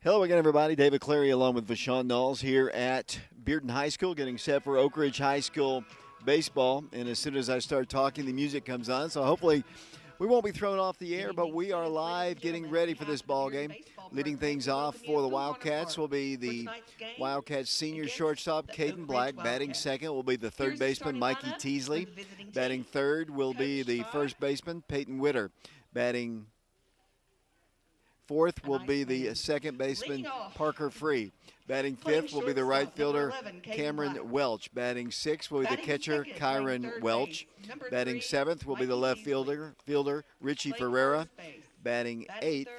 Hello again, everybody. David Clary along with Vashon Knowles here at Bearden High School, getting set for Oak Ridge High School baseball. And as soon as I start talking, the music comes on. So hopefully we won't be thrown off the air, but we are live getting ready for this ball game. Leading things off for the Wildcats will be the Wildcats senior shortstop, Caden Black. Batting second will be the third baseman, Mikey Teasley. Batting third will be the first baseman, Peyton Witter. Batting fourth will be the second baseman, Parker Free. Batting fifth will be the right fielder, Cameron Welch. Batting sixth will be the catcher, Kyron Welch. Batting seventh will be the left fielder, Richie Ferreira. Batting eighth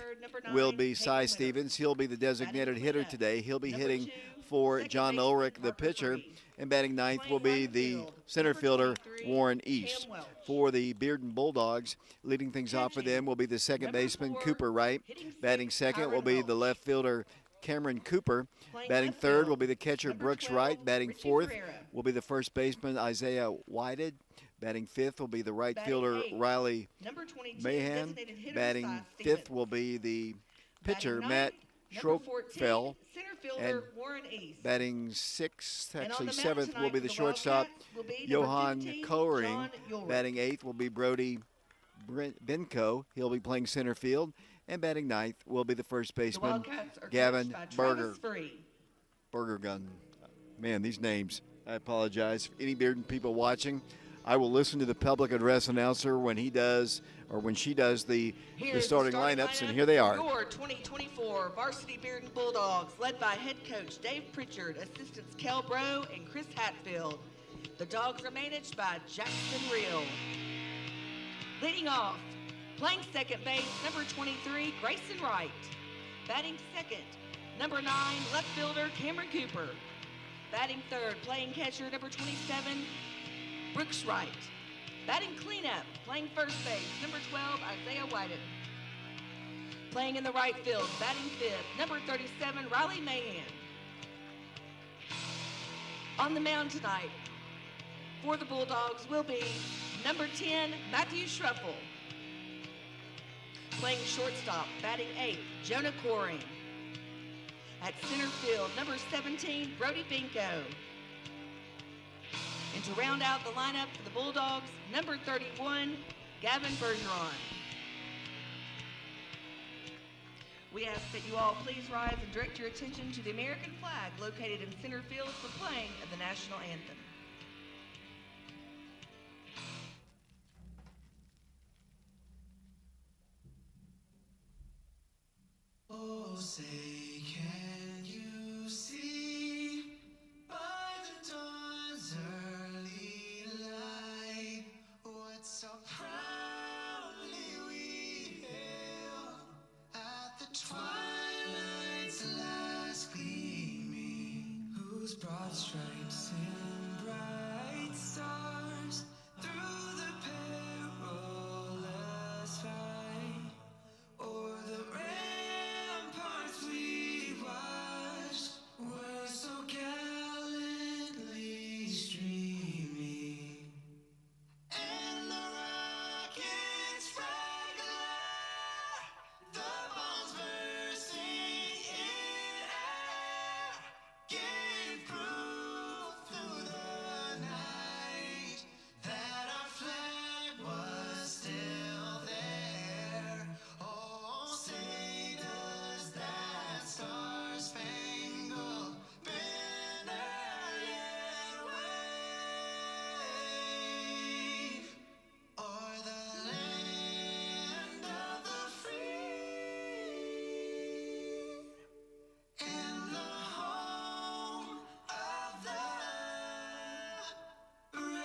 will be Cy Stevens. He'll be the designated hitter today. He'll be hitting for John Ulrich, the pitcher. And batting ninth will be the center fielder, Warren East. For the Bearden Bulldogs, leading things off for them will be the second baseman, Cooper Wright. Batting second will be the left fielder, Cameron Cooper. Batting third will be the catcher, Brooks Wright. Batting fourth will be the first baseman, Isaiah Whited. Batting fifth will be the right fielder, Riley Mahan. Batting fifth will be the pitcher, Matt Schroepfel. And batting sixth, actually seventh, will be the shortstop, Johan Kohring. Batting eighth will be Brody Benko. He'll be playing center field. And batting ninth will be the first baseman, Gavin Burgergun. Man, these names. I apologize. Any Bearden people watching, I will listen to the public address announcer when he does, or when she does the starting lineups, and here they are. Your 2024 varsity Bearden Bulldogs, led by head coach Dave Pritchard, assistants Kel Bro and Chris Hatfield. The Dogs are managed by Jackson Reel. Leading off, playing second base, number 23, Grayson Wright. Batting second, number 9, left fielder, Cameron Cooper. Batting third, playing catcher, number 27, Brooks Wright. Batting cleanup, playing first base, number 12, Isaiah Whiten. Playing in the right field, batting fifth, number 37, Riley Mahan. On the mound tonight for the Bulldogs will be number 10, Matthew Schruffel. Playing shortstop, batting eighth, Jonah Coring. At center field, number 17, Brody Benko. And to round out the lineup for the Bulldogs, number 31, Gavin Bergeron. We ask that you all please rise and direct your attention to the American flag located in center field for playing of the national anthem. Oh, say can you see by the dawn's early light what so proudly we hailed at the twilight's last gleaming, whose broad stripes and bright stars through the perilous fight o'er the ramparts we watched were so gallantly streaming, and the rocket's fragile, the bombs bursting in air, gave proof through the night that our flag was still there. Oh, say does that star-spangled banner yet wave o'er the land of the free and the home of the brave?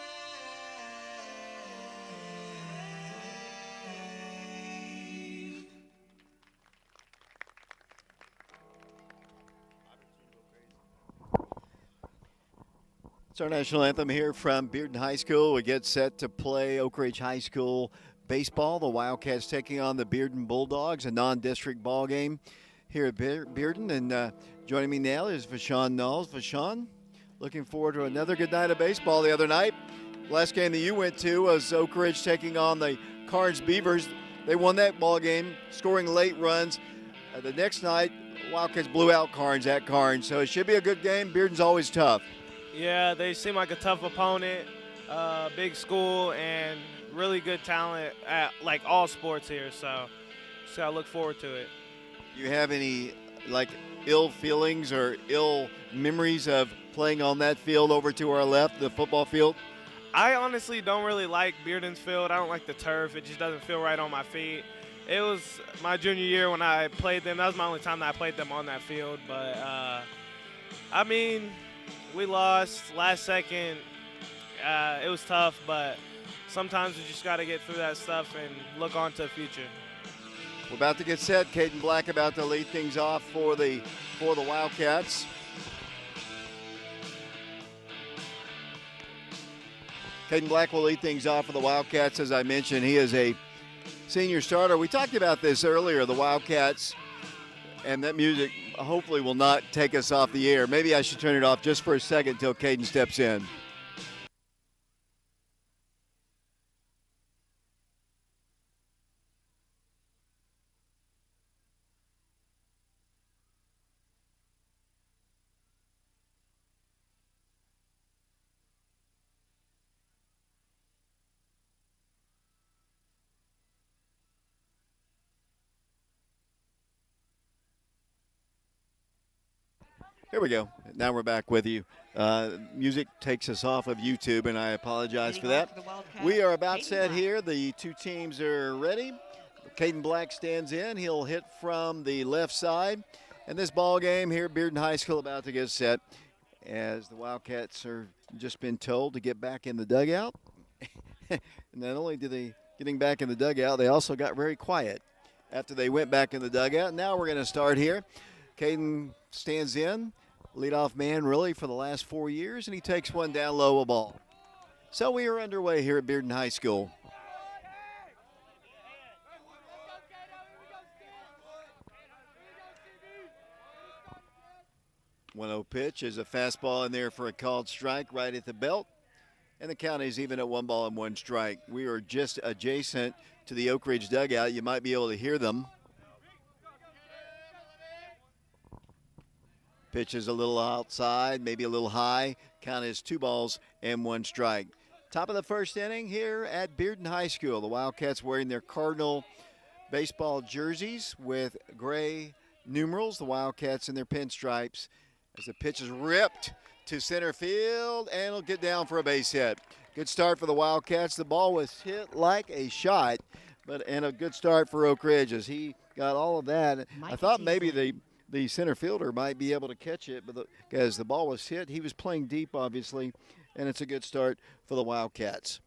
It's our national anthem here from Bearden High School. We get set to play Oak Ridge High School baseball. The Wildcats taking on the Bearden Bulldogs, a non-district ball game here at Bearden. And joining me now is Vashon Knowles. Vashon, looking forward to another good night of baseball. The other night, last game that you went to was Oak Ridge taking on the Carnes Beavers. They won that ball game, scoring late runs. The next night, Wildcats blew out Carnes at Carnes, so it should be a good game. Bearden's always tough. Yeah, they seem like a tough opponent, big school, and really good talent at like all sports here. So just gotta look forward to it. Do you have any like ill feelings or ill memories of playing on that field over to our left, the football field? I honestly don't really like Bearden's field. I don't like the turf. It just doesn't feel right on my feet. It was my junior year when I played them. That was my only time that I played them on that field. But, I mean, we lost last second. It was tough, but sometimes we just got to get through that stuff and look on to the future. We're about to get set. Caden Black about to lead things off for the Wildcats. Caden Black will lead things off for the Wildcats. As I mentioned, he is a senior starter. We talked about this earlier, the Wildcats, and that music hopefully will not take us off the air. Maybe I should turn it off just for a second until Caden steps in. Here we go. Now we're back with you. Music takes us off of YouTube, and I apologize for that. We are about set here. The two teams are ready. Caden Black stands in. He'll hit from the left side. And this ball game here at Bearden High School about to get set as the Wildcats are just been told to get back in the dugout. And not only did they getting back in the dugout, they also got very quiet after they went back in the dugout. Now we're going to start here. Caden stands in, leadoff man really for the last 4 years, and he takes one down low, a ball. So we are underway here at Bearden High School. One 1-0 pitch is a fastball in there for a called strike right at the belt, and the count is even at 1-1 strike. We are just adjacent to the Oak Ridge dugout. You might be able to hear them. Pitch is a little outside, maybe a little high. Count is 2-1 strike. Top of the first inning here at Bearden High School. The Wildcats wearing their Cardinal baseball jerseys with gray numerals. The Wildcats in their pinstripes. As the pitch is ripped to center field, and it'll get down for a base hit. Good start for the Wildcats. The ball was hit like a shot, and a good start for Oak Ridge as he got all of that. I thought maybe the center fielder might be able to catch it, but as the ball was hit, he was playing deep, obviously, and it's a good start for the Wildcats.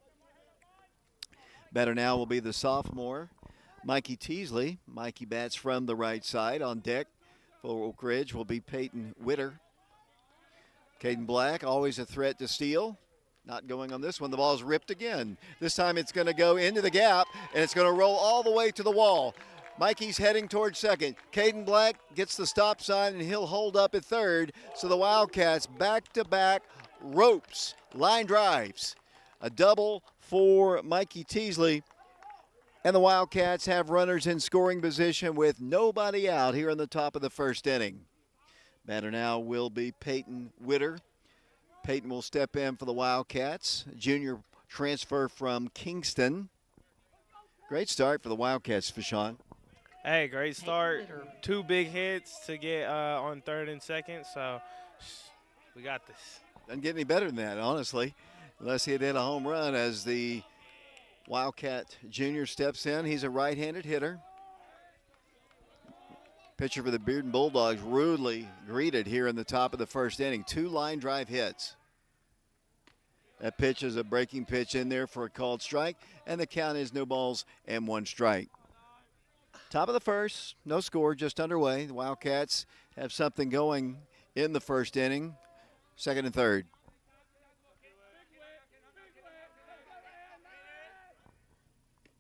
Batter now will be the sophomore, Mikey Teasley. Mikey bats from the right side. On deck for Oak Ridge will be Peyton Witter. Caden Black, always a threat to steal. Not going on this one. The ball is ripped again. This time it's going to go into the gap, and it's going to roll all the way to the wall. Mikey's heading towards second. Caden Black gets the stop sign, and he'll hold up at third. So the Wildcats back-to-back ropes, line drives. A double for Mikey Teasley. And the Wildcats have runners in scoring position with nobody out here in the top of the first inning. Batter now will be Peyton Witter. Peyton will step in for the Wildcats. Junior transfer from Kingston. Great start for the Wildcats, Fashawn. Hey, great start. 2 big hits to get on third and second, so we got this. Doesn't get any better than that, honestly, unless he had hit a home run as the Wildcat junior steps in. He's a right-handed hitter. Pitcher for the Bearden Bulldogs rudely greeted here in the top of the first inning. 2 line drive hits. That pitch is a breaking pitch in there for a called strike, and the count is 0-1 strike. Top of the first, no score, just underway. The Wildcats have something going in the first inning, second and third.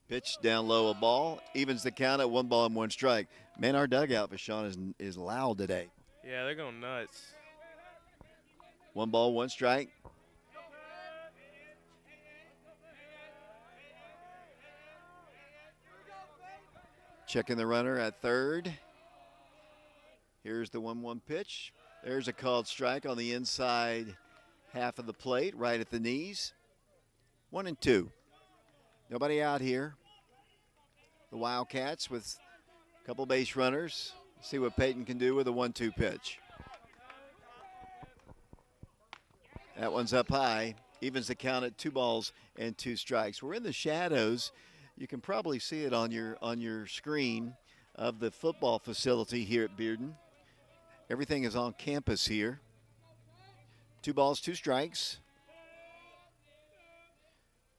Pitch down low, a ball, evens the count at 1-1 strike. Man, our dugout, Vashon, is loud today. Yeah, they're going nuts. 1-1 strike. Checking the runner at third. Here's the 1-1 pitch. There's a called strike on the inside half of the plate, right at the knees. 1-2. Nobody out here. The Wildcats with a couple base runners. See what Peyton can do with a 1-2 pitch. That one's up high. Evens the count at 2 strikes. We're in the shadows. You can probably see it on your screen of the football facility here at Bearden. Everything is on campus here. 2 strikes.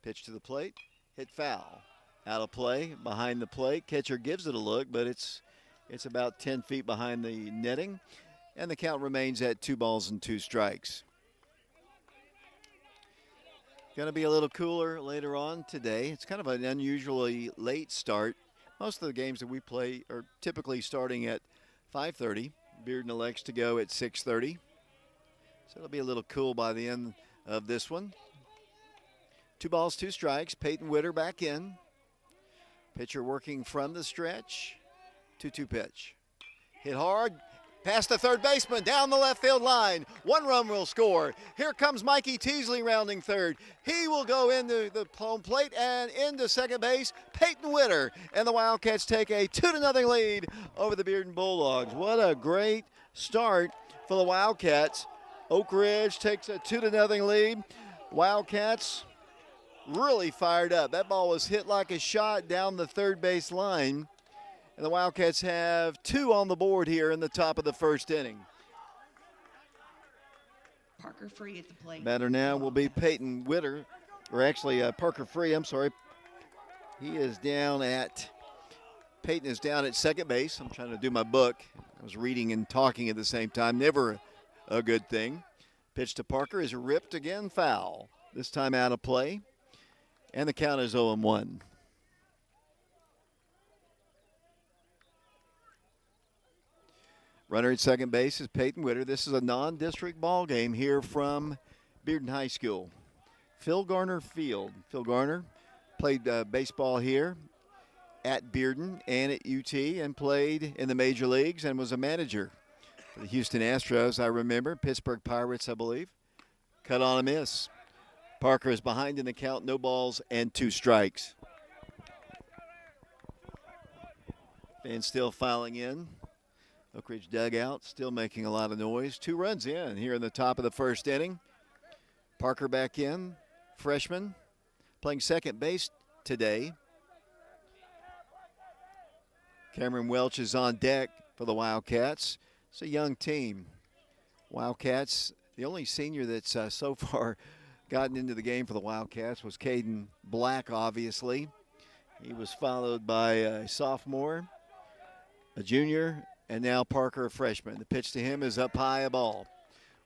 Pitch to the plate, hit foul. Out of play, behind the plate. Catcher gives it a look, but it's about 10 feet behind the netting. And the count remains at 2 strikes. Going to be a little cooler later on today. It's kind of an unusually late start. Most of the games that we play are typically starting at 5:30. Bearden elects to go at 6:30. So it'll be a little cool by the end of this one. 2 strikes. Peyton Witter back in. Pitcher working from the stretch. 2-2 pitch. Hit hard. Past the third baseman, down the left field line. 1 run will score. Here comes Mikey Teasley rounding third. He will go into the home plate and into second base. Peyton Witter, and the Wildcats take a 2-0 lead over the Bearden Bulldogs. What a great start for the Wildcats. Oak Ridge takes a 2-0 lead. Wildcats really fired up. That ball was hit like a shot down the third base line. And the Wildcats have 2 on the board here in the top of the first inning. Parker Free at the plate. Batter now will be Peyton Witter, or actually Parker Free, I'm sorry. He is down at, Peyton is down at second base. I'm trying to do my book. I was reading and talking at the same time. Never a good thing. Pitch to Parker is ripped again, foul. This time out of play. And the count is 0-1. Runner at second base is Peyton Witter. This is a non-district ball game here from Bearden High School. Phil Garner Field. Phil Garner played baseball here at Bearden and at UT and played in the major leagues and was a manager for the Houston Astros, I remember. Pittsburgh Pirates, I believe. Cut on a miss. Parker is behind in the count, 2 strikes. And still filing in. Oak Ridge dugout still making a lot of noise. 2 runs in here in the top of the first inning. Parker back in, freshman, playing second base today. Cameron Welch is on deck for the Wildcats. It's a young team. Wildcats, the only senior that's so far gotten into the game for the Wildcats was Caden Black, obviously. He was followed by a sophomore, a junior, and now Parker, a freshman. The pitch to him is up high, a ball.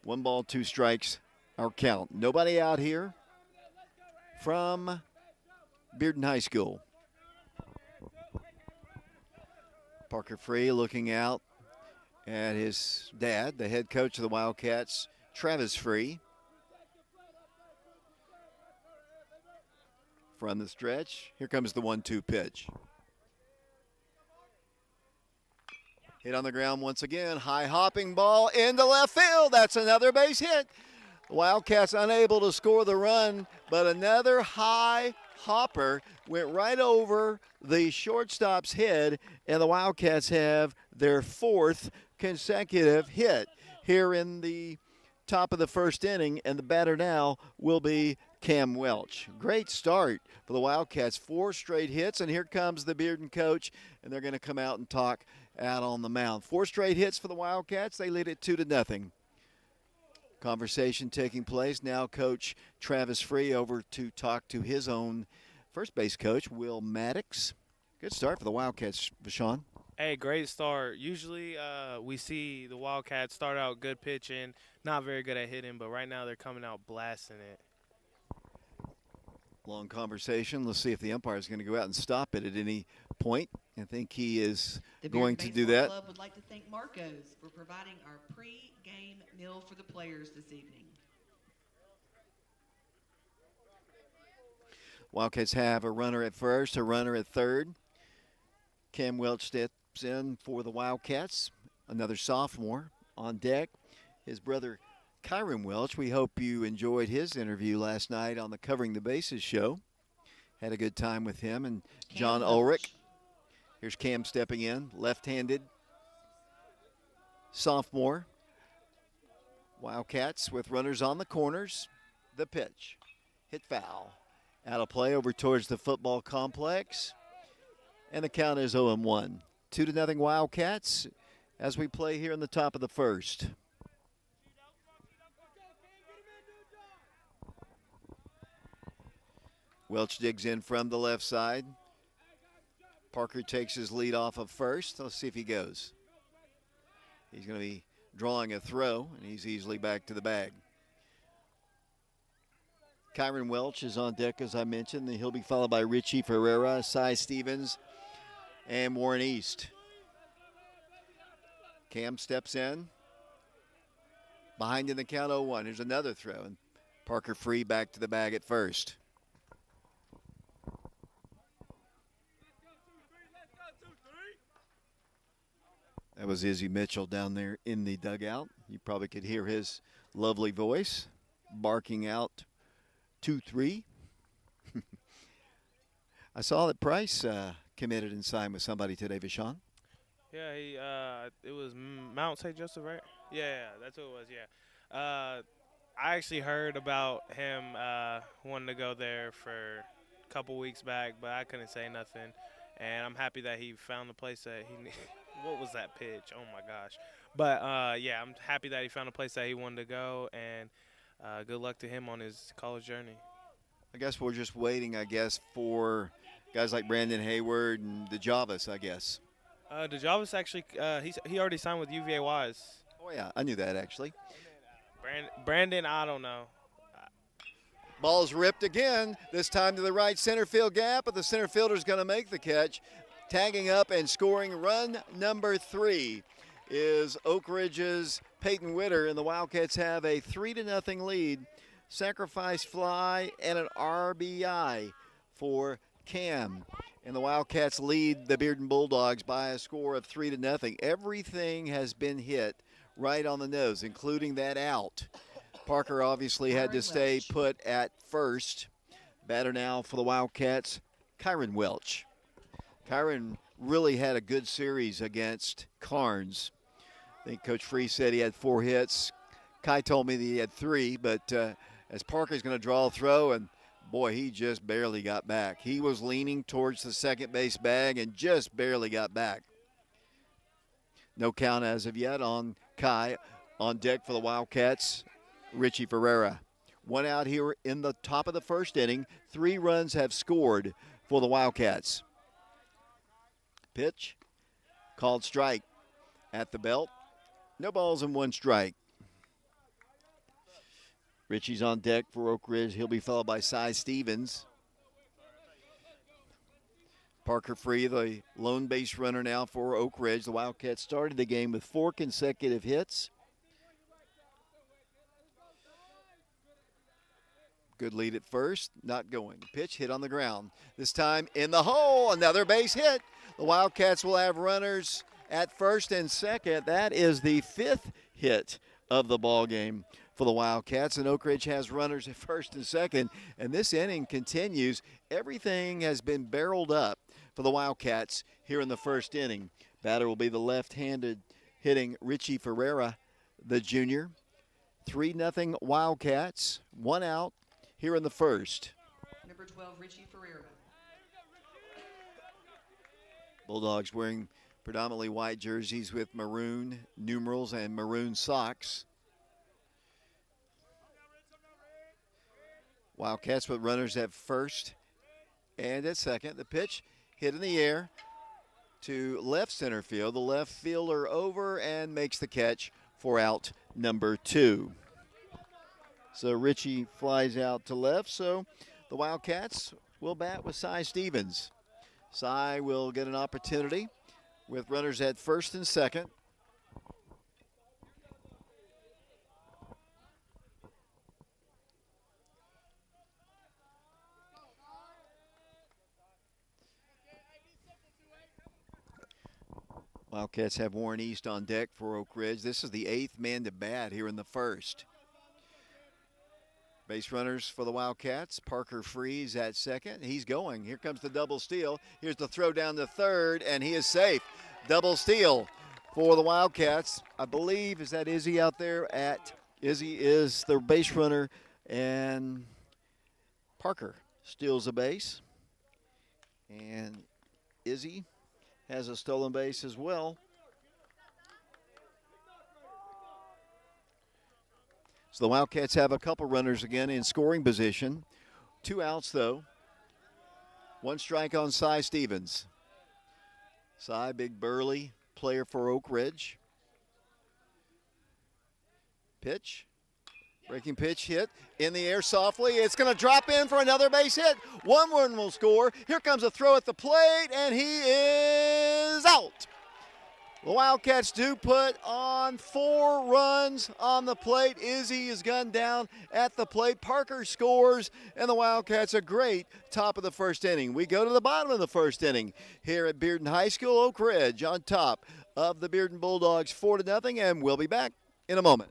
1 2 strikes, our count. Nobody out here from Bearden High School. Parker Free looking out at his dad, the head coach of the Wildcats, Travis Free. From the stretch, here comes the 1-2 pitch. Hit on the ground once again. High hopping ball into left field. That's another base hit. Wildcats unable to score the run, but another high hopper went right over the shortstop's head, and the Wildcats have their 4th consecutive hit here in the top of the first inning, and the batter now will be Cam Welch. Great start for the Wildcats. 4 straight hits, and here comes the Bearden coach, and they're going to come out and talk out on the mound. 4 straight hits for the Wildcats. They lead it 2-0. Conversation taking place. Now Coach Travis Free over to talk to his own first base coach, Will Maddox. Good start for the Wildcats, Vashon. Hey, great start. Usually we see the Wildcats start out good pitching, not very good at hitting, but right now they're coming out blasting it. Long conversation. Let's see if the umpire is going to go out and stop it at any point. I think he is going to do that. The Club would like to thank Marco's for providing our pre-game meal for the players this evening. Wildcats have a runner at first, a runner at third. Cam Welch steps in for the Wildcats. another sophomore on deck. His brother, Kyron Welch. We hope you enjoyed his interview last night on the Covering the Bases show. Had a good time with him and John Ulrich. Here's Cam stepping in, left-handed sophomore. Wildcats with runners on the corners. The pitch. Hit foul. Out of play over towards the football complex. And the count is 0-1. 2-0 Wildcats as we play here in the top of the first. Welch digs in from the left side. Parker takes his lead off of first. Let's see if he goes. He's going to be drawing a throw, and he's easily back to the bag. Kyron Welch is on deck, as I mentioned, and he'll be followed by Richie Ferreira, Cy Stevens, and Warren East. Cam steps in. Behind in the count 0-1. Here's another throw, and Parker free back to the bag at first. That was Izzy Mitchell down there in the dugout. You probably could hear his lovely voice barking out 2-3. I saw that Price committed and signed with somebody today, Vishon. Yeah, it was Mount St. Joseph, right? Yeah, that's what it was, yeah. I actually heard about him wanting to go there for a couple weeks back, but I couldn't say nothing. And I'm happy that he found the place that he what was that pitch? Oh, my gosh. But, yeah, I'm happy that he found a place that he wanted to go, and good luck to him on his college journey. I guess we're just waiting, for guys like Brandon Hayward and DeJavis, I guess. DeJavis actually, he already signed with UVA Wise. Oh, yeah, I knew that, actually. Brandon, I don't know. Ball's ripped again, this time to the right center field gap, but the center fielder's going to make the catch. Tagging up and scoring run number 3 is Oak Ridge's Peyton Witter, and the Wildcats have a 3-0 lead. Sacrifice fly and an RBI for Cam. And the Wildcats lead the Bearden Bulldogs by a score of 3-0. Everything has been hit right on the nose, including that out. Parker obviously had to stay put at first. Batter now for the Wildcats, Kyron Welch. Kyron really had a good series against Carnes. I think Coach Free said he had 4 hits. Kai told me that he had 3, but as Parker's going to draw a throw, and boy, he just barely got back. He was leaning towards the second base bag and just barely got back. No count as of yet on Kai. On deck for the Wildcats, Richie Ferreira. 1 out here in the top of the first inning. 3 runs have scored for the Wildcats. Pitch, called strike at the belt. No balls and 1 strike. Richie's on deck for Oak Ridge. He'll be followed by Cy Stevens. Parker Free, the lone base runner now for Oak Ridge. The Wildcats started the game with 4 consecutive hits. Good lead at first, not going. Pitch hit on the ground. This time in the hole, another base hit. The Wildcats will have runners at first and second. That is the 5th hit of the ball game for the Wildcats, and Oak Ridge has runners at first and second, and this inning continues. Everything has been barreled up for the Wildcats here in the first inning. Batter will be the left-handed hitting Richie Ferreira, the junior. 3-0 Wildcats, 1 out here in the first. Number 12, Richie Ferreira. Bulldogs wearing predominantly white jerseys with maroon numerals and maroon socks. Wildcats with runners at first and at second. The pitch hit in the air to left center field. The left fielder over and makes the catch for out number 2. So Richie flies out to left. So the Wildcats will bat with Cy Stevens. Cy will get an opportunity with runners at first and second. Wildcats have Warren East on deck for Oak Ridge. This is the 8th man to bat here in the first. Base runners for the Wildcats. Parker Freeze at second. He's going. Here comes the double steal. Here's the throw down to third, and he is safe. Double steal for the Wildcats. I believe, is that Izzy out there? Izzy is the base runner, and Parker steals a base. And Izzy has a stolen base as well. So the Wildcats have a couple runners again in scoring position. 2 outs, though. 1 strike on Cy Stevens. Cy, big burly player for Oak Ridge. Pitch. Breaking pitch hit in the air softly. It's going to drop in for another base hit. 1 will score. Here comes a throw at the plate, and he is out. The Wildcats do put on 4 runs on the plate. Izzy is gunned down at the plate. Parker scores, and the Wildcats a great top of the first inning. We go to the bottom of the first inning here at Bearden High School. Oak Ridge on top of the Bearden Bulldogs 4-0, and we'll be back in a moment.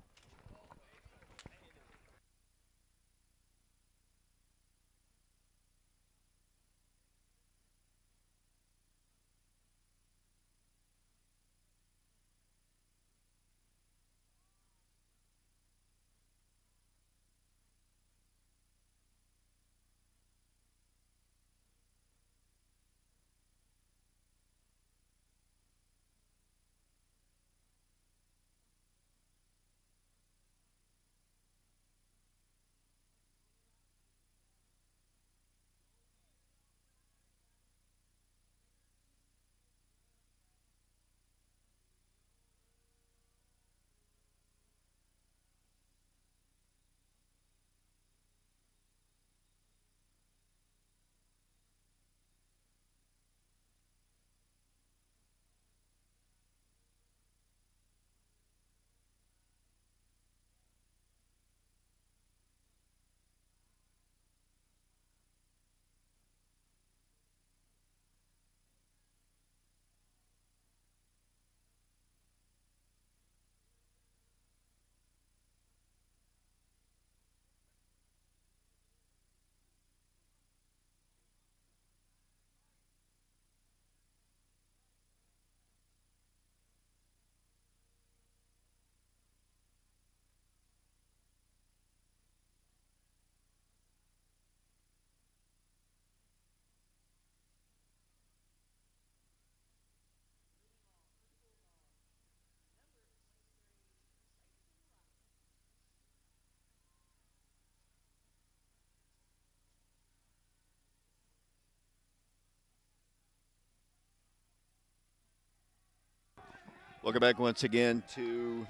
Welcome back once again to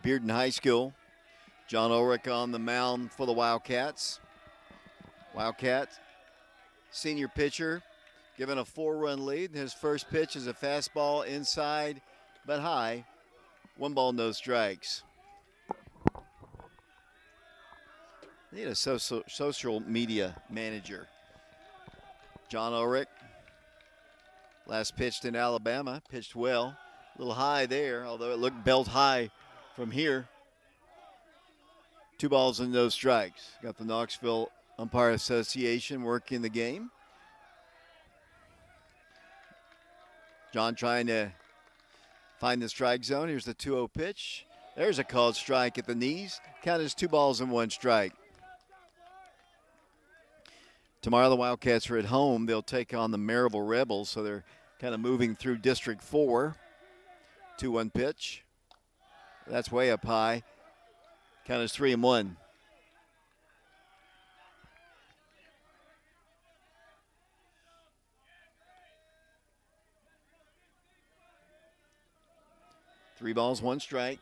Bearden High School. John Ulrich on the mound for the Wildcats. Wildcats, senior pitcher, given a 4-run lead. His first pitch is a fastball inside but high. 1 ball, no strikes. They need a social media manager. John Ulrich, last pitched in Alabama, pitched well. A little high there, although it looked belt high from here. 2 balls and no strikes. Got the Knoxville Umpire Association working the game. John trying to find the strike zone. Here's the 2-0 pitch. There's a called strike at the knees. Count is 2 balls and 1 strike. Tomorrow the Wildcats are at home. They'll take on the Maryville Rebels, so they're kind of moving through District 4. 2-1 pitch. That's way up high. Count is 3-1. Three balls, 1 strike.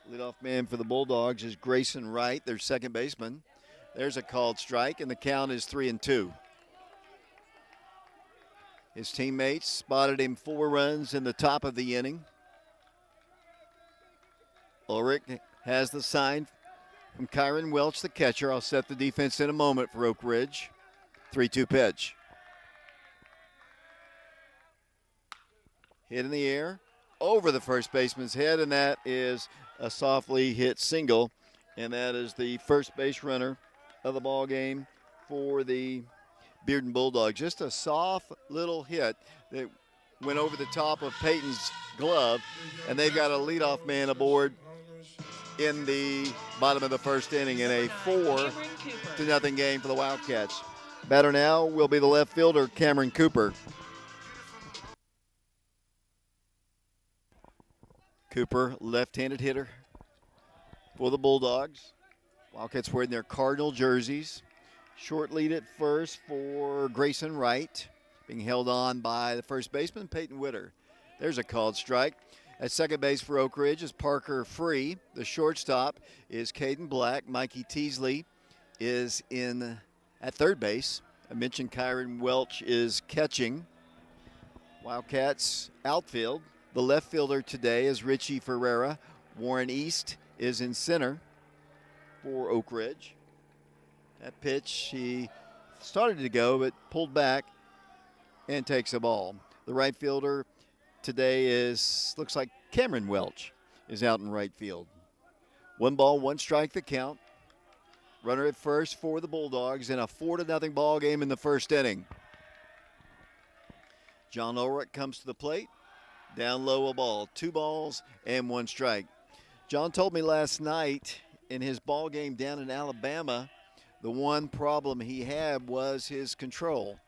Leadoff man for the Bulldogs is Grayson Wright, their second baseman. There's a called strike, and the count is 3-2. His teammates spotted him 4 runs in the top of the inning. Ulrich has the sign from Kyron Welch, the catcher. I'll set the defense in a moment for Oak Ridge. 3-2 pitch. Hit in the air over the first baseman's head, and that is a softly hit single. And that is the first base runner of the ball game for the Bearden Bulldogs. Just a soft little hit that went over the top of Peyton's glove, and they've got a leadoff man aboard in the bottom of the first inning in a 4-0 game for the Wildcats. Batter now will be the left fielder, Cameron Cooper. Cooper, left-handed hitter for the Bulldogs. Wildcats wearing their Cardinal jerseys. Short lead at first for Grayson Wright, being held on by the first baseman, Peyton Witter. There's a called strike. At second base for Oak Ridge is Parker Free. The shortstop is Caden Black. Mikey Teasley is in at third base. I mentioned Kyron Welch is catching. Wildcats outfield. The left fielder today is Richie Ferreira. Warren East is in center for Oak Ridge. That pitch, he started to go but pulled back and takes a ball. The right fielder today looks like Cameron Welch is out in right field. 1 ball, 1 strike the count. Runner at first for the Bulldogs in a 4-0 ball game in the first inning. John Ulrich comes to the plate. Down low a ball. 2 balls and 1 strike. John told me last night in his ball game down in Alabama, the one problem he had was his control.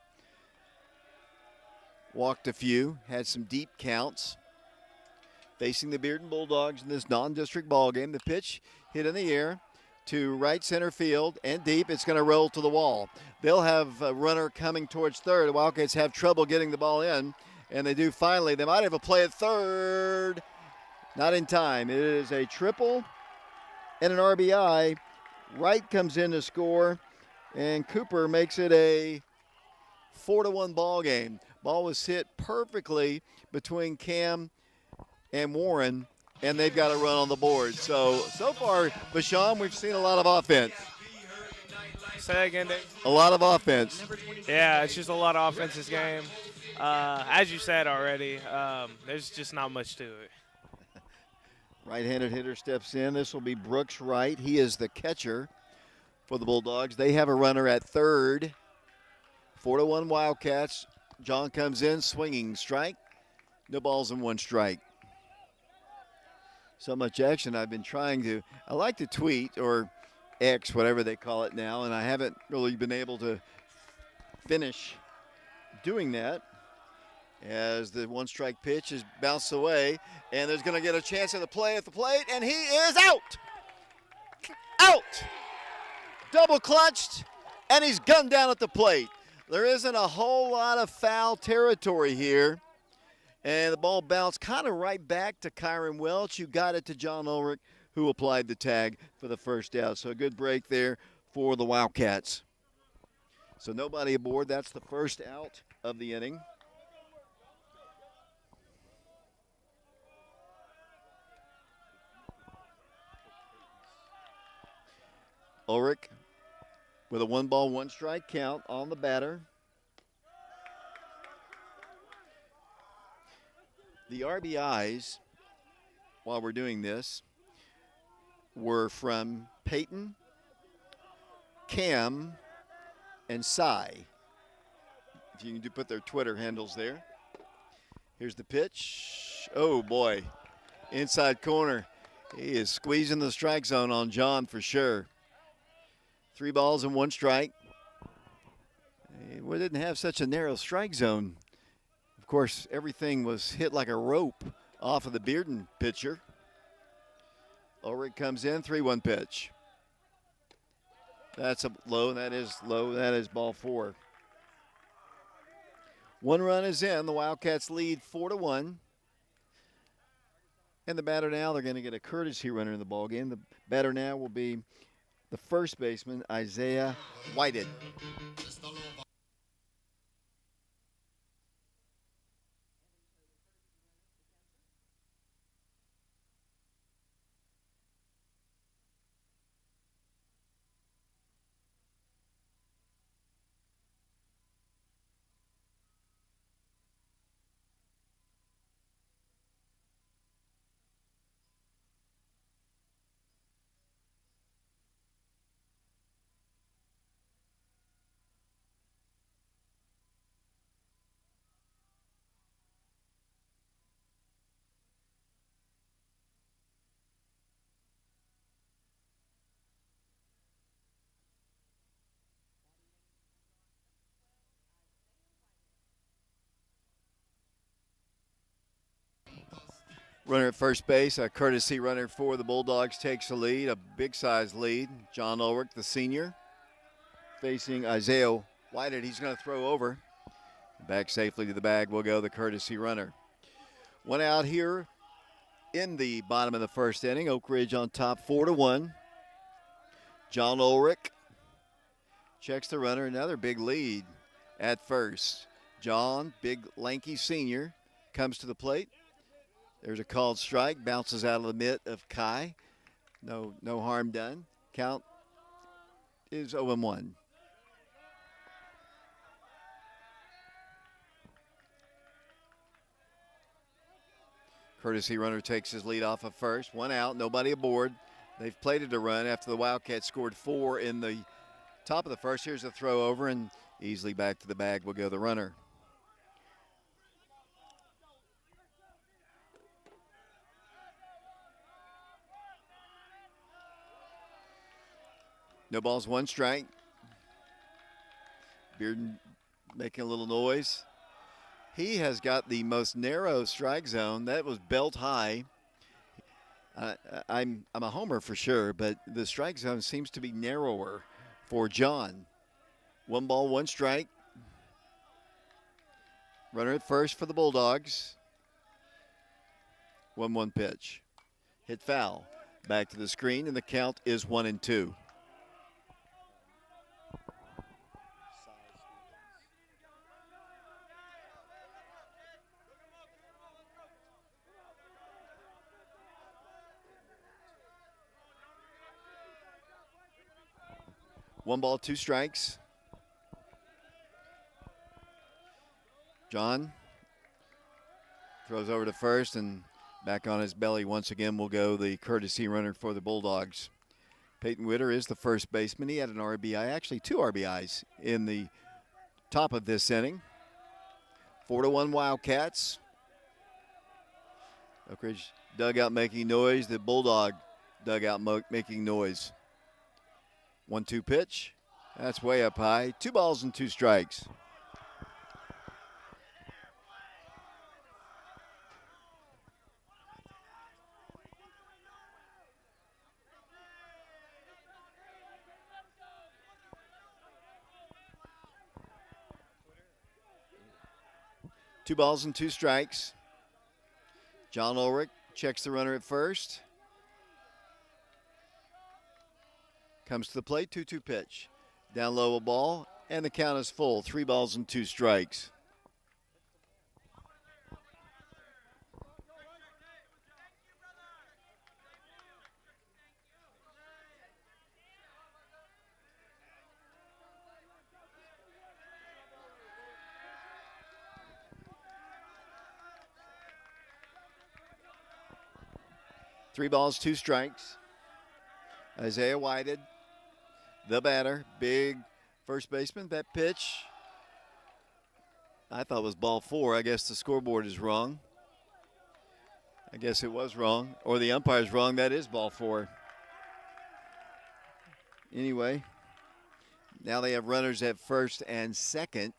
Walked a few, had some deep counts. Facing the Bearden Bulldogs in this non-district ball game, the pitch hit in the air to right center field and deep. It's going to roll to the wall. They'll have a runner coming towards third. The Wildcats have trouble getting the ball in, and they do finally. They might have a play at third. Not in time. It is a triple and an RBI. Wright comes in to score, and Cooper makes it a 4-1 ball game. Ball was hit perfectly between Cam and Warren, and they've got a run on the board. So far, Bashan, we've seen a lot of offense. Say that again, Dave. A lot of offense. Yeah, it's just a lot of offense this game. As you said already, there's just not much to it. Right-handed hitter steps in. This will be Brooks Wright. He is the catcher for the Bulldogs. They have a runner at third. 4-1 Wildcats. John comes in, swinging strike. No balls and 1 strike. So much action. I've been trying to, I like to tweet, or X, whatever they call it now, and I haven't really been able to finish doing that, as the 1-strike pitch is bounced away, and there's going to get a chance at the plate, and he is out. Out. Double clutched, and he's gunned down at the plate. There isn't a whole lot of foul territory here, and the ball bounced kind of right back to Kyron Welch, who got it to John Ulrich, who applied the tag for the first out. So a good break there for the Wildcats. So nobody aboard. That's the first out of the inning. Ulrich with a 1-ball, 1-strike count on the batter. The RBIs, while we're doing this, were from Peyton, Cam, and Cy. If you can put their Twitter handles there. Here's the pitch. Oh, boy. Inside corner. He is squeezing the strike zone on John for sure. 3 balls and 1 strike. We didn't have such a narrow strike zone. Of course, everything was hit like a rope off of the Bearden pitcher. Ulrich comes in, 3-1 pitch. That's a low, that is low, that is ball 4. 1 run is in, the Wildcats lead 4-1. And the batter now, they're going to get a courtesy runner in the ballgame. The batter now will be the first baseman, Isaiah Whited. Runner at first base, a courtesy runner for the Bulldogs, takes the lead, a big-size lead. John Ulrich, the senior, facing Isaiah Whited. He's going to throw over. Back safely to the bag will go the courtesy runner. One out here in the bottom of the first inning. Oak Ridge on top 4-1. John Ulrich checks the runner. Another big lead at first. John, big lanky senior, comes to the plate. There's a called strike, bounces out of the mitt of Kai. No harm done. Count is 0-1. Courtesy runner takes his lead off of first. One out, nobody aboard. They've plated a run after the Wildcats scored 4 in the top of the first. Here's a throw over, and easily back to the bag will go the runner. No balls, one strike. Bearden making a little noise. He has got the most narrow strike zone. That was belt high. I'm a homer for sure, but the strike zone seems to be narrower for John. One ball, one strike. Runner at first for the Bulldogs. 1-1 pitch. Hit foul. Back to the screen, and the count is 1-2. One ball, two strikes. John throws over to first, and back on his belly once again will go the courtesy runner for the Bulldogs. Peyton Witter is the first baseman. He had an RBI, actually 2 RBIs in the top of this inning. 4-1 Wildcats. Oak Ridge dugout making noise. The Bulldog dugout making noise. 1-2 pitch. That's way up high. 2 balls and 2 strikes. Two balls and 2 strikes. John Ulrich checks the runner at first. Comes to the plate, 2-2 pitch. Down low a ball, and the count is full. 3 balls and 2 strikes. Three balls, 2 strikes. Isaiah Whited, the batter, big first baseman. That pitch, I thought was ball 4. I guess the scoreboard is wrong. I guess it was wrong, or the umpire's wrong. That is ball 4. Anyway, now they have runners at first and second.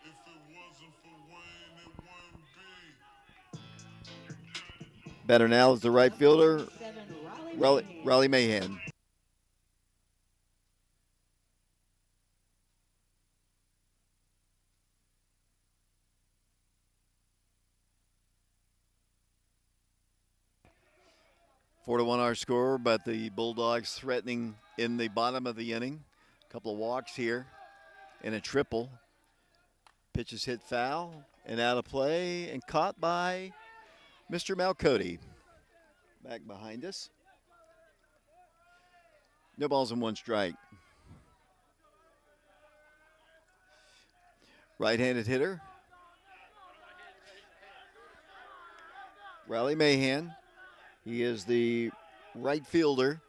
If it wasn't for Wayne, it wouldn't be. Batter now is the right fielder, 7, Raleigh Mahan. Four to 1 our score, but the Bulldogs threatening in the bottom of the inning. A couple of walks here and a triple. Pitch is hit foul and out of play and caught by Mr. Malcody. Back behind us. No balls and 1 strike. Right-handed hitter. Raleigh Mahan. He is the right fielder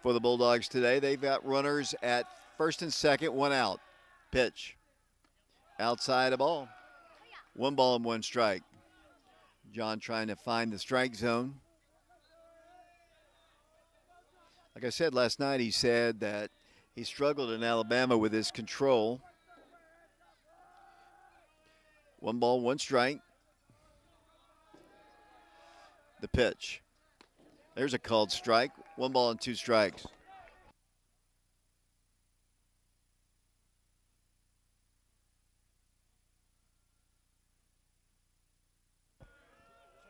for the Bulldogs today. They've got runners at first and second, 1 out. Pitch. Outside a ball. 1 ball and 1 strike. John trying to find the strike zone. Like I said last night, he said that he struggled in Alabama with his control. 1 ball, 1 strike. The pitch. There's a called strike. 1 ball and 2 strikes.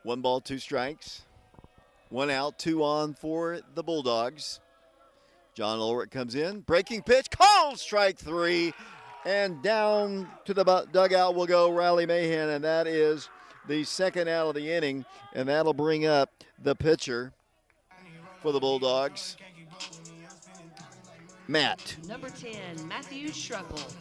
One ball, 2 strikes. 1 out, 2 on for the Bulldogs. John Ulrich comes in. Breaking pitch. Called strike 3. And down to the dugout will go Riley Mahan, and that is the second out of the inning, and that'll bring up the pitcher for the Bulldogs, Matt. Number 10, Matthew Schruckle.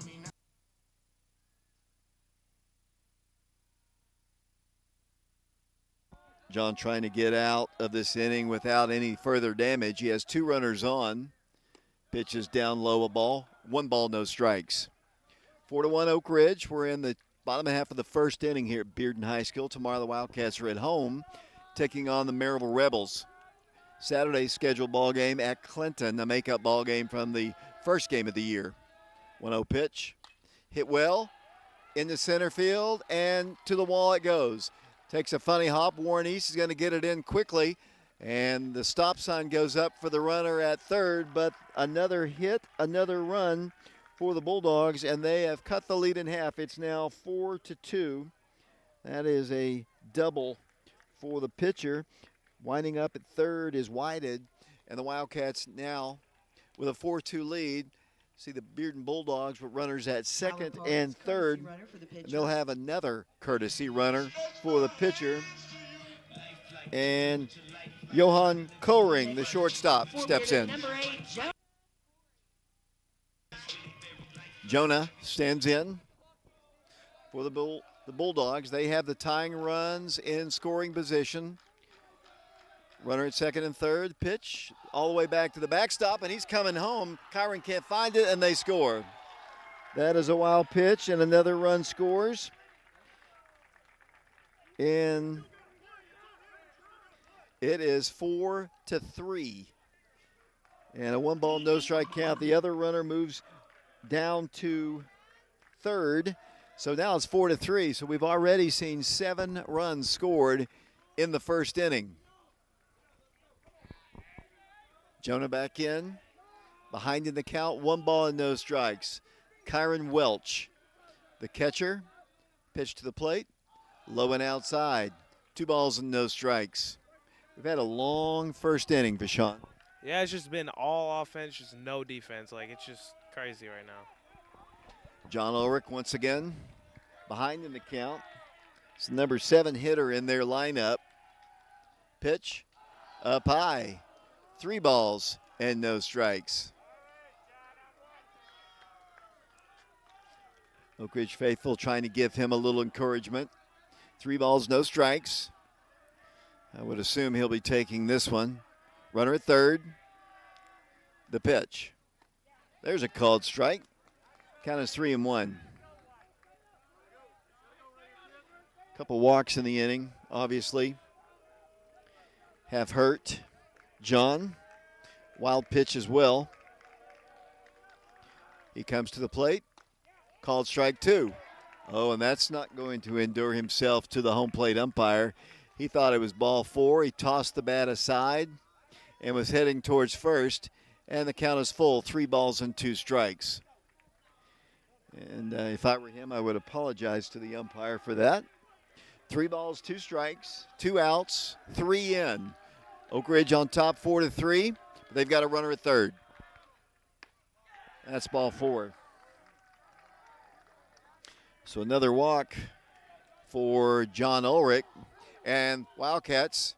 John trying to get out of this inning without any further damage. He has 2 runners on. Pitches down low, a ball. 1 ball, no strikes. 4-1 Oak Ridge. We're in the bottom half of the first inning here at Bearden High School. Tomorrow the Wildcats are at home taking on the Maryville Rebels. Saturday's scheduled ball game at Clinton, a makeup ball game from the first game of the year. 1-0 pitch. Hit well into center field, and to the wall it goes. Takes a funny hop. Warren East is going to get it in quickly, and the stop sign goes up for the runner at third, but another hit, another run for the Bulldogs, and they have cut the lead in half. It's now 4-2. That is a double for the pitcher. Winding up at third is Whited, and the Wildcats now with a 4-2 lead. See the Bearden Bulldogs with runners at second and third. And they'll have another courtesy runner for the pitcher. And Johan Koring, the shortstop, steps in. Jonah stands in for the Bulldogs. They have the tying runs in scoring position. Runner at second and third. Pitch all the way back to the backstop, and he's coming home. Kyron can't find it, and they score. That is a wild pitch, and another run scores. And it is 4-3. And a 1 ball, no strike count. The other runner moves down to third. So now it's 4-3. So we've already seen 7 runs scored in the first inning. Jonah back in. Behind in the count, 1 ball and no strikes. Kyron Welch, the catcher, pitch to the plate, low and outside. 2 balls and no strikes. We've had a long first inning, Vashon. Yeah, it's just been all offense, just no defense. Like, it's just crazy right now. John Ulrich once again behind in the count. It's the number 7 hitter in their lineup. Pitch up high. 3 balls and no strikes. Oak Ridge faithful trying to give him a little encouragement. 3 balls, no strikes. I would assume he'll be taking this one. Runner at third. The pitch. There's a called strike. Count is 3-1. Couple walks in the inning, obviously, have hurt John. Wild pitch as well. He comes to the plate. Called strike 2. Oh, and that's not going to endure himself to the home plate umpire. He thought it was ball 4. He tossed the bat aside and was heading towards first. And the count is full, 3 balls and 2 strikes. And if I were him, I would apologize to the umpire for that. 3 balls, 2 strikes, 2 outs, 3 in. Oak Ridge on top, 4-3. But they've got a runner at third. That's ball 4. So another walk for John Ulrich. And Wildcats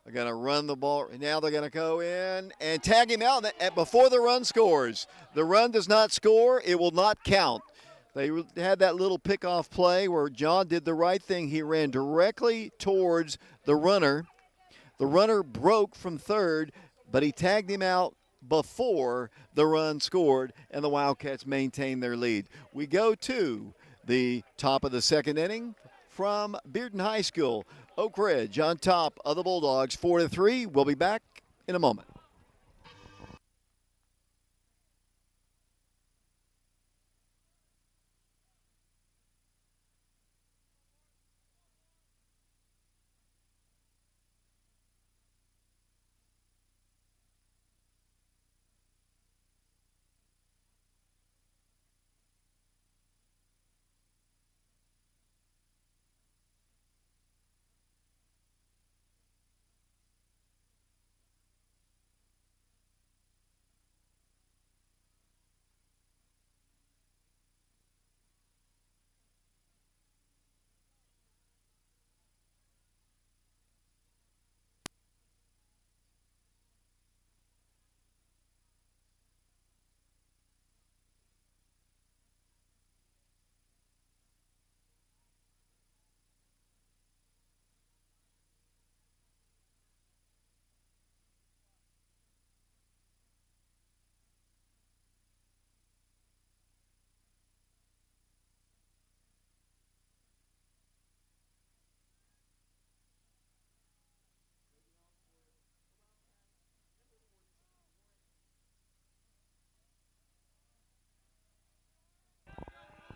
are going to run the ball. Now they're going to go in and tag him out before the run scores. The run does not score. It will not count. They had that little pickoff play where John did the right thing. He ran directly towards the runner. The runner broke from third, but he tagged him out before the run scored, and the Wildcats maintain their lead. We go to the top of the second inning from Bearden High School. Oak Ridge on top of the Bulldogs, 4-3. We'll be back in a moment.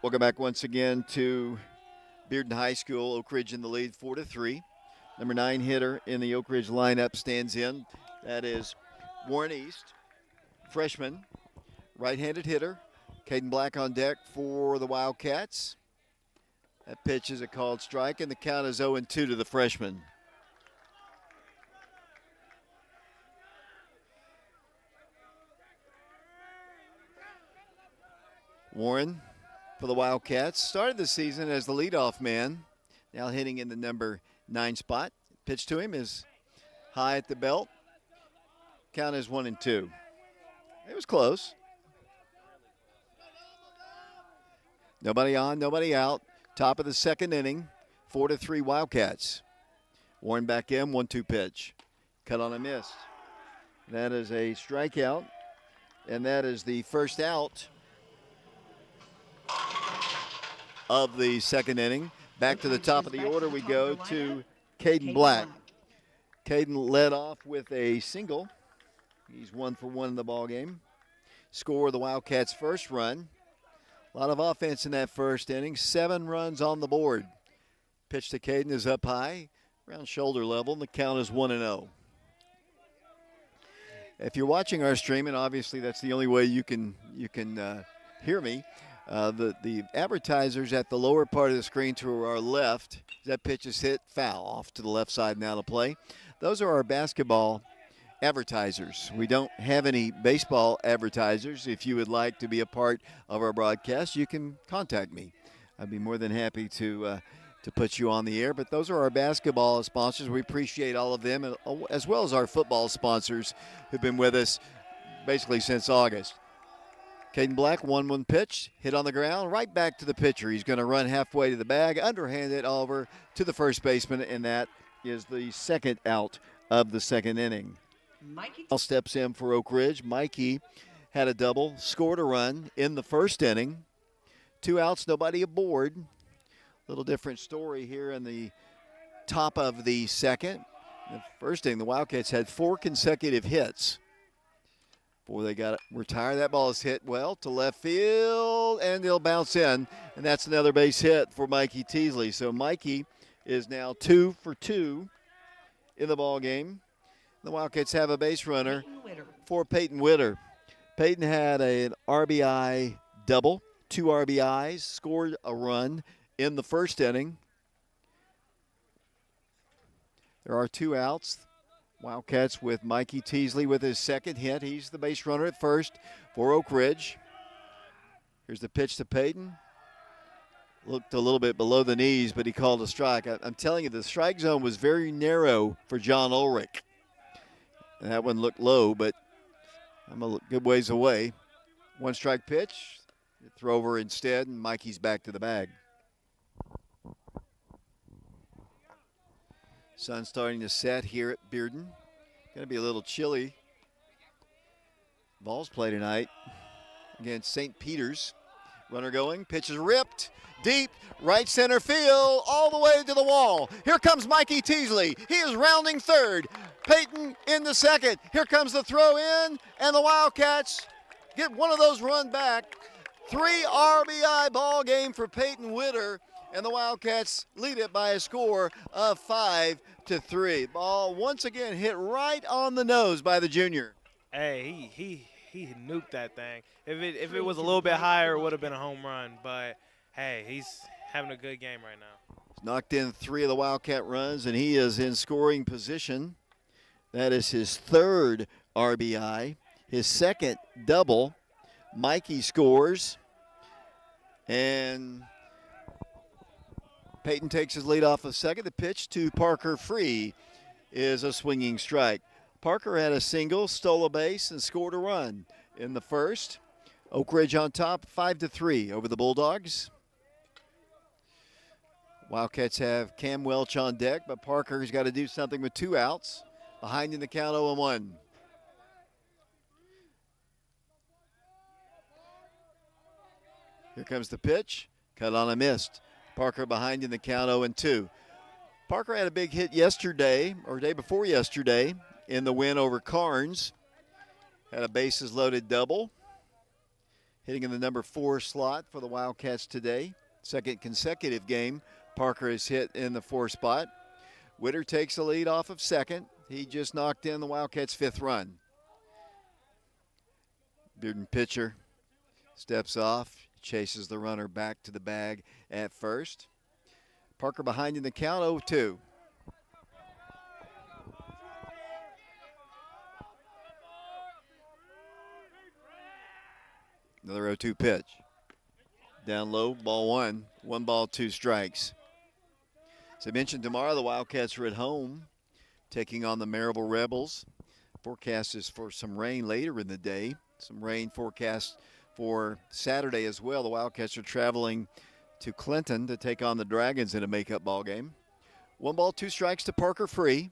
Welcome back once again to Bearden High School. Oak Ridge in the lead, 4-3. Number 9 hitter in the Oak Ridge lineup stands in. That is Warren East, freshman, right-handed hitter. Caden Black on deck for the Wildcats. That pitch is a called strike, and the count is 0-2 to the freshman. Warren for the Wildcats started the season as the leadoff man, now hitting in the number 9 spot. Pitch to him is high at the belt. Count is 1-2. It was close. Nobody on, nobody out. Top of the second inning, 4-3 Wildcats. Warren back in, 1-2 pitch. Cut on a miss. That is a strikeout, and that is the first out of the second inning. Back to the top of the order we go to Caden Black. Caden led off with a single. He's 1 for 1 in the ball game. Score the Wildcats' first run. A lot of offense in that first inning. 7 runs on the board. Pitch to Caden is up high, around shoulder level, and the count is 1-0. If you're watching our stream, and obviously that's the only way you can hear me, the advertisers at the lower part of the screen to our left, that pitch is hit foul off to the left side now to play. Those are our basketball advertisers. We don't have any baseball advertisers. If you would like to be a part of our broadcast, you can contact me. I'd be more than happy to put you on the air. But those are our basketball sponsors. We appreciate all of them, as well as our football sponsors who've been with us basically since August. Caden Black, 1-1 pitch, hit on the ground, right back to the pitcher. He's going to run halfway to the bag, underhand it over to the first baseman, and that is the second out of the second inning. Mikey Steps in for Oak Ridge. Mikey had a double, scored a run in the first inning. 2 outs, nobody aboard. Little different story here in the top of the second. The first inning, the Wildcats had 4 consecutive hits. Before they got it retired, that ball is hit well to left field, and they'll bounce in, and that's another base hit for Mikey Teasley. So Mikey is now 2 for 2 in the ball game. The Wildcats have a base runner for Peyton Witter. Peyton had an RBI double, 2 RBIs, scored a run in the first inning. There are 2 outs. Wildcats with Mikey Teasley with his second hit. He's the base runner at first for Oak Ridge. Here's the pitch to Peyton. Looked a little bit below the knees, but he called a strike. I'm telling you, the strike zone was very narrow for John Ulrich. And that one looked low, but I'm a good ways away. 1 strike pitch, throw over instead, and Mikey's back to the bag. Sun starting to set here at Bearden. Going to be a little chilly. Balls play tonight against St. Peter's. Runner going, pitch is ripped, deep, right center field, all the way to the wall. Here comes Mikey Teasley. He is rounding third. Peyton in the second. Here comes the throw in, and the Wildcats get one of those run back. 3 RBI ball game for Peyton Witter, and the Wildcats lead it by a score of 5-3. Ball once again hit right on the nose by the junior. Hey, he nuked that thing. If it was a little bit higher, it would have been a home run. But, hey, he's having a good game right now. He's knocked in 3 of the Wildcat runs, and he is in scoring position. That is his 3rd RBI, his 2nd double. Mikey scores, and Peyton takes his lead off of second. The pitch to Parker Free is a swinging strike. Parker had a single, stole a base, and scored a run in the first. Oak Ridge on top, 5-3 over the Bulldogs. Wildcats have Cam Welch on deck, but Parker's got to do something with 2 outs. Behind in the count, 0-1. Here comes the pitch. Cut on a missed. Parker behind in the count, 0-2. Parker had a big hit yesterday, or day before yesterday, in the win over Carnes. Had a bases loaded double. hitting in the number 4 slot for the Wildcats today. Second consecutive game, Parker has hit in the 4 spot. Witter takes the lead off of second. He just knocked in the Wildcats' 5th run. Bearden pitcher steps off, chases the runner back to the bag at first. Parker behind in the count, 0-2. Another 0-2 pitch. Down low, ball 1. 1 ball, 2 strikes. As I mentioned, tomorrow the Wildcats are at home, taking on the Maryville Rebels. Forecast is for some rain later in the day. Some rain forecast for Saturday as well. The Wildcats are traveling to Clinton to take on the Dragons in a makeup ball game. 1 ball, 2 strikes to Parker Free.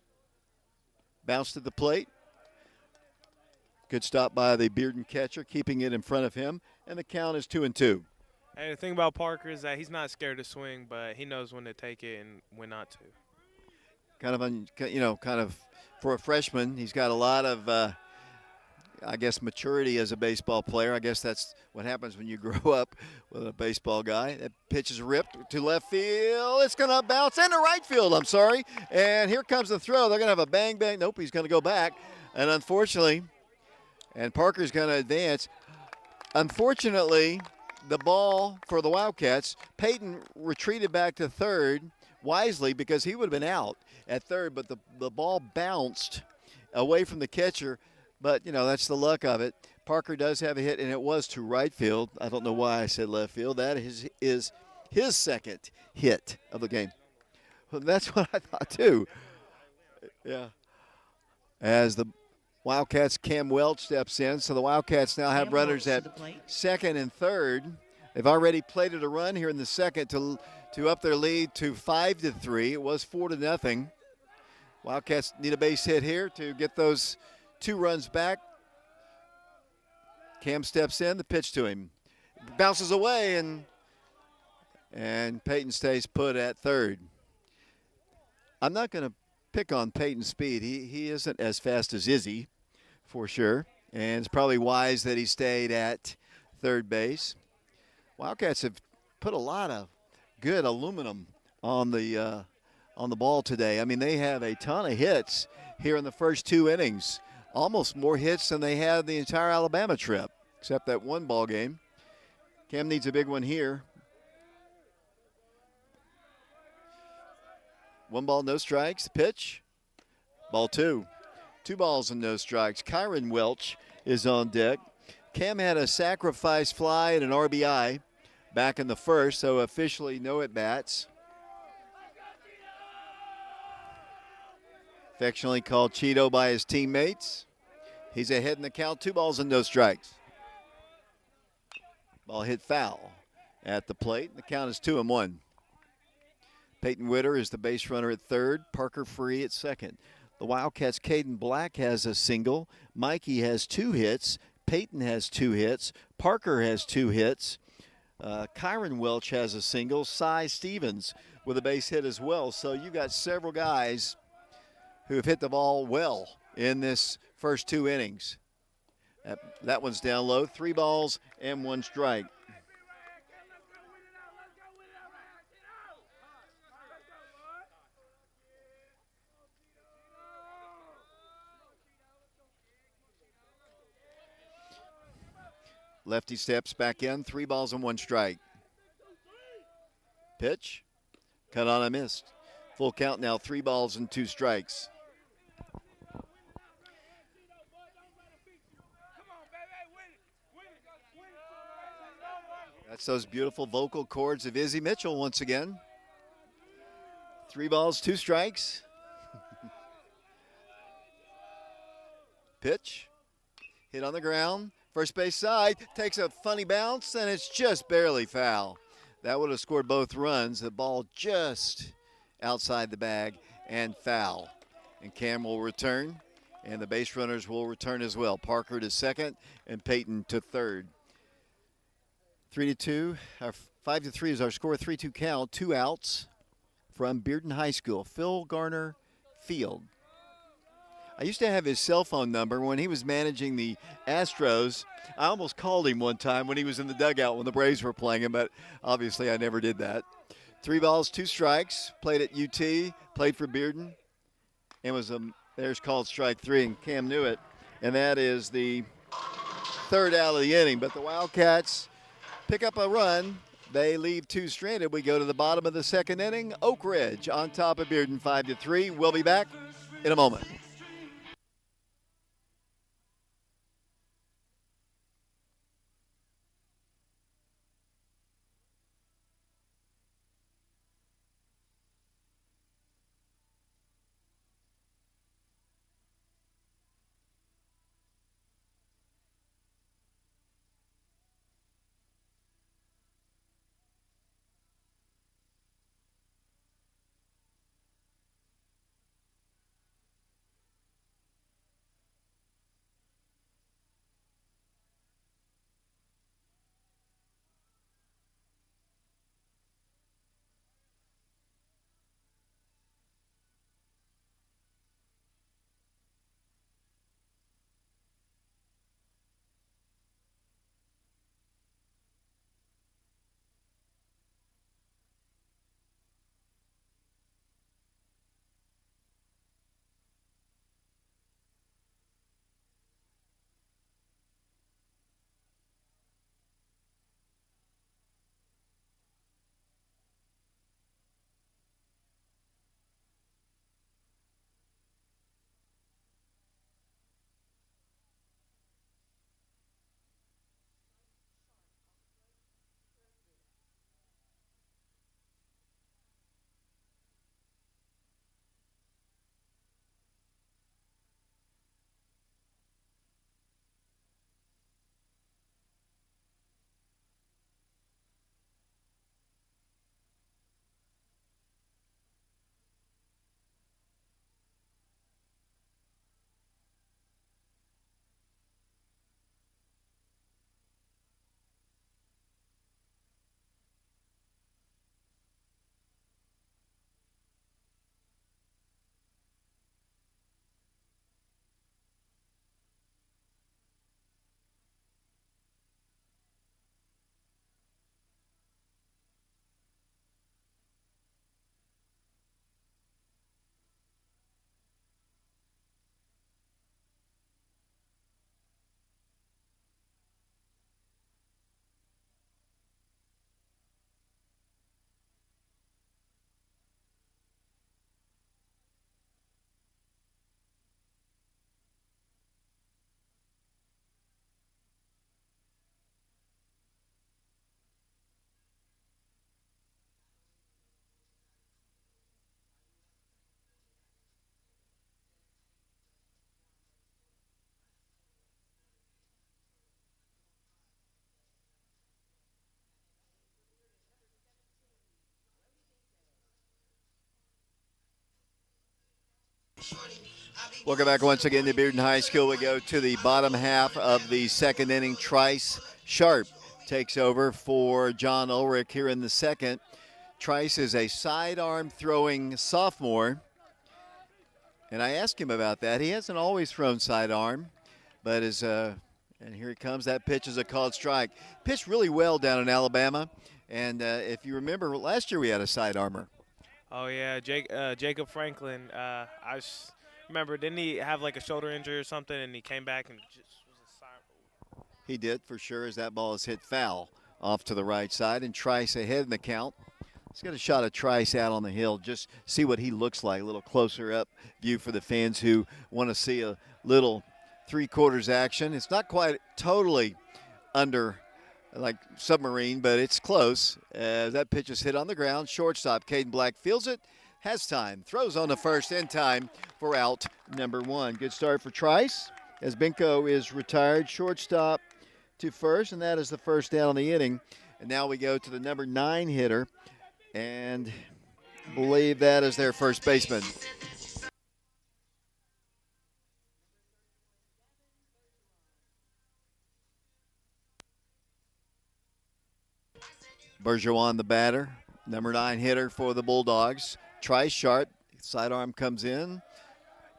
Bounce to the plate. Good stop by the Bearden catcher, keeping it in front of him, and the count is 2-2. Hey, the thing about Parker is that he's not scared to swing, but he knows when to take it and when not to. Kind of for a freshman, he's got a lot of, maturity as a baseball player. I guess that's what happens when you grow up with a baseball guy. That pitch is ripped to left field. It's going to bounce into right field, And here comes the throw. They're going to have a bang, bang. Nope, he's going to go back. And unfortunately, Parker's going to advance. Unfortunately, the ball for the Wildcats, Peyton retreated back to third wisely because he would have been out at third, but the ball bounced away from the catcher. But, that's the luck of it. Parker does have a hit, and it was to right field. I don't know why I said left field. That is his second hit of the game. Well, that's what I thought, too. Yeah. As the Wildcats, Cam Welch steps in. So the Wildcats now have runners at second and third. They've already plated a run here in the second to up their lead to 5-3. It was 4-0. Wildcats need a base hit here to get those 2 runs back. Cam steps in, the pitch to him. Bounces away, and Peyton stays put at third. I'm not going to pick on Peyton's speed. He isn't as fast as Izzy, for sure. And it's probably wise that he stayed at third base. Wildcats have put a lot of good aluminum on the ball today. I mean, they have a ton of hits here in the first 2 innings. Almost more hits than they had the entire Alabama trip, except that 1 ball game. Cam needs a big one here. 1 ball, no strikes. Pitch. Ball 2. 2 balls and no strikes. Kyron Welch is on deck. Cam had a sacrifice fly and an RBI back in the first, so officially no at-bats. Affectionately called Cheeto by his teammates. He's ahead in the count, 2 balls and no strikes. Ball hit foul at the plate. The count is 2-1. Peyton Witter is the base runner at third. Parker Free at second. The Wildcats' Caden Black has a single. Mikey has 2 hits. Peyton has 2 hits. Parker has 2 hits. Kyron Welch has a single. Cy Stevens with a base hit as well. So you got several guys who have hit the ball well in this first 2 innings. That one's down low. 3 balls and 1 strike. Lefty steps back in. 3 balls and 1 strike. Pitch. Cut on a missed. Full count now, 3 balls and 2 strikes. That's those beautiful vocal cords of Izzy Mitchell once again. 3 balls, 2 strikes. Pitch. Hit on the ground. First base side. Takes a funny bounce, and it's just barely foul. That would have scored both runs. The ball just outside the bag and foul. And Cam will return, and the base runners will return as well. Parker to second and Peyton to third. 3-2, 5-3 is our score. 3-2 count. 2 outs from Bearden High School. Phil Garner Field. I used to have his cell phone number when he was managing the Astros. I almost called him one time when he was in the dugout when the Braves were playing him, but obviously I never did that. 3 balls, 2 strikes. Played at UT, played for Bearden, and there's called strike 3, and Cam knew it. And that is the 3rd out of the inning. But the Wildcats pick up a run. They leave 2 stranded. We go to the bottom of the 2nd inning. Oak Ridge on top of Bearden 5-3. We'll be back in a moment. Welcome back once again to Bearden High School. We go to the bottom half of the 2nd inning. Trice Sharp takes over for John Ulrich here in the 2nd. Trice is a sidearm throwing sophomore, and I asked him about that. He hasn't always thrown sidearm, but and here he comes. That pitch is a called strike. Pitched really well down in Alabama, and if you remember, last year we had a sidearmer. Oh, yeah, Jacob Franklin. Remember, didn't he have like a shoulder injury or something, and he came back and just was a silent. He did, for sure, as that ball is hit foul off to the right side, and Trice ahead in the count. Let's get a shot of Trice out on the hill, just see what he looks like, a little closer up view for the fans who want to see a little 3/4 action. It's not quite totally under like submarine, but it's close. That pitch is hit on the ground. Shortstop Caden Black fields it, has time, throws on the first in time for out number 1. Good start for Trice as Benko is retired. Shortstop to first, and that is the first down on the inning. And now we go to the number 9 hitter, and believe that is their first baseman. Bergeron, the batter, number 9 hitter for the Bulldogs. Trice Sharp, sidearm comes in.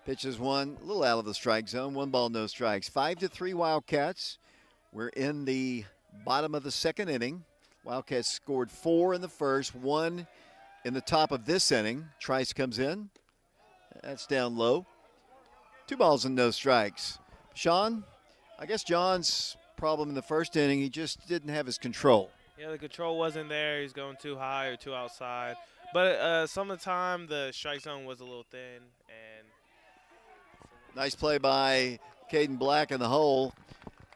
Pitches one, a little out of the strike zone. 1 ball, no strikes. 5-3 Wildcats. We're in the bottom of the second inning. Wildcats scored 4 in the first, 1 in the top of this inning. Trice comes in. That's down low. 2 balls and no strikes. Sean, I guess John's problem in the first inning, he just didn't have his control. Yeah, the control wasn't there. He's going too high or too outside. But some of the time, the strike zone was a little thin. And nice play by Caden Black in the hole,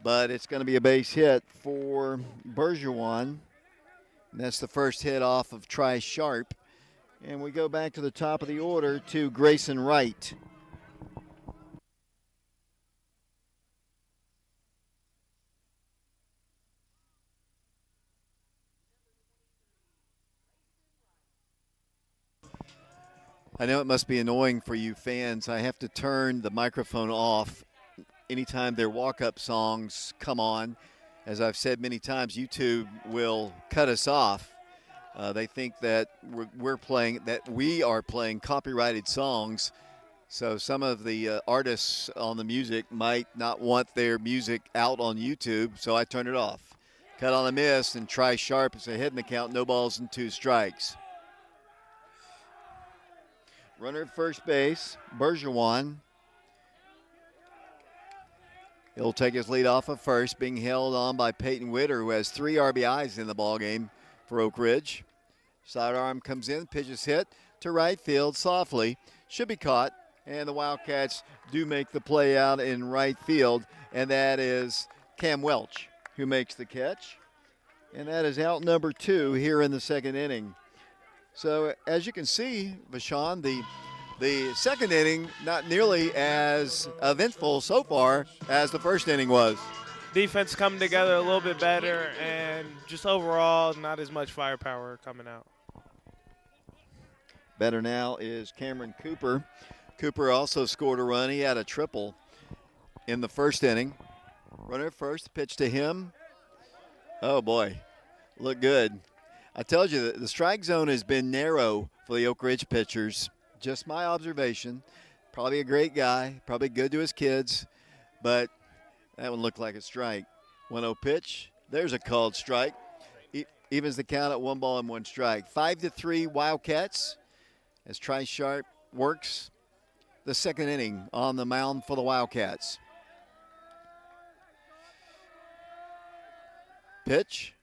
but it's going to be a base hit for Bergeron. And that's the first hit off of Trice Sharp. And we go back to the top of the order to Grayson Wright. I know it must be annoying for you fans. I have to turn the microphone off anytime their walk-up songs come on. As I've said many times, YouTube will cut us off. They think that we are playing copyrighted songs. So some of the artists on the music might not want their music out on YouTube, so I turn it off. Cut on a miss, and Trice Sharp is ahead in the count. No balls and 2 strikes. Runner at first base, Bergeron. He'll take his lead off of first, being held on by Peyton Witter, who has 3 RBIs in the ballgame for Oak Ridge. Sidearm comes in, pitches hit to right field softly. Should be caught, and the Wildcats do make the play out in right field, and that is Cam Welch who makes the catch. And that is out number 2 here in the second inning. So as you can see, Vashon, the second inning not nearly as eventful so far as the first inning was. defense coming together a little bit better, and just overall not as much firepower coming out. Better now is Cameron Cooper. Cooper also scored a run. He had a triple in the first inning. Runner at first, pitch to him. Oh, boy, look good. I told you that the strike zone has been narrow for the Oak Ridge pitchers. Just my observation. Probably a great guy, probably good to his kids, but that one looked like a strike. 1-0 pitch. There's a called strike. Evens the count at 1 ball and 1 strike. 5-3 Wildcats as Trice Sharp works the second inning on the mound for the Wildcats. Pitch.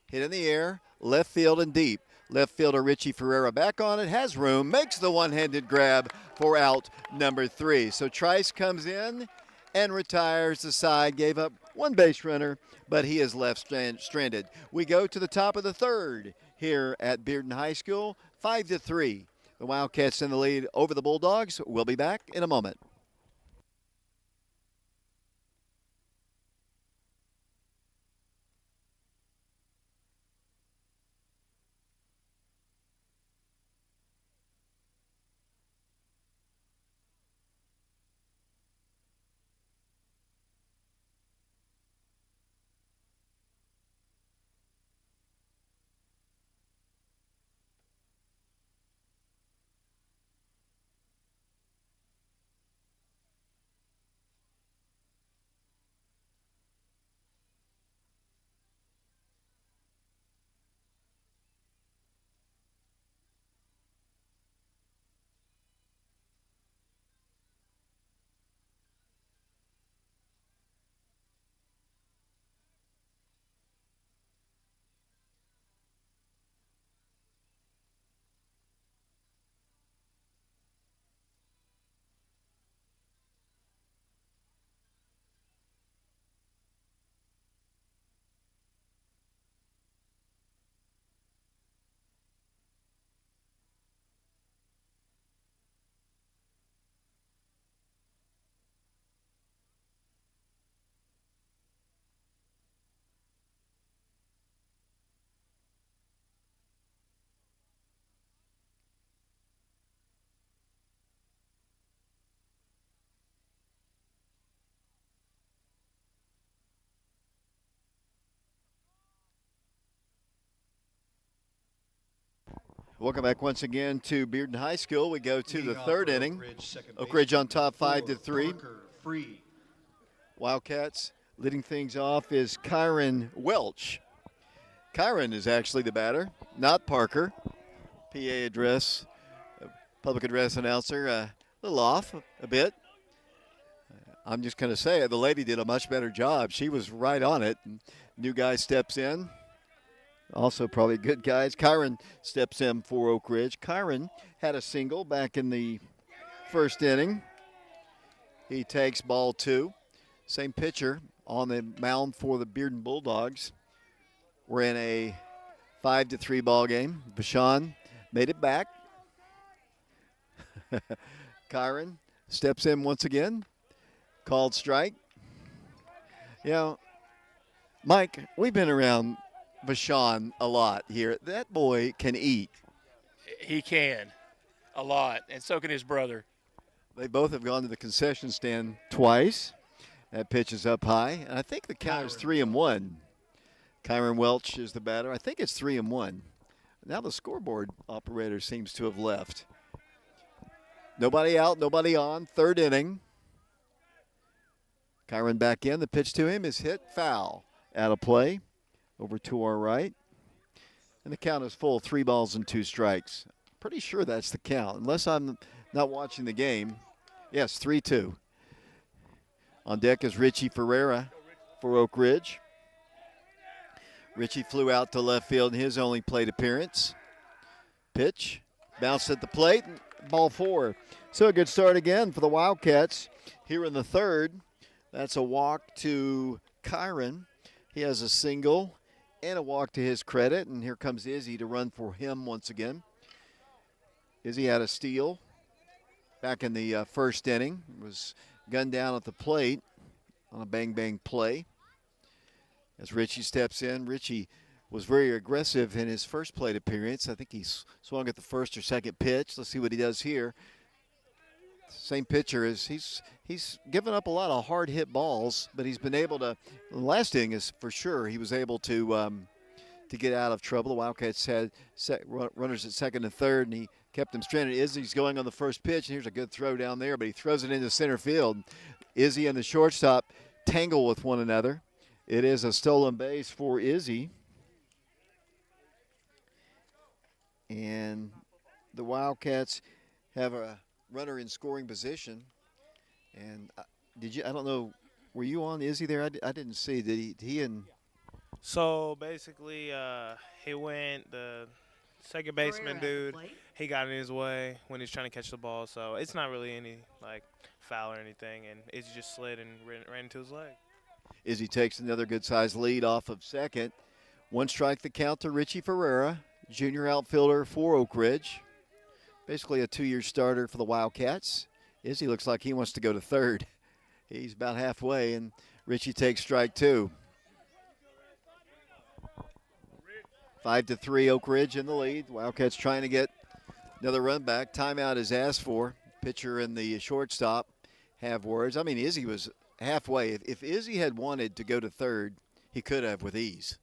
Hit in the air. Left field and deep. Left fielder Richie Ferreira back on it, has room, makes the one-handed grab for out number 3. So Trice comes in and retires the side, gave up 1 base runner, but he is left stranded. We go to the top of the third here at Bearden High School, 5-3. The Wildcats in the lead over the Bulldogs. We'll be back in a moment. Welcome back once again to Bearden High School. We go to the Leading off third for inning. Oak Ridge on top, baseman, 5-3. Parker Free. Wildcats leading things off is Kyron Welch. Kyron is actually the batter, not Parker. PA address, public address announcer, a little off a bit. I'm just going to say it. The lady did a much better job. She was right on it. New guy steps in. Also probably good guys. Kyron steps in for Oak Ridge. Kyron had a single back in the first inning. He takes ball 2. Same pitcher on the mound for the Bearden Bulldogs. We're in a 5-3 ball game. Vashon made it back. Kyron steps in once again. Called strike. You know, Mike, we've been around Vashon a lot here. That boy can eat. He can. A lot. And so can his brother. They both have gone to the concession stand twice. That pitch is up high. And I think the count is 3-1. Kyron Welch is the batter. I think it's 3-1. Now the scoreboard operator seems to have left. Nobody out, nobody on. Third inning. Kyron back in. The pitch to him is hit foul. Out of play. Over to our right. And the count is full. 3 balls and 2 strikes. Pretty sure that's the count. Unless I'm not watching the game. Yes, 3-2. On deck is Richie Ferreira for Oak Ridge. Richie flew out to left field in his only plate appearance. Pitch. Bounced at the plate. Ball 4. So a good start again for the Wildcats here in the third. That's a walk to Kyron. He has a single and a walk to his credit. And here comes Izzy to run for him once again. Izzy had a steal back in the first inning. Was gunned down at the plate on a bang-bang play. As Richie steps in, Richie was very aggressive in his first plate appearance. I think he swung at the first or second pitch. Let's see what he does here. Same pitcher as he's given up a lot of hard hit balls, but he's been able to. The last inning is for sure he was able to get out of trouble. The Wildcats had runners at second and third, and he kept them stranded. Izzy's going on the first pitch, and here's a good throw down there, but he throws it into center field. Izzy and the shortstop tangle with one another. It is a stolen base for Izzy. And the Wildcats have a runner in scoring position. And I don't know, were you on Izzy there? I didn't see. Did he and So basically, he went, the second baseman dude, he got in his way when he's trying to catch the ball. So it's not really any foul or anything, and Izzy just slid and ran into his leg. Izzy takes another good-sized lead off of second. 1 strike the count to Richie Ferreira, junior outfielder for Oak Ridge. Basically a 2-year starter for the Wildcats. Izzy looks like he wants to go to third. He's about halfway, and Richie takes strike 2. 5-3 Oak Ridge in the lead. Wildcats trying to get another run back. Timeout is asked for. Pitcher and the shortstop have words. I mean, Izzy was halfway. If Izzy had wanted to go to third, he could have with ease.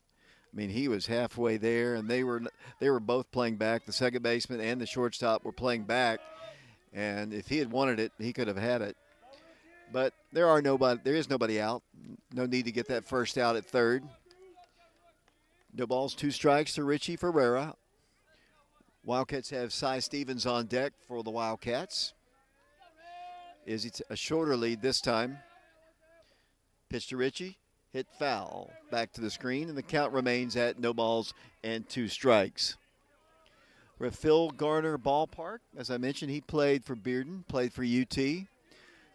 I mean, he was halfway there, and they were both playing back. The second baseman and the shortstop were playing back, and if he had wanted it, he could have had it. But there is nobody out. No need to get that first out at third. No balls, 2 strikes to Richie Ferreira. Wildcats have Cy Stevens on deck for the Wildcats. Izzy a shorter lead this time. Pitch to Richie. Hit foul. Back to the screen, and the count remains at no balls and 2 strikes. We're at Phil Garner Ballpark. As I mentioned, he played for Bearden, played for UT,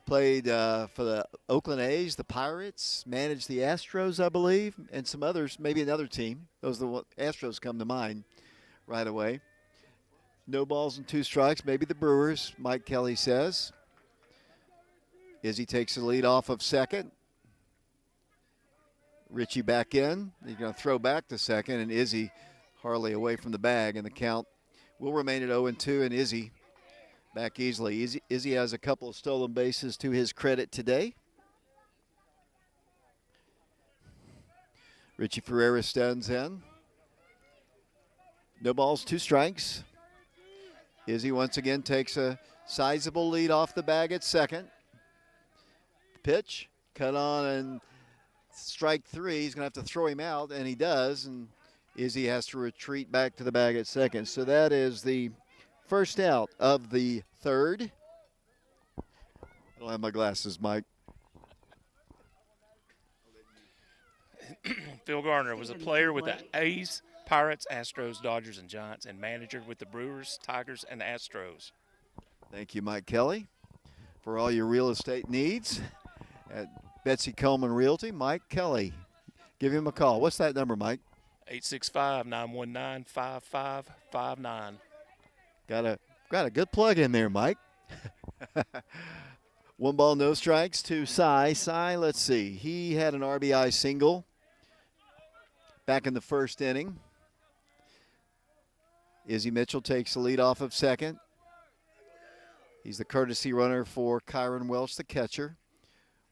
played for the Oakland A's, the Pirates, managed the Astros, I believe, and some others, maybe another team. Those are the Astros come to mind right away. No balls and 2 strikes, maybe the Brewers, Mike Kelly says. Izzy takes the lead off of second. Richie back in. He's going to throw back to second, and Izzy hardly away from the bag, and the count will remain at 0-2, and Izzy back easily. Izzy has a couple of stolen bases to his credit today. Richie Ferreira stands in. No balls, 2 strikes. Izzy once again takes a sizable lead off the bag at second. Pitch, cut on, and strike three. He's going to have to throw him out, and he does. And Izzy has to retreat back to the bag at second. So that is the first out of the third. I don't have my glasses, Mike. Phil Garner was a player with the A's, Pirates, Astros, Dodgers, and Giants, and manager with the Brewers, Tigers, and Astros. Thank you, Mike Kelly, for all your real estate needs at Betsy Coleman Realty. Mike Kelly, give him a call. What's that number, Mike? 865-919-5559. Got a good plug in there, Mike. 1 ball, no strikes to Cy. Cy, let's see. He had an RBI single back in the first inning. Izzy Mitchell takes the lead off of second. He's the courtesy runner for Kyron Welch, the catcher.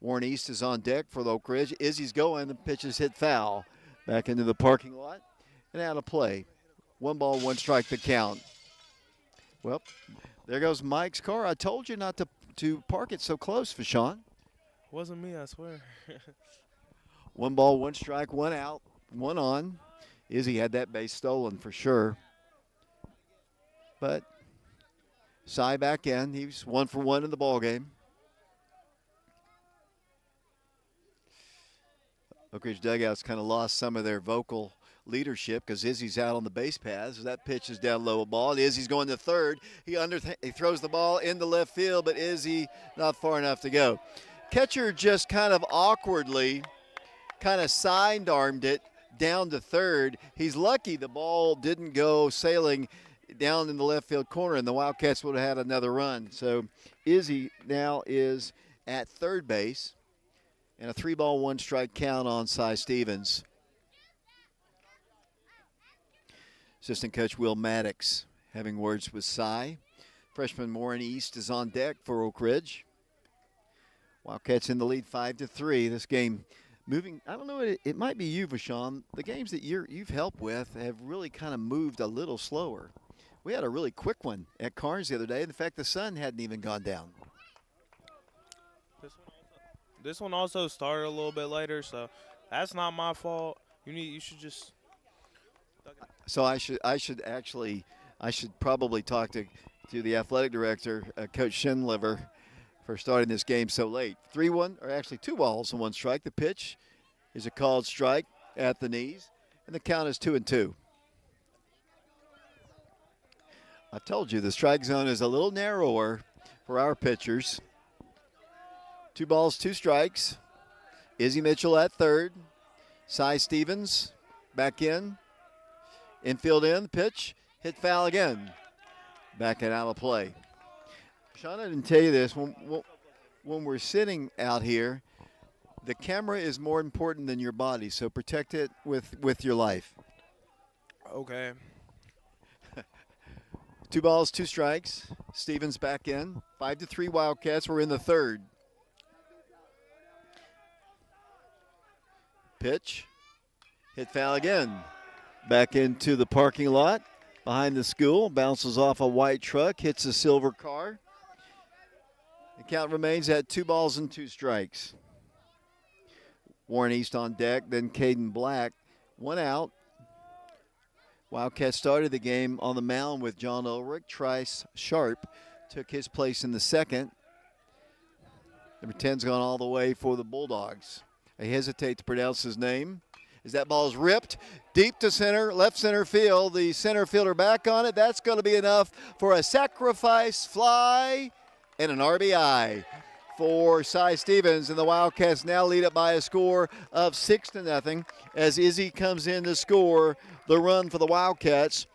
Warren East is on deck for the Oak Ridge. Izzy's going. The pitch is hit foul. Back into the parking lot and out of play. 1 ball, 1 strike the count. Well, there goes Mike's car. I told you not to park it so close, Fashawn. Wasn't me, I swear. 1 ball, 1 strike, 1 out, 1 on. Izzy had that base stolen for sure. But Cy back in. He's 1 for 1 in the ball game. Oak Ridge dugout's kind of lost some of their vocal leadership because Izzy's out on the base paths. That pitch is down low a ball. And Izzy's going to third. He throws the ball into left field, but Izzy not far enough to go. Catcher just kind of awkwardly kind of side-armed it down to third. He's lucky the ball didn't go sailing down in the left field corner, and the Wildcats would have had another run. So Izzy now is at third base, and a 3 ball, 1 strike count on Cy Stevens. Assistant coach Will Maddox having words with Cy. Freshman Warren East is on deck for Oak Ridge. Wildcats in the lead 5-3. This game moving, I don't know, it might be you, Vashon. The games that you've helped with have really kind of moved a little slower. We had a really quick one at Carnes the other day. In fact, the sun hadn't even gone down. This one also started a little bit later, so that's not my fault. You should just. So I should probably talk to the athletic director, Coach Schindliver, for starting this game so late. 3-1, or actually 2 balls and 1 strike. The pitch is a called strike at the knees, and the count is 2-2. I told you the strike zone is a little narrower for our pitchers. 2 balls, 2 strikes. Izzy Mitchell at third. Cy Stevens back in. Infield in, the pitch, hit foul again. Back and out of play. Sean, I didn't tell you this. When we're sitting out here, the camera is more important than your body, so protect it with your life. Okay. 2 balls, 2 strikes. Stevens back in. 5-3 Wildcats. We're in the third. Pitch. Hit foul again. Back into the parking lot behind the school. Bounces off a white truck. Hits a silver car. The count remains at 2 balls and 2 strikes. Warren East on deck. Then Caden Black. 1 out. Wildcats started the game on the mound with John Ulrich. Trice Sharp took his place in the second. Number 10's gone all the way for the Bulldogs. I hesitate to pronounce his name. As that ball's ripped deep to center, left center field. The center fielder back on it. That's going to be enough for a sacrifice fly and an RBI for Cy Stevens. And the Wildcats now lead it by a score of 6-0 as Izzy comes in to score the run for the Wildcats.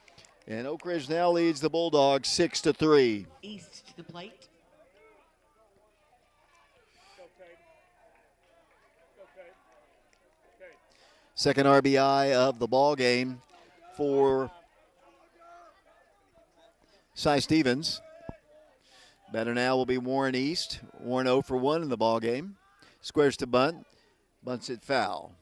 And Oak Ridge now leads the Bulldogs 6-3. East to the plate. Second RBI of the ball game for Cy Stevens. Batter now will be Warren East. Warren 0 for 1 in the ball game. Squares to bunt. Bunts it foul.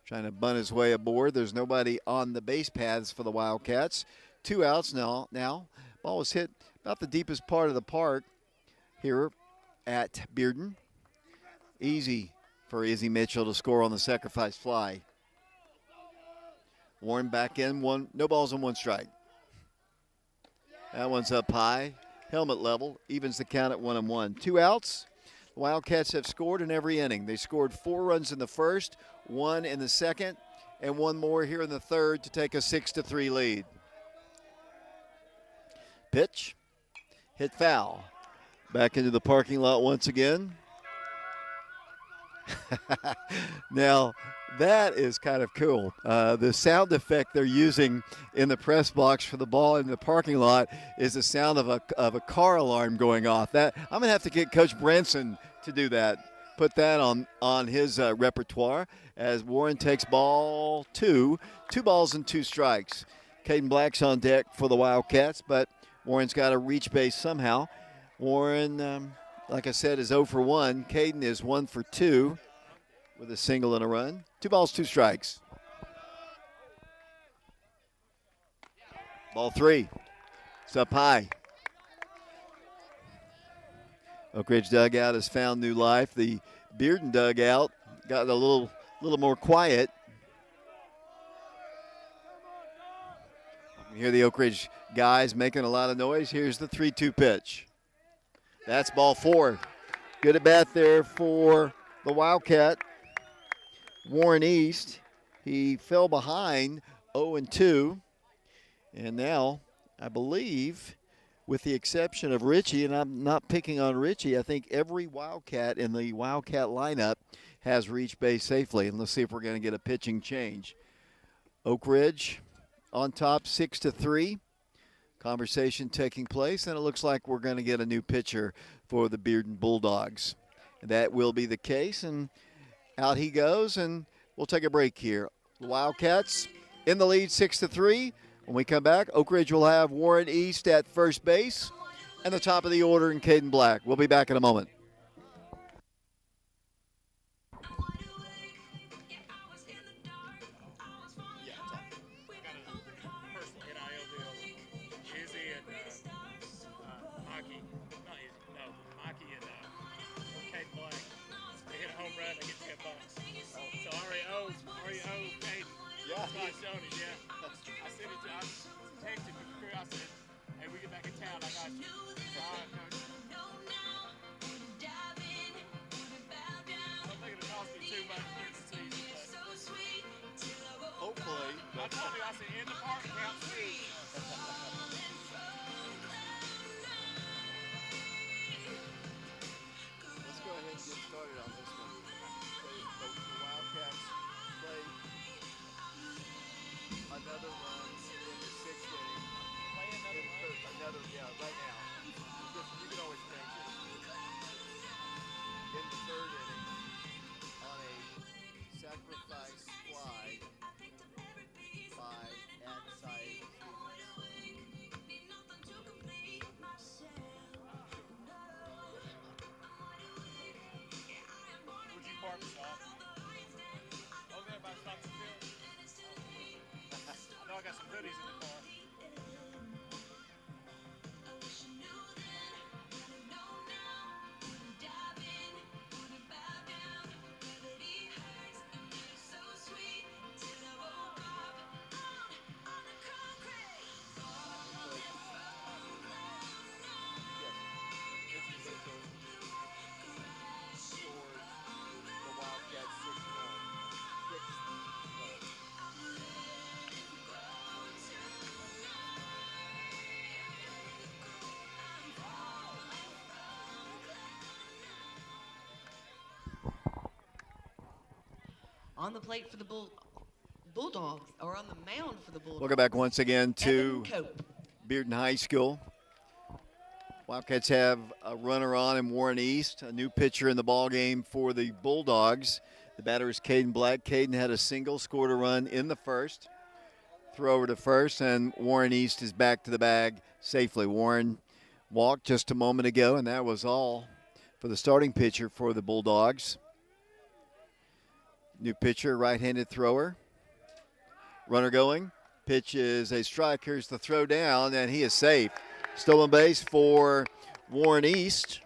Trying to bunt his way aboard. There's nobody on the base paths for the Wildcats. 2 outs now. Ball was hit about the deepest part of the park here at Bearden. Easy for Izzy Mitchell to score on the sacrifice fly. Warren back in, no balls and one strike. That one's up high, helmet level, evens the count at 1-1. 2 outs. The Wildcats have scored in every inning. They scored 4 runs in the first, 1 in the second, and 1 more here in the third to take a 6-3 lead. Pitch, hit foul. Back into the parking lot once again. Now, that is kind of cool. The sound effect they're using in the press box for the ball in the parking lot is the sound of a car alarm going off. That I'm gonna have to get Coach Branson to do that. Put that on his repertoire as Warren takes ball 2. 2 balls and 2 strikes. Caden Black's on deck for the Wildcats, but Warren's got to reach base somehow. Warren, like I said, is 0 for 1. Caden is 1 for 2 with a single and a run. 2 balls, 2 strikes. Ball 3. It's up high. Oak Ridge dugout has found new life. The Bearden dugout got a little more quiet. You hear the Oak Ridge guys making a lot of noise. Here's the 3-2 pitch. That's ball 4. Good at bat there for the Wildcat. Warren East, he fell behind 0-2. And now, I believe, with the exception of Richie, and I'm not picking on Richie, I think every Wildcat in the Wildcat lineup has reached base safely. And let's see if we're going to get a pitching change. Oak Ridge on top 6-3. Conversation taking place, and it looks like we're going to get a new pitcher for the Bearden Bulldogs. That will be the case, and out he goes, and we'll take a break here. The Wildcats in the lead 6-3. When we come back, Oak Ridge will have Warren East at first base and the top of the order in Caden Black. We'll be back in a moment. On the plate for the Bulldogs, or on the mound for the Bulldogs. Welcome back once again to Evan Cope. Bearden High School. Wildcats have a runner on in Warren East, a new pitcher in the ball game for the Bulldogs. The batter is Caden Black. Caden had a single, scored a run in the first. Throw over to first, and Warren East is back to the bag safely. Warren walked just a moment ago, and that was all for the starting pitcher for the Bulldogs. New pitcher, right-handed thrower. Runner going. Pitch is a strike. Here's the throw down, and he is safe. Stolen base for Warren East.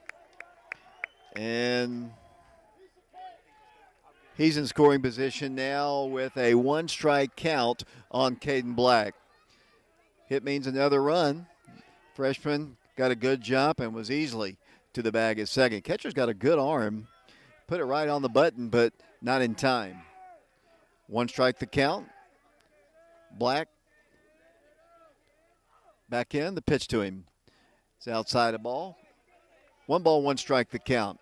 And he's in scoring position now with a 1-strike count on Caden Black. Hit means another run. Freshman got a good jump and was easily to the bag at second. Catcher's got a good arm. Put it right on the button, but not in time. 1 strike the count. Black back in. The pitch to him. It's outside a ball. 1 ball, 1 strike the count.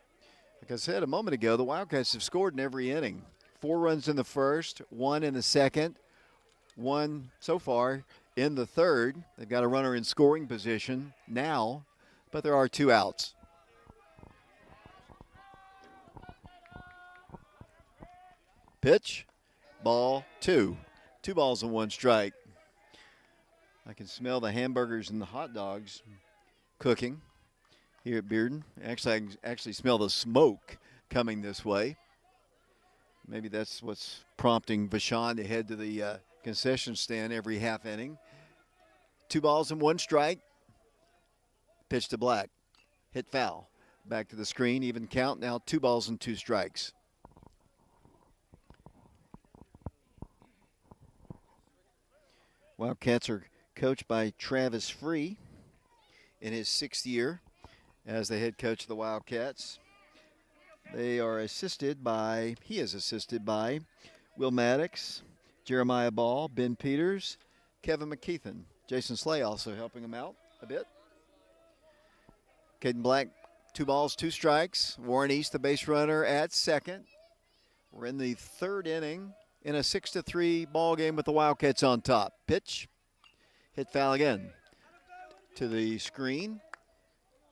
Like I said a moment ago, the Wildcats have scored in every inning. 4 runs in the first, 1 in the second, 1 so far in the third. They've got a runner in scoring position now, but there are 2 outs. Pitch, ball 2. 2 balls and 1 strike. I can smell the hamburgers and the hot dogs cooking here at Bearden. Actually, I can actually smell the smoke coming this way. Maybe that's what's prompting Vashon to head to the concession stand every half inning. 2 balls and 1 strike. Pitch to Black. Hit foul. Back to the screen. Even count now. 2 balls and 2 strikes. Wildcats are coached by Travis Free in his 6th year as the head coach of the Wildcats. He is assisted by Will Maddox, Jeremiah Ball, Ben Peters, Kevin McKeithen. Jason Slay also helping him out a bit. Caden Black, 2 balls, 2 strikes. Warren East, the base runner, at second. We're in the 3rd inning in a 6-3 ball game with the Wildcats on top. Pitch, hit foul again to the screen,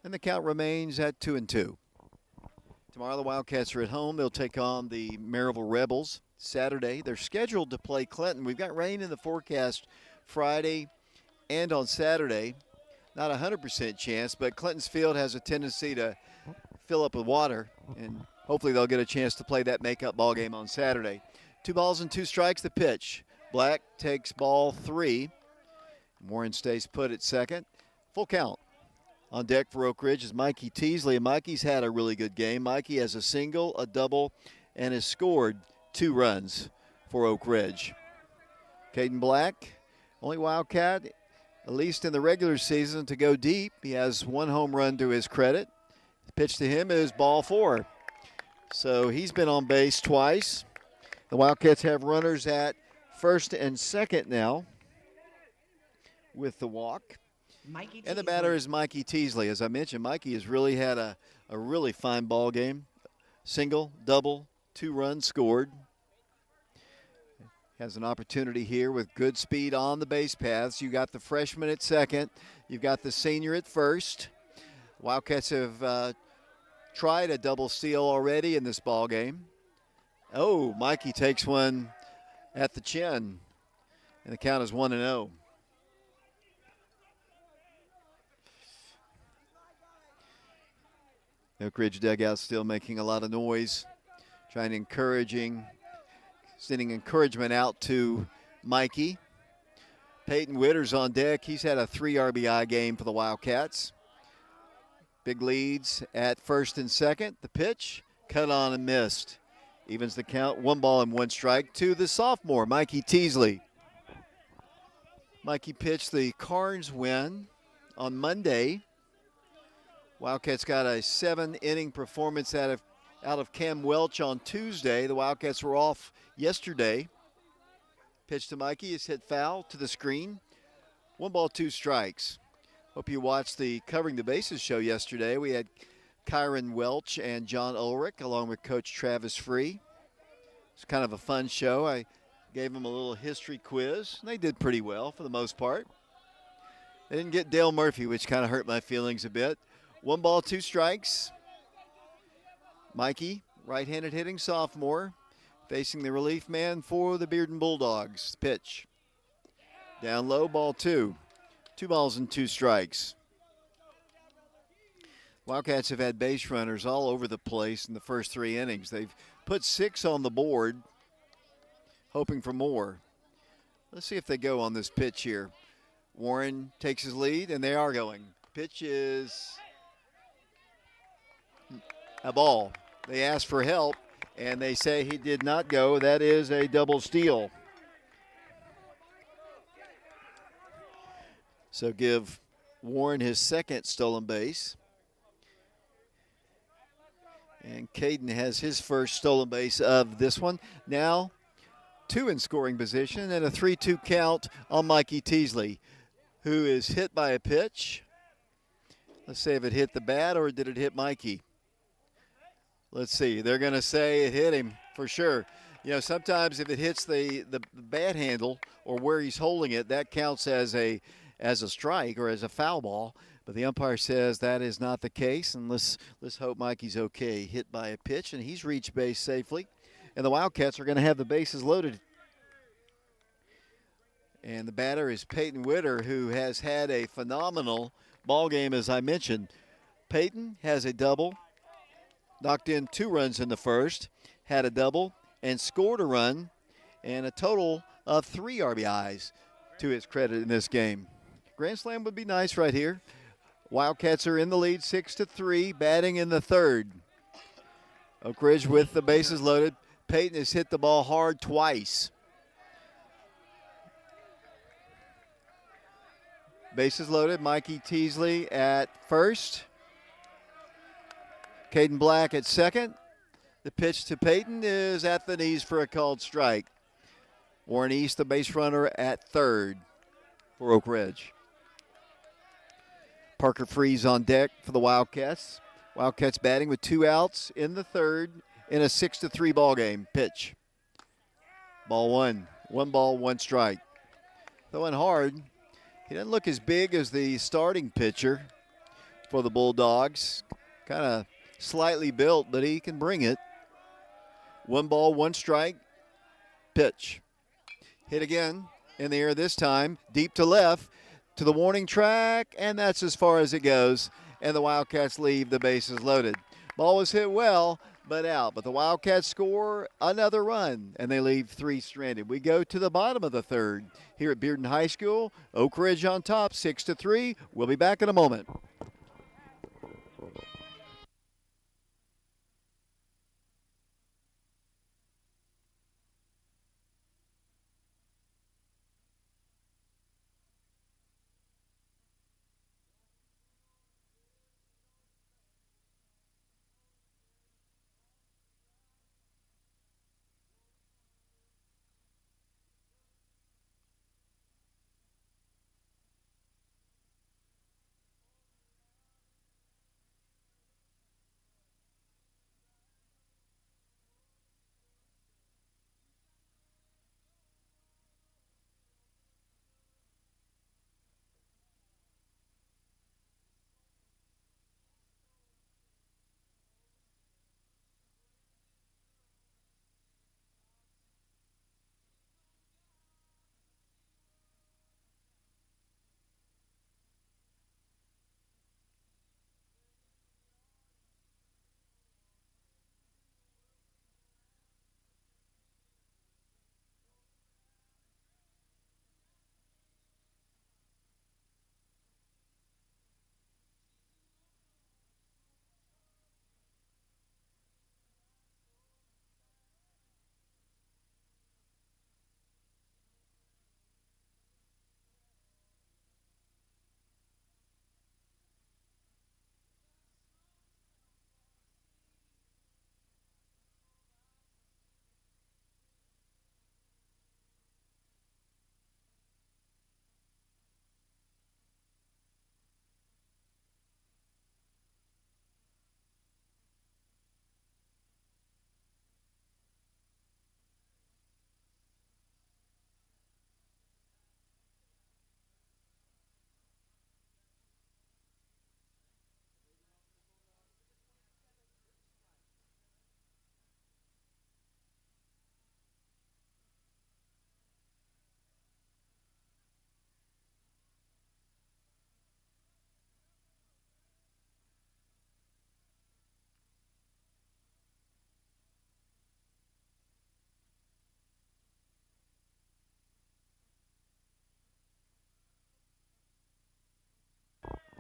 and the count remains at 2-2. Tomorrow the Wildcats are at home. They'll take on the Maryville Rebels. Saturday, they're scheduled to play Clinton. We've got rain in the forecast Friday and on Saturday. Not a 100% chance, but Clinton's field has a tendency to fill up with water, and hopefully they'll get a chance to play that makeup ball game on Saturday. 2 balls and 2 strikes, the pitch. Black takes ball 3. Warren stays put at second. Full count. On deck for Oak Ridge is Mikey Teasley, and Mikey's had a really good game. Mikey has a single, a double, and has scored 2 runs for Oak Ridge. Caden Black, only Wildcat, at least in the regular season, to go deep. He has 1 home run to his credit. The pitch to him is ball 4. So he's been on base twice. The Wildcats have runners at first and second now with the walk. And the batter is Mikey Teasley. As I mentioned, Mikey has really had a really fine ball game. Single, double, 2 runs scored. Has an opportunity here with good speed on the base paths. You got the freshman at second. You've got the senior at first. Wildcats have tried a double steal already in this ball game. Oh, Mikey takes one at the chin, and the count is 1-0. Oak Ridge dugout still making a lot of noise, sending encouragement out to Mikey. Peyton Witter's on deck. He's had a 3 RBI game for the Wildcats. Big leads at first and second. The pitch, cut on and missed. Evens the count, 1 ball and 1 strike to the sophomore, Mikey Teasley. Mikey pitched the Carnes win on Monday. Wildcats got a 7-inning performance out of Cam Welch on Tuesday. The Wildcats were off yesterday. Pitch to Mikey is hit foul to the screen. 1 ball, 2 strikes. Hope you watched the Covering the Bases show yesterday. We had Kyron Welch and John Ulrich along with Coach Travis Free. It's kind of a fun show. I gave them a little history quiz. They did pretty well for the most part. They didn't get Dale Murphy, which kind of hurt my feelings a bit. 1 ball, 2 strikes. Mikey, right-handed hitting sophomore, facing the relief man for the Bearden Bulldogs. Pitch. Down low, ball 2. 2 balls and 2 strikes. Wildcats have had base runners all over the place in the first 3 innings. They've put 6 on the board, hoping for more. Let's see if they go on this pitch here. Warren takes his lead, and they are going. pitch is a ball. They asked for help, and they say he did not go. That is a double steal. So give Warren his second stolen base. And Caden has his first stolen base of this one. Now 2 in scoring position and a 3-2 count on Mikey Teasley, who is hit by a pitch. Let's see if it hit the bat or did it hit Mikey. Let's see. They're going to say it hit him for sure. You know, sometimes if it hits the bat handle or where he's holding it, that counts as a strike or as a foul ball. But the umpire says that is not the case, and let's hope Mikey's okay. Hit by a pitch, and he's reached base safely. And the Wildcats are going to have the bases loaded. And the batter is Peyton Witter, who has had a phenomenal ball game, as I mentioned. Peyton has a double, knocked in 2 runs in the first, had a double, and scored a run, and a total of 3 RBIs to his credit in this game. Grand Slam would be nice right here. Wildcats are in the lead 6-3, batting in the third. Oak Ridge with the bases loaded. Peyton has hit the ball hard twice. Bases loaded. Mikey Teasley at first. Caden Black at second. The pitch to Peyton is at the knees for a called strike. Warren East, the base runner, at third for Oak Ridge. Parker Freeze on deck for the Wildcats. Wildcats batting with 2 outs in the third in a 6-3 ball game. Pitch. Ball 1. 1 ball, 1 strike. Throwing hard. He doesn't look as big as the starting pitcher for the Bulldogs. Kind of slightly built, but he can bring it. 1 ball, 1 strike. Pitch. Hit again in the air this time. Deep to left to the warning track, and that's as far as it goes. And the Wildcats leave the bases loaded. Ball was hit well, but out. But the Wildcats score another run, and they leave 3 stranded. We go to the bottom of the third here at Bearden High School. Oak Ridge on top, 6-3. We'll be back in a moment.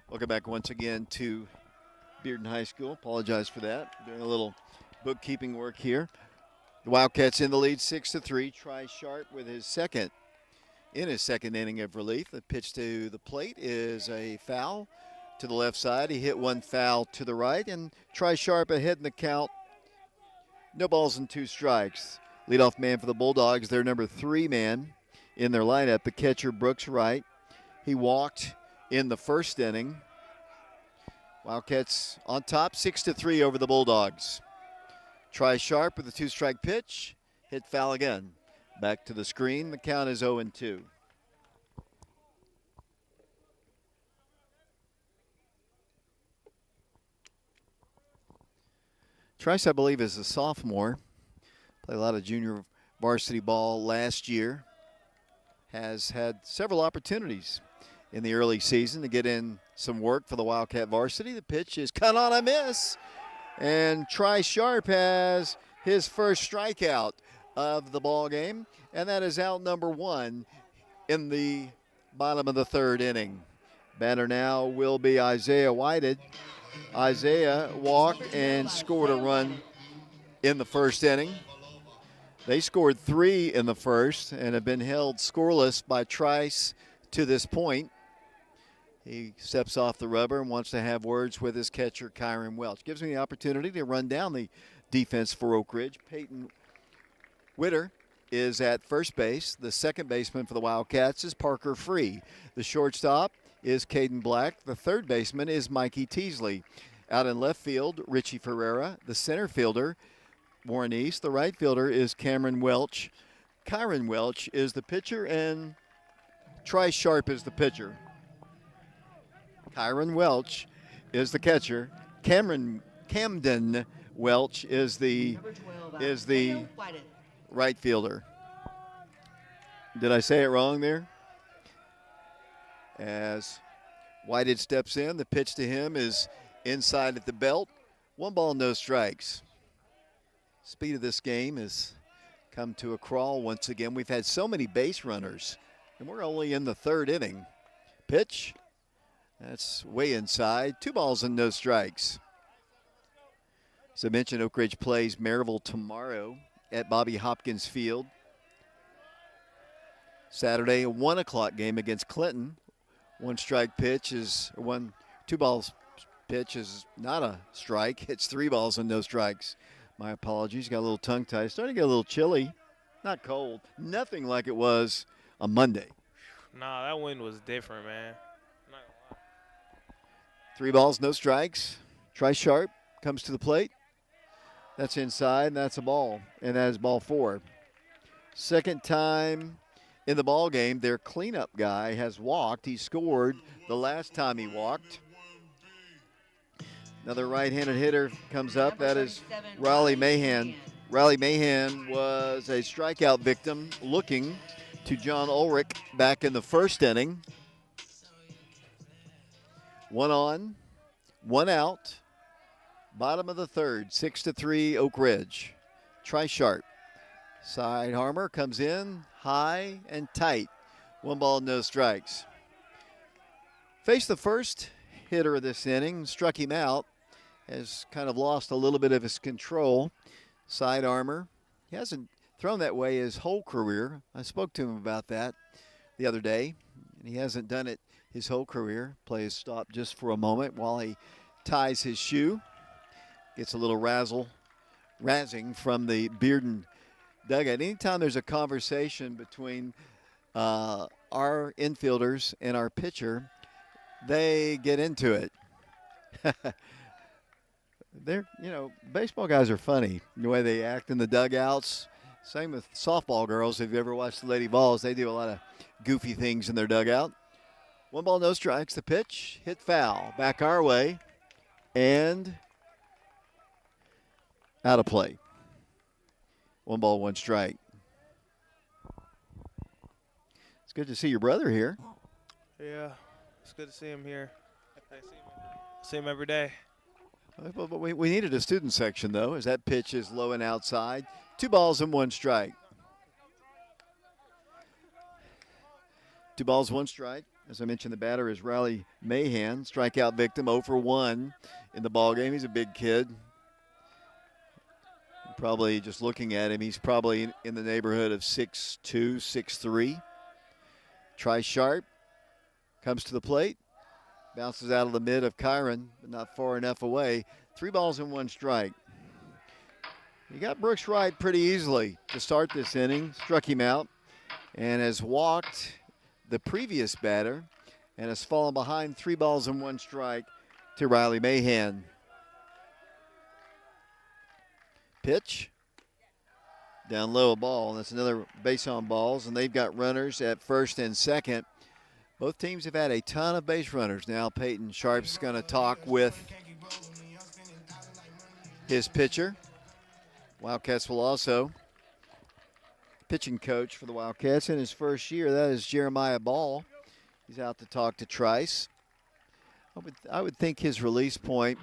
Welcome back once again to Bearden High School. Apologize for that. Doing a little bookkeeping work here. The Wildcats in the lead 6-3. Try Sharp with his second inning of relief. The pitch to the plate is a foul to the left side. He hit one foul to the right, and Try Sharp ahead in the count. No balls and 2 strikes. Leadoff man for the Bulldogs, their number 3 man in their lineup, the catcher Brooks Wright. He walked in the first inning. Wildcats on top 6-3 over the Bulldogs. Try Sharp with a 2-strike pitch. Hit foul again. Back to the screen. The count is 0-2. Trice, I believe, is a sophomore. Played a lot of junior varsity ball last year. Has had several opportunities in the early season to get in some work for the Wildcat varsity. The pitch is cut on a miss. And Try Sharp has his first strikeout of the ball game, and that is out number 1 in the bottom of the 3rd inning. Batter now will be Isaiah Whited. Isaiah walked and scored a run in the first inning. They scored 3 in the first and have been held scoreless by Trice to this point. He steps off the rubber and wants to have words with his catcher, Kyron Welch. Gives me the opportunity to run down the defense for Oak Ridge. Peyton Witter is at first base. The second baseman for the Wildcats is Parker Free. The shortstop is Caden Black. The third baseman is Mikey Teasley. Out in left field, Richie Ferreira. The center fielder, Warren East. The right fielder is Cameron Welch. Kyron Welch is the pitcher, and Try Sharp is the pitcher. Kyron Welch is the catcher. Camden Welch is the right fielder. Did I say it wrong there? As Whited steps in, the pitch to him is inside at the belt. 1 ball, no strikes. Speed of this game has come to a crawl once again. We've had so many base runners, and we're only in the 3rd inning. Pitch. That's way inside. 2 balls and no strikes. As I mentioned, Oak Ridge plays Maryville tomorrow at Bobby Hopkins Field. Saturday, a 1 o'clock game against Clinton. 1-strike pitch is 2 balls pitch is not a strike. It's 3 balls and no strikes. My apologies. Got a little tongue tied. Starting to get a little chilly. Not cold. Nothing like it was on Monday. Nah, that wind was different, man. 3 balls, no strikes. Try Sharp comes to the plate. That's inside, and that's a ball, and that is ball 4. Second time in the ball game, their cleanup guy has walked. He scored the last time he walked. Another right-handed hitter comes up. That is Riley Mahan. Riley Mahan was a strikeout victim looking to John Ulrich back in the first inning. 1 on, 1 out. Bottom of the 3rd, 6-3 Oak Ridge. Try Sharp. Side Harmer comes in high and tight. 1 ball, no strikes. Faced the first hitter of this inning, struck him out. Has kind of lost a little bit of his control. Side Armor. He hasn't thrown that way his whole career. I spoke to him about that the other day, and he hasn't done it his whole career. Play is stopped just for a moment while he ties his shoe. Gets a little razzing from the Bearden dugout. Anytime there's a conversation between our infielders and our pitcher, they get into it. Baseball guys are funny, the way they act in the dugouts. Same with softball girls. If you ever watched the Lady Balls, they do a lot of goofy things in their dugout. 1 ball, no strikes. The pitch, hit foul. Back our way, and out of play. 1 ball, 1 strike. It's good to see your brother here. Yeah, it's good to see him here. I see him every day. But we needed a student section, though, as that pitch is low and outside. 2 balls and 1 strike. 2 balls, 1 strike. As I mentioned, the batter is Riley Mahan, strikeout victim, 0 for 1 in the ball game. He's a big kid. Probably just looking at him, he's probably in the neighborhood of 6'2", 6'3". Tries sharp, comes to the plate, bounces out of the mid of Kyron, but not far enough away. 3 balls and 1 strike. He got Brooks Wright pretty easily to start this inning, struck him out, and has walked the previous batter and has fallen behind 3 balls and 1 strike to Riley Mahan. Pitch. Down low, a ball. That's another base on balls, and they've got runners at first and second. Both teams have had a ton of base runners. Now Peyton Sharp's going to talk with his pitcher. Wildcats will also. Pitching coach for the Wildcats in his first year, that is Jeremiah Ball. He's out to talk to Trice. I would think his release point,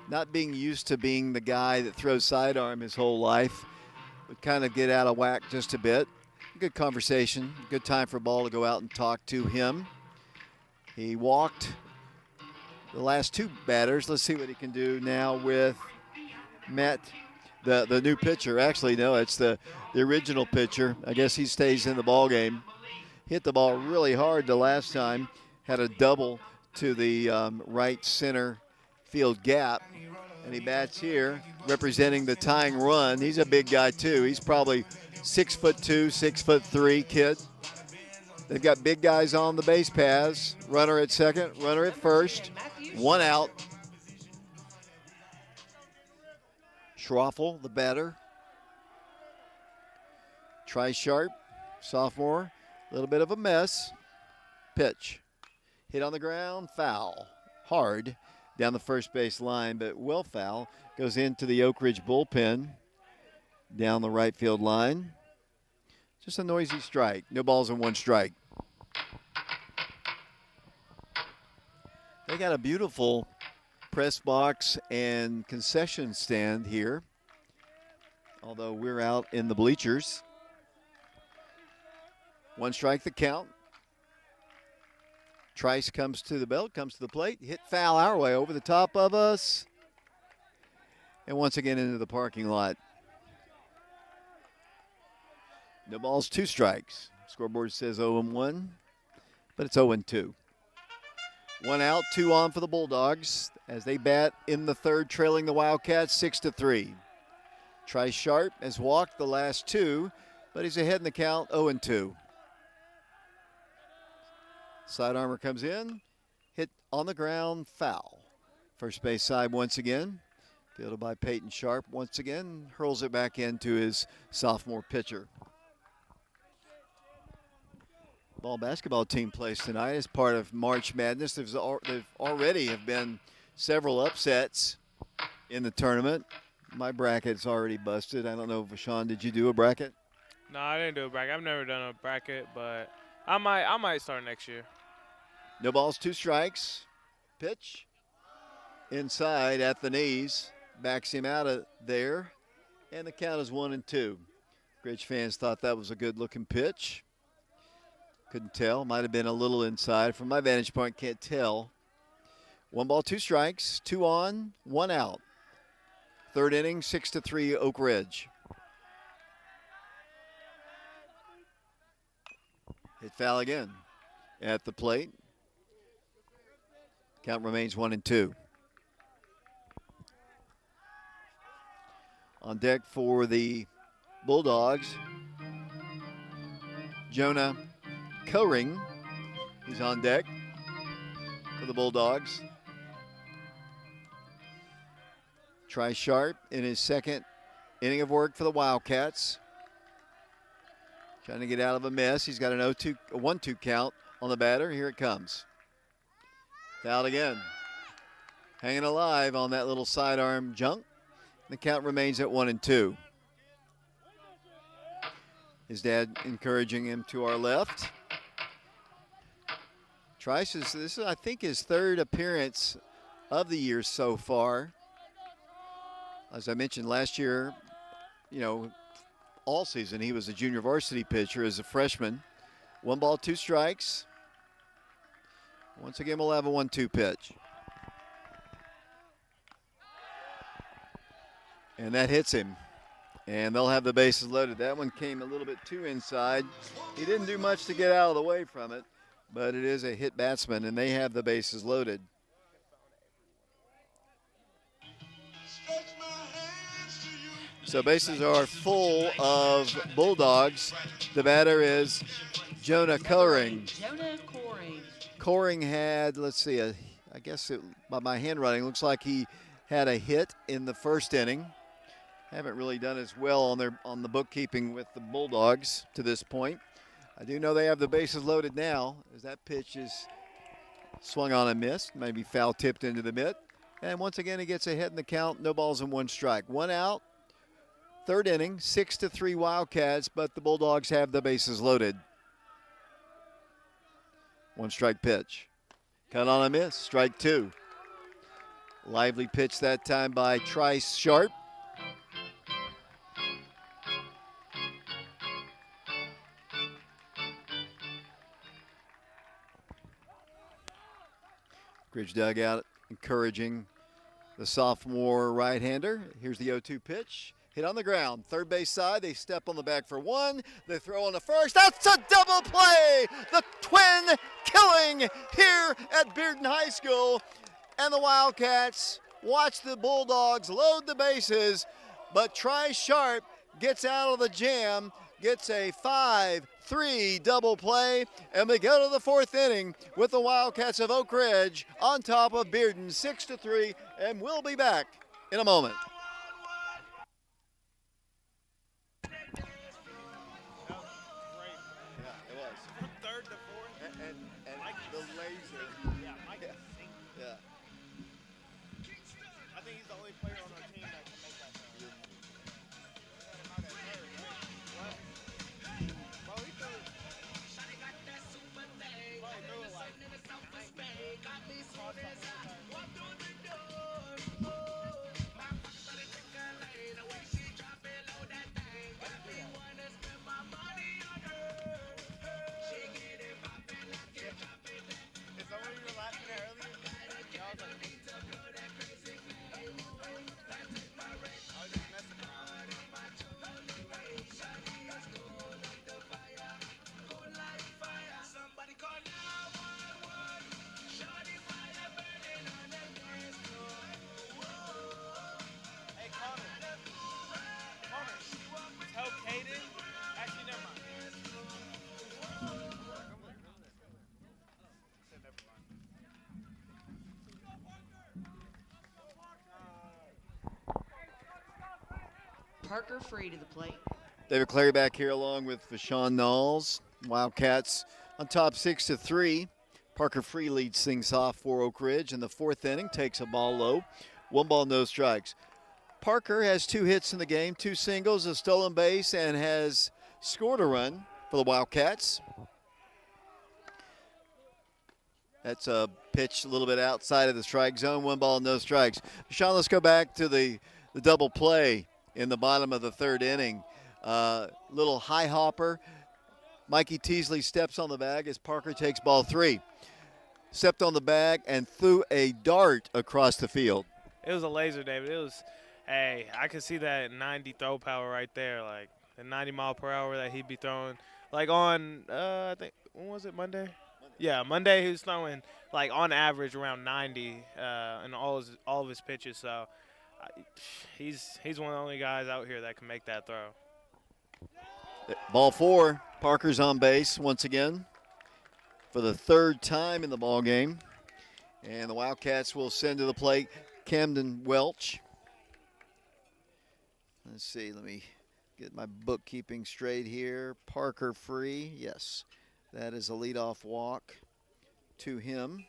not being used to being the guy that throws sidearm his whole life, would kind of get out of whack just a bit. Good conversation, good time for Ball to go out and talk to him. He walked the last 2 batters. Let's see what he can do now with Matt, the new pitcher. Actually, no, it's the original pitcher. I guess he stays in the ball game. Hit the ball really hard the last time. Had a double to the right center field gap. And he bats here, representing the tying run. He's a big guy, too. He's probably 6'2", 6'3" kid. They've got big guys on the base paths. Runner at second, runner at first. 1 out. Schroffel, the batter. Tries sharp, sophomore. A little bit of a mess. Pitch. Hit on the ground, foul. Hard down the first base line, but well foul. Goes into the Oak Ridge bullpen down the right field line. Just a noisy strike. No balls and 1 strike. They got a beautiful press box and concession stand here, although we're out in the bleachers. 1 strike the count. Trice comes to the belt, comes to the plate, hit foul our way over the top of us, and once again into the parking lot. No balls, 2 strikes. Scoreboard says 0-1, but it's 0-2. 1 out, 2 on for the Bulldogs as they bat in the third, trailing the Wildcats 6-3. Trice sharp has walked the last 2, but he's ahead in the count, 0-2. Side armor comes in, hit on the ground, foul. First base side once again, fielded by Peyton Sharp once again, hurls it back into his sophomore pitcher. Ball basketball team plays tonight as part of March Madness. There already have been several upsets in the tournament. My bracket's already busted. I don't know, Vashon, did you do a bracket? No, I didn't do a bracket. I've never done a bracket, but I might start next year. No balls, 2 strikes. Pitch. Inside at the knees. Backs him out of there. And the count is 1-2. Ridge fans thought that was a good-looking pitch. Couldn't tell. Might have been a little inside. From my vantage point, can't tell. 1 ball, 2 strikes. 2 on, 1 out. Third inning, 6-3 Oak Ridge. Hit foul again at the plate. Count remains 1-2. On deck for the Bulldogs, Jonah Coring. He's on deck for the Bulldogs. Tries sharp in his second inning of work for the Wildcats. Trying to get out of a mess. He's got an 1-2 count on the batter. Here it comes. Fouled again. Hanging alive on that little sidearm junk. The count remains at 1-2. His dad encouraging him to our left. Trice this is, I think, his 3rd appearance of the year so far. As I mentioned last year, all season he was a junior varsity pitcher as a freshman. 1 ball, 2 strikes. Once again, we'll have a 1-2 pitch. And that hits him. And they'll have the bases loaded. That one came a little bit too inside. He didn't do much to get out of the way from it, but it is a hit batsman, and they have the bases loaded. So bases are full of Bulldogs. The batter is Jonah Coring. Jonah Coring. Coring had, let's see, I guess by my handwriting, looks like he had a hit in the first inning. Haven't really done as well on the bookkeeping with the Bulldogs to this point. I do know they have the bases loaded now, as that pitch is swung on and missed, maybe foul tipped into the mitt. And once again, he gets a hit in the count, no balls and 1 strike. 1 out, third inning, 6-3 Wildcats, but the Bulldogs have the bases loaded. 1 strike pitch. Cut on a miss, strike 2. Lively pitch that time by Trice Sharp. Ridge dugout encouraging the sophomore right-hander. Here's the 0-2 pitch. Hit on the ground. Third base side. They step on the back for 1. They throw on the first. That's a double play. The twin killing here at Bearden High School. And the Wildcats watch the Bulldogs load the bases. But Trice Sharp gets out of the jam, gets a 5-3 double play, and we go to the 4th inning with the Wildcats of Oak Ridge on top of Bearden 6-3, and we'll be back in a moment. Parker Free to the plate. David Clary back here along with Vashawn Knowles. Wildcats on top 6-3. Parker Free leads things off for Oak Ridge in the 4th inning, takes a ball low. 1 ball, no strikes. Parker has 2 hits in the game, 2 singles, a stolen base, and has scored a run for the Wildcats. That's a pitch a little bit outside of the strike zone. 1 ball, no strikes. Sean, let's go back to the double play in the bottom of the 3rd inning. Little high hopper. Mikey Teasley steps on the bag as Parker takes ball 3. Stepped on the bag and threw a dart across the field. It was a laser, David. It was, hey, I could see that 90 throw power right there, like the 90 mile per hour that he'd be throwing. Like on, I think, when was it, Monday? Yeah, Monday he was throwing like on average around 90 in all of his pitches. So he's one of the only guys out here that can make that throw. Ball 4. Parker's on base once again for the 3rd time in the ball game, and the Wildcats will send to the plate Camden Welch. Let's see. Let me get my bookkeeping straight here. Parker Free. Yes, that is a leadoff walk to him.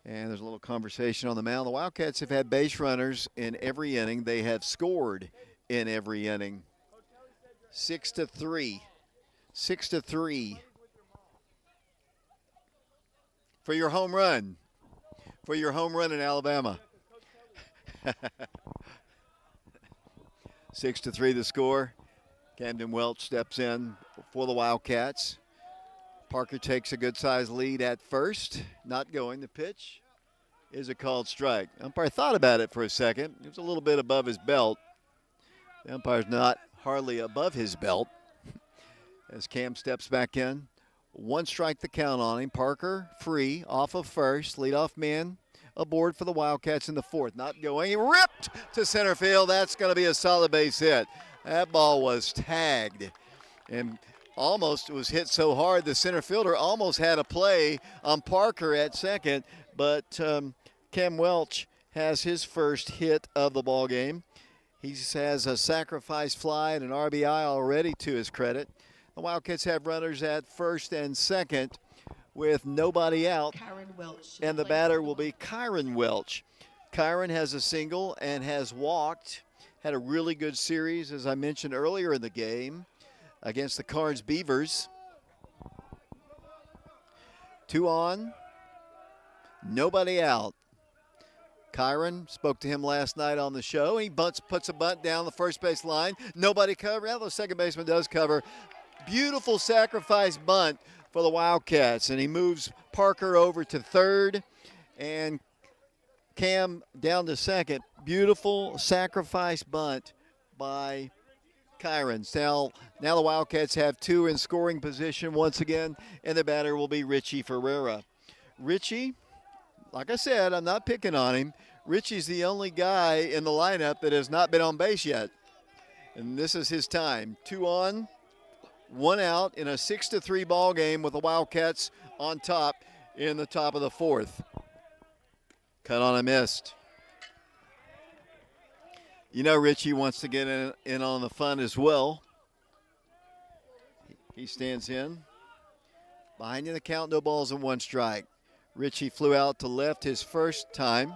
And there's a little conversation on the mound. The Wildcats have had base runners in every inning. They have scored in every inning. 6-3. 6-3. For your home run. For your home run in Alabama. 6-3 the score. Camden Welch steps in for the Wildcats. Parker takes a good-sized lead at first. Not going. The pitch is a called strike. Umpire thought about it for a second. It was a little bit above his belt. The umpire's not hardly above his belt as Cam steps back in. 1 strike the count on him. Parker free off of first. Leadoff man aboard for the Wildcats in the 4th. Not going. He ripped to center field. That's going to be a solid base hit. That ball was tagged and almost was hit so hard the center fielder almost had a play on Parker at second, but Cam Welch has his first hit of the ball game. He has a sacrifice fly and an RBI already to his credit. The Wildcats have runners at first and second with nobody out, and the batter will be Kyron Welch. Kyron has a single and has walked. Had a really good series, as I mentioned earlier in the game, against the Carnes Beavers. 2 on, nobody out. Kyron spoke to him last night on the show. He puts a bunt down the first base line. Nobody covered. Well, the second baseman does cover. Beautiful sacrifice bunt for the Wildcats, and he moves Parker over to third and Cam down to second. Beautiful sacrifice bunt by Kyron. Now the Wildcats have 2 in scoring position once again, and the batter will be Richie Ferreira. Richie, like I said, I'm not picking on him. Richie's the only guy in the lineup that has not been on base yet, and this is his time. 2 on, 1 out in a 6-3 ball game with the Wildcats on top in the top of the 4th. Cut on a missed. You know Richie wants to get in on the fun as well. He stands in. Behind you the count, no balls and 1 strike. Richie flew out to left his first time.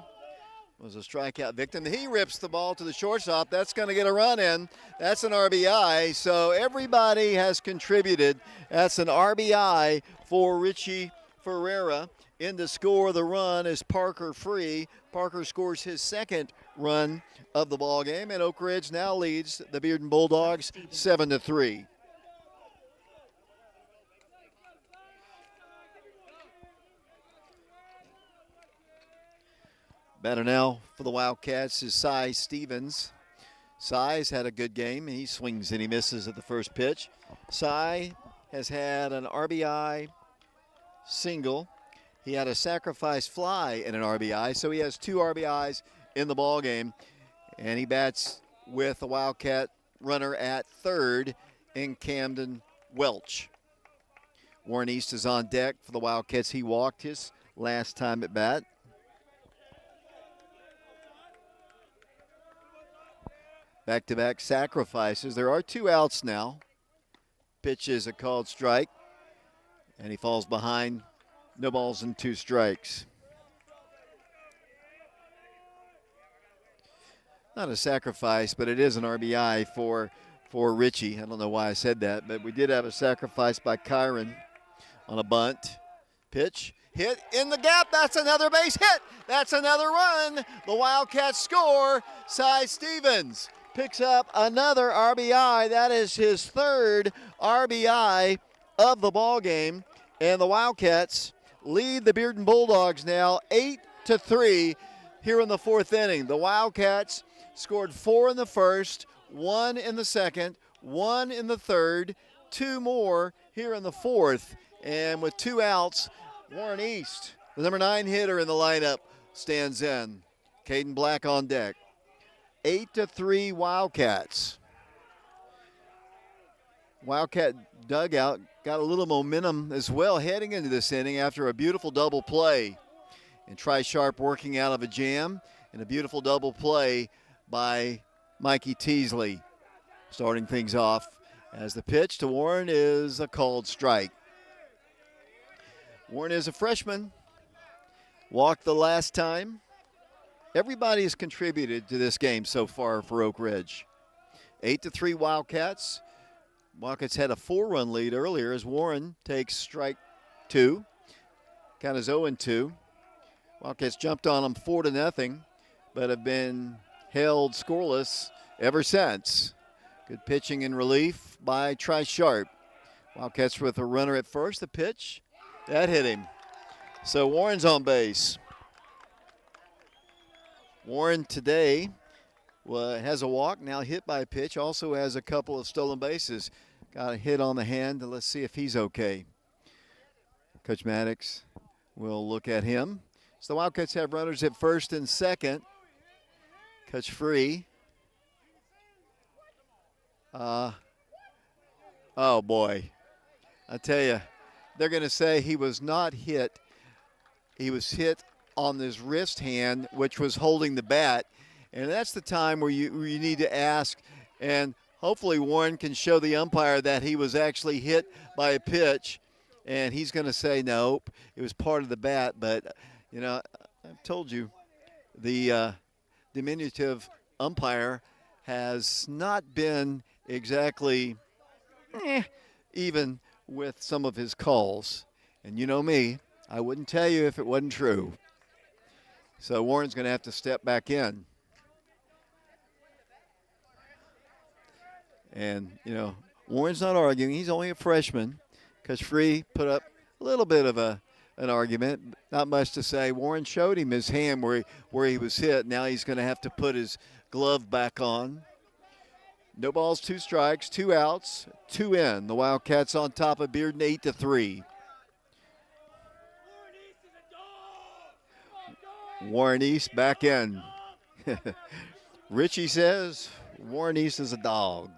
Was a strikeout victim. He rips the ball to the shortstop. That's going to get a run in. That's an RBI. So everybody has contributed. That's an RBI for Richie Ferreira. In to score the run is Parker Free. Parker scores his 2nd run of the ball game, and Oak Ridge now leads the Bearden Bulldogs 7-3. Batter now for the Wildcats is Cy Stevens. Cy's had a good game. He swings and he misses at the first pitch. Cy has had an RBI single. He had a sacrifice fly and an RBI, so he has 2 RBIs in the ball game, and he bats with a Wildcat runner at third in Camden Welch. Warren East is on deck for the Wildcats. He walked his last time at bat. Back-to-back sacrifices. There are 2 outs now. Pitch is a called strike, and he falls behind. No balls and 2 strikes. Not a sacrifice, but it is an RBI for Richie. I don't know why I said that, but we did have a sacrifice by Kyron on a bunt. Pitch, hit in the gap. That's another base hit. That's another run. The Wildcats score. Cy Stevens picks up another RBI. That is his 3rd RBI of the ball game, and the Wildcats lead the Bearden Bulldogs now 8-3 here in the 4th inning. The Wildcats scored 4 in the first, 1 in the second, 1 in the third, 2 more here in the 4th. And with 2 outs, Warren East, the number 9 hitter in the lineup, stands in. Caden Black on deck. 8-3 Wildcats. Wildcat dugout got a little momentum as well heading into this inning after a beautiful double play. And Tri Sharp working out of a jam, and a beautiful double play by Mikey Teasley. Starting things off as the pitch to Warren is a called strike. Warren is a freshman. Walked the last time. Everybody has contributed to this game so far for Oak Ridge. 8-3 Wildcats. Wildcats had a 4-run lead earlier as Warren takes strike 2. Count is 0-2. Wildcats jumped on them 4-0, but have been held scoreless ever since. Good pitching in relief by Tri Sharp. Wildcats with a runner at first. The pitch, that hit him. So Warren's on base. Warren today has a walk, now hit by a pitch, also has a couple of stolen bases. Got a hit on the hand. Let's see if he's okay. Coach Maddox will look at him. So the Wildcats have runners at first and second. Catch free. Oh, boy. I tell you, they're going to say he was not hit. He was hit on his wrist hand, which was holding the bat. And that's the time where you need to ask, and hopefully Warren can show the umpire that he was actually hit by a pitch. And he's going to say, nope, it was part of the bat. But, you know, I've told you, the diminutive umpire has not been exactly even with some of his calls. And you know me, I wouldn't tell you if it wasn't true. So Warren's going to have to step back in. And, you know, Warren's not arguing. He's only a freshman. Coach Free put up a little bit of an argument. Not much to say. Warren showed him his hand where he was hit. Now he's going to have to put his glove back on. No balls, 2 strikes, 2 outs, 2 in. The Wildcats on top of Bearden 8-3. Warren East back in. Richie says Warren East is a dog.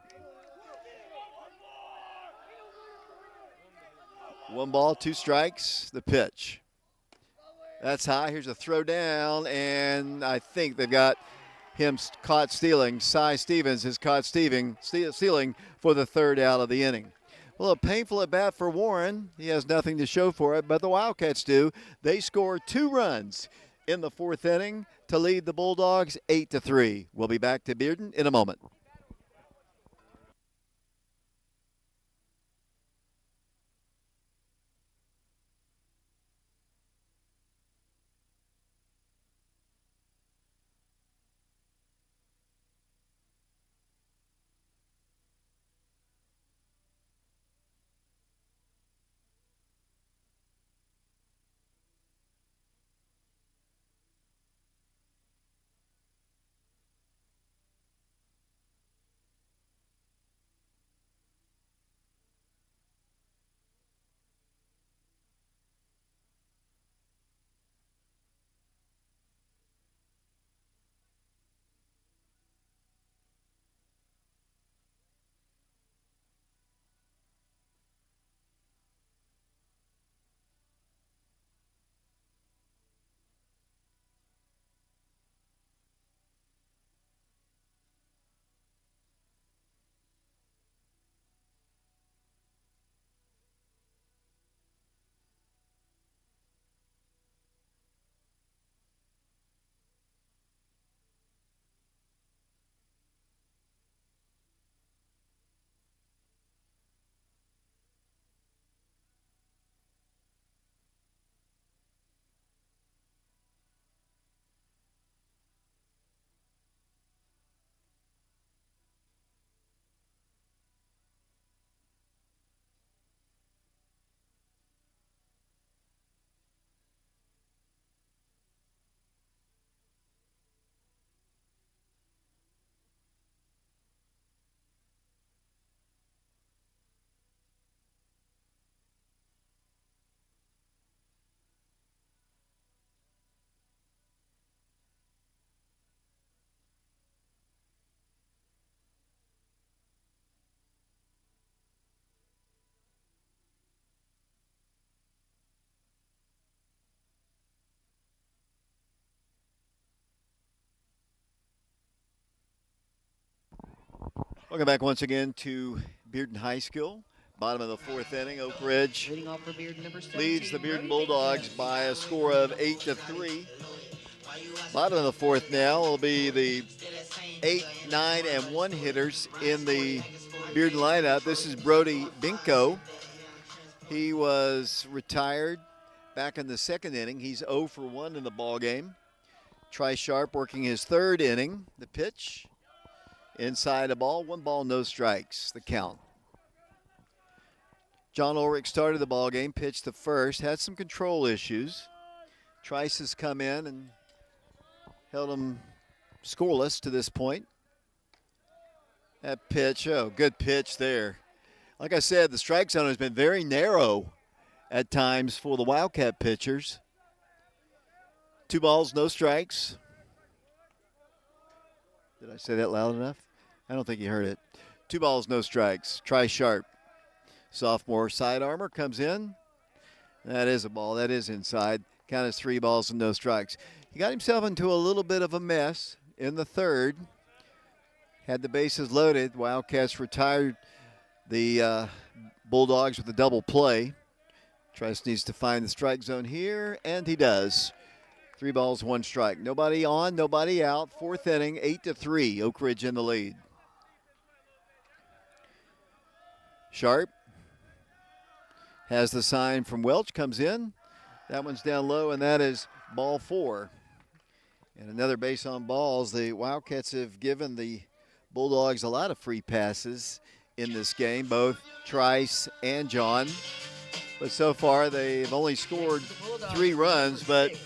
1 ball, 2 strikes, the pitch. That's high. Here's a throw down, and I think they've got him caught stealing. Cy Stevens is caught stealing for the 3rd out of the inning. Well, a painful at bat for Warren. He has nothing to show for it, but the Wildcats do. They score 2 runs in the 4th inning to lead the Bulldogs 8-3. We'll be back to Bearden in a moment. Welcome back once again to Bearden High School. Bottom of the 4th inning, Oak Ridge Leading off for Bearden, number 17, leads the Bearden Bulldogs by a score of 8-3. Bottom of the 4th now will be the 8, 9, and 1 hitters in the Bearden lineup. This is Brody Binko. He was retired back in the 2nd inning. He's 0 for 1 in the ball game. Tri Sharp working his 3rd inning. The pitch. Inside a ball, 1 ball, no strikes, the count. John Ulrich started the ball game, pitched the first, had some control issues. Trice has come in and held him scoreless to this point. That pitch, good pitch there. Like I said, the strike zone has been very narrow at times for the Wildcat pitchers. 2 balls, no strikes. Did I say that loud enough? I don't think you heard it. 2 balls, no strikes. Trice Sharp. Sophomore side armor comes in. That is a ball. That is inside. Count is 3 balls and no strikes. He got himself into a little bit of a mess in the third. Had the bases loaded. Wildcats retired the Bulldogs with a double play. Trice needs to find the strike zone here, and he does. 3 balls, 1 strike. Nobody on, nobody out. 4th inning, 8-3. Oak Ridge in the lead. Sharp has the sign from Welch, comes in. That one's down low, and that is ball 4. And another base on balls. The Wildcats have given the Bulldogs a lot of free passes in this game, both Trice and John. But so far, they've only scored 3 runs, but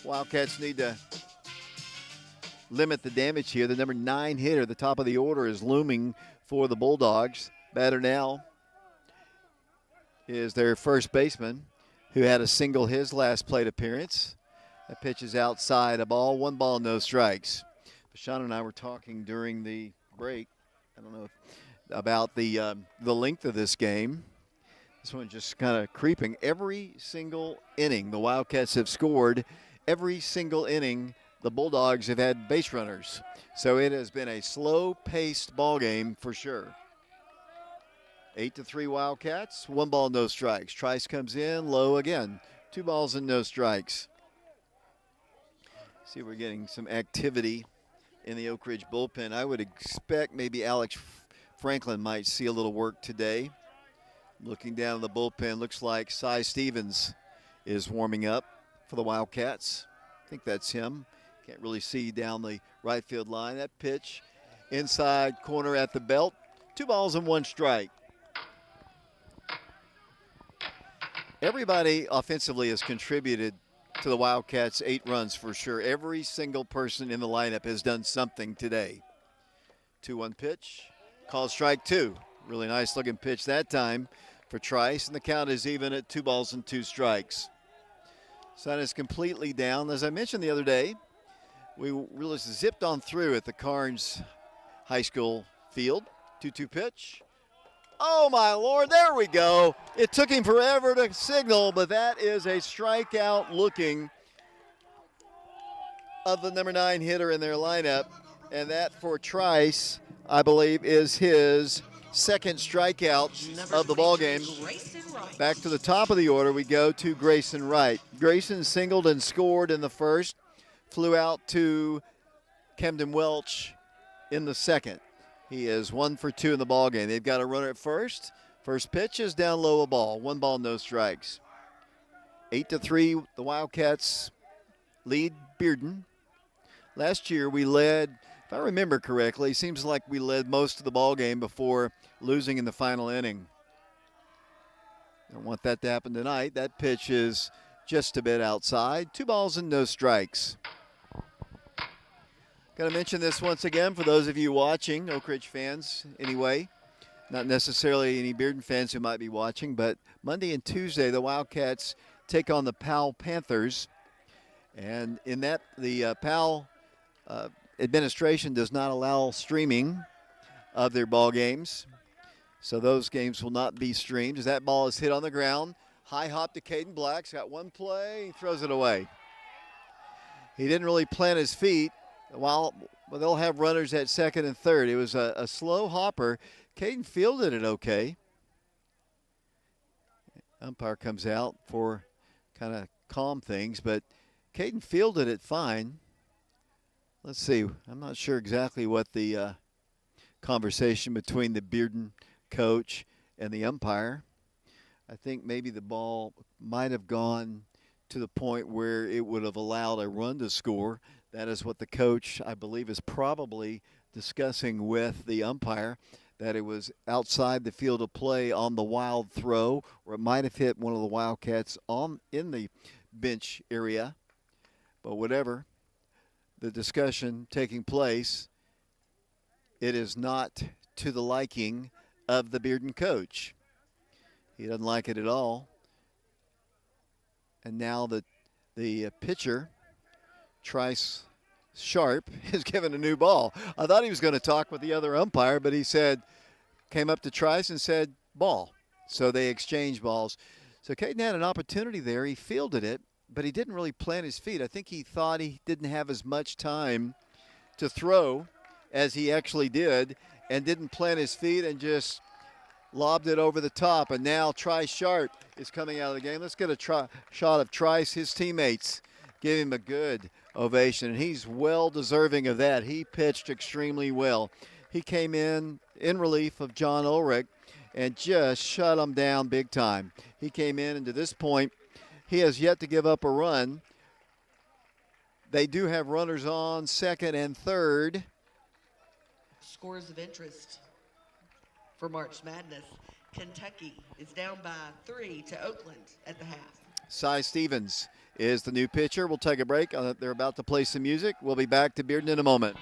Wildcats need to limit the damage here. The number 9 hitter, the top of the order, is looming for the Bulldogs. Batter now is their first baseman, who had a single his last plate appearance. That pitch is outside, a ball, 1 ball, no strikes. Sean and I were talking during the break, I don't know about the length of this game. This one just kind of creeping. Every single inning the Wildcats have scored. Every single inning the Bulldogs have had base runners. So it has been a slow-paced ball game for sure. 8-3 Wildcats, 1 ball, no strikes. Trice comes in, low again. 2 balls and no strikes. See, we're getting some activity in the Oak Ridge bullpen. I would expect maybe Alex Franklin might see a little work today. Looking down the bullpen, looks like Cy Stevens is warming up for the Wildcats. I think that's him. Can't really see down the right field line. That pitch inside corner at the belt. 2 balls and 1 strike. Everybody offensively has contributed to the Wildcats' 8 runs for sure. Every single person in the lineup has done something today. 2-1 pitch. Called strike 2. Really nice looking pitch that time for Trice, and the count is even at 2 balls and 2 strikes. Sun is completely down. As I mentioned the other day, we really zipped on through at the Carnes High School field. 2-2 pitch. Oh, my Lord, there we go. It took him forever to signal, but that is a strikeout looking of the number 9 hitter in their lineup. And that for Trice, I believe, is his second strikeout of the ballgame. Back to the top of the order, we go to Grayson Wright. Grayson singled and scored in the first, flew out to Camden Welch in the second. He is 1 for 2 in the ballgame. They've got a runner at first. First pitch is down low, a ball. 1 ball, no strikes. 8-3, the Wildcats lead Bearden. Last year we led, if I remember correctly, seems like we led most of the ball game before losing in the final inning. Don't want that to happen tonight. That pitch is just a bit outside. 2 balls and no strikes. Got to mention this once again for those of you watching, Oak Ridge fans anyway. Not necessarily any Bearden fans who might be watching, but Monday and Tuesday the Wildcats take on the Powell Panthers. And in that, the Powell administration does not allow streaming of their ball games. So those games will not be streamed as that ball is hit on the ground. High hop to Caden Black's got 1 play, he throws it away. He didn't really plant his feet. While they'll have runners at second and third. It was a slow hopper. Caden fielded it okay. Umpire comes out for kind of calm things, but Caden fielded it fine. Let's see. I'm not sure exactly what the conversation between the Bearden coach and the umpire. I think maybe the ball might have gone to the point where it would have allowed a run to score. That is what the coach, I believe, is probably discussing with the umpire. that it was outside the field of play on the wild throw, or it might have hit one of the Wildcats in the bench area. But whatever the discussion taking place, it is not to the liking of the Bearden coach. He doesn't like it at all. And now the pitcher, Trice Sharp, is given a new ball. I thought he was going to talk with the other umpire, but he came up to Trice and said, ball. So they exchanged balls. So Caden had an opportunity there. He fielded it, but he didn't really plant his feet. I think he thought he didn't have as much time to throw as he actually did, and didn't plant his feet and just lobbed it over the top. And now Trice Sharp is coming out of the game. Let's get a shot of Trice. His teammates give him a good ovation, and he's well deserving of that. He pitched extremely well. He came in relief of John Ulrich and just shut him down big time. He came in, and to this point, he has yet to give up a run. They do have runners on second and third. Scores of interest for March Madness. Kentucky is down by 3 to Oakland at the half. Cy Stevens is the new pitcher. We'll take a break. They're about to play some music. We'll be back to Bearden in a moment.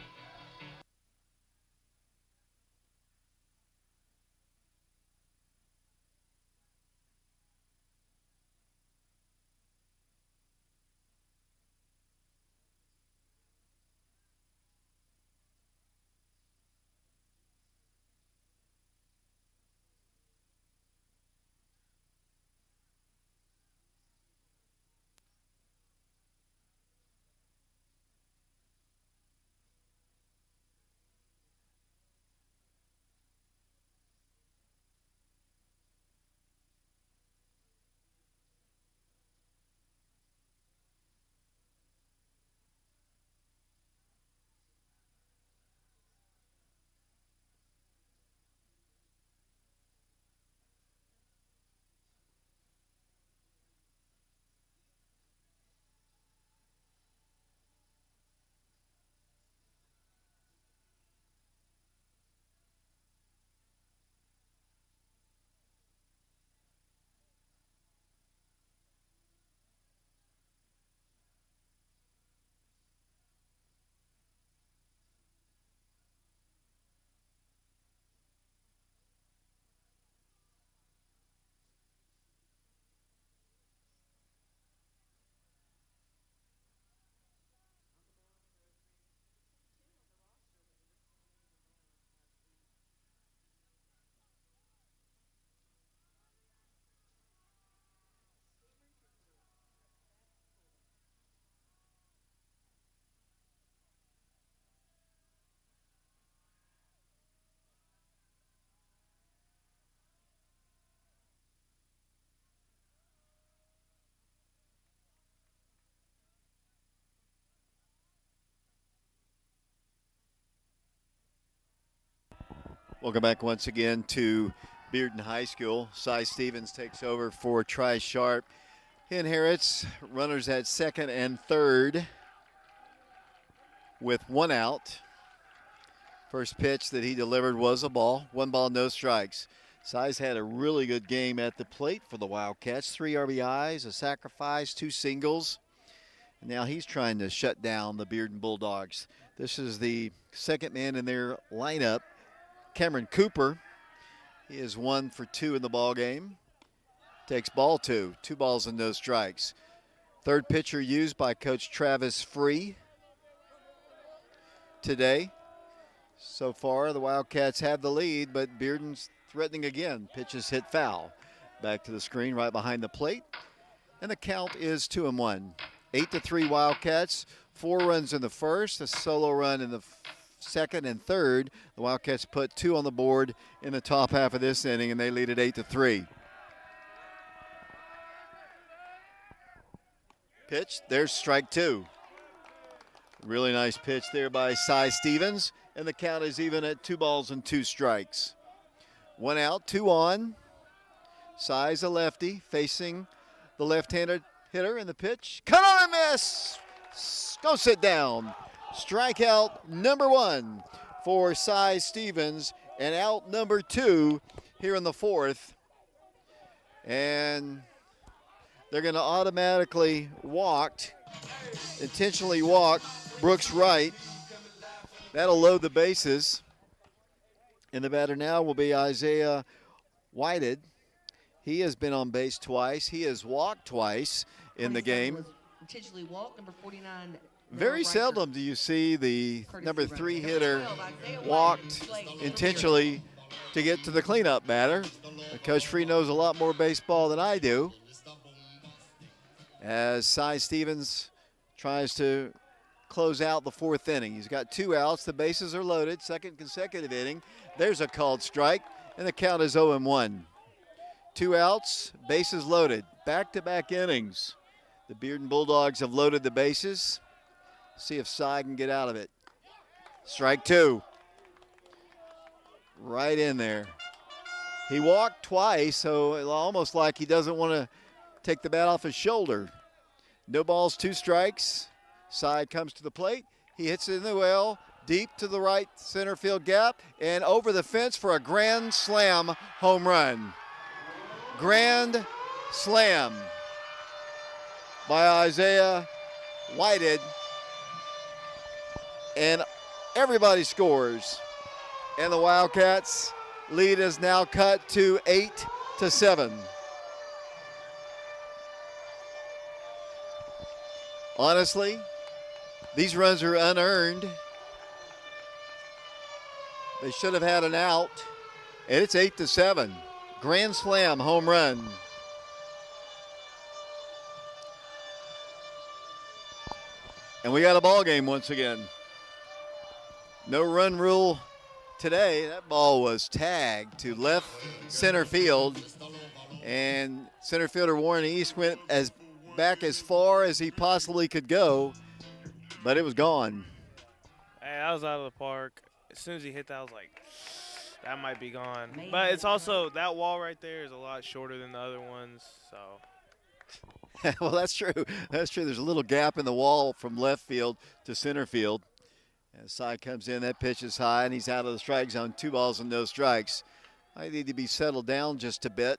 Welcome back once again to Bearden High School. Cy Stevens takes over for Trice Sharp. He inherits runners at second and third with one out. First pitch that he delivered was a ball. 1 ball, no strikes. Cy's had a really good game at the plate for the Wildcats. 3 RBIs, a sacrifice, 2 singles. And now he's trying to shut down the Bearden Bulldogs. This is the second man in their lineup, Cameron Cooper. He is 1 for 2 in the ball game. Takes ball 2. 2 balls and no strikes. Third pitcher used by Coach Travis Free today. So far, the Wildcats have the lead, but Bearden's threatening again. Pitches hit foul. Back to the screen right behind the plate. And the count is 2-1. 8-3 Wildcats. 4 runs in the first, a solo run in the second and third. The Wildcats put 2 on the board in the top half of this inning, and they lead it 8-3. Pitch, there's strike 2. Really nice pitch there by Cy Stevens, and the count is even at 2 balls and 2 strikes. 1 out, 2 on. Cy's a lefty facing the left-handed hitter, and the pitch, cut on a miss. Go sit down. Strikeout number 1 for Cy Stevens, and out number 2 here in the 4th. And they're going to automatically intentionally walk Brooks Wright. That'll load the bases. And the batter now will be Isaiah Whited. He has been on base twice. He has walked twice in the game. Intentionally walked, number 49. Very seldom do you see the number 3 hitter walked intentionally to get to the cleanup batter. Coach Free knows a lot more baseball than I do. As Cy Stevens tries to close out the 4th inning. He's got 2 outs. The bases are loaded. Second consecutive inning. There's a called strike, and the count is 0-1. 2 outs, bases loaded. Back-to-back innings. The Bearden Bulldogs have loaded the bases. See if Cy can get out of it. Strike 2. Right in there. He walked twice, so almost like he doesn't want to take the bat off his shoulder. No balls, 2 strikes. Cy comes to the plate. He hits it in the well, deep to the right center field gap, and over the fence for a grand slam home run. Grand slam by Isaiah Whited. And everybody scores. And the Wildcats lead is now cut to 8-7. Honestly, these runs are unearned. They should have had an out. And it's 8-7. Grand slam home run. And we got a ball game once again. No run rule today. That ball was tagged to left center field. And center fielder Warren East went back as far as he possibly could go, but it was gone. Hey, that was out of the park. As soon as he hit that, I was like, that might be gone. But it's also, that wall right there is a lot shorter than the other ones, so. Well, that's true. That's true. There's a little gap in the wall from left field to center field. As Cy comes in, that pitch is high, and he's out of the strike zone. 2 balls and no strikes. I need to be settled down just a bit.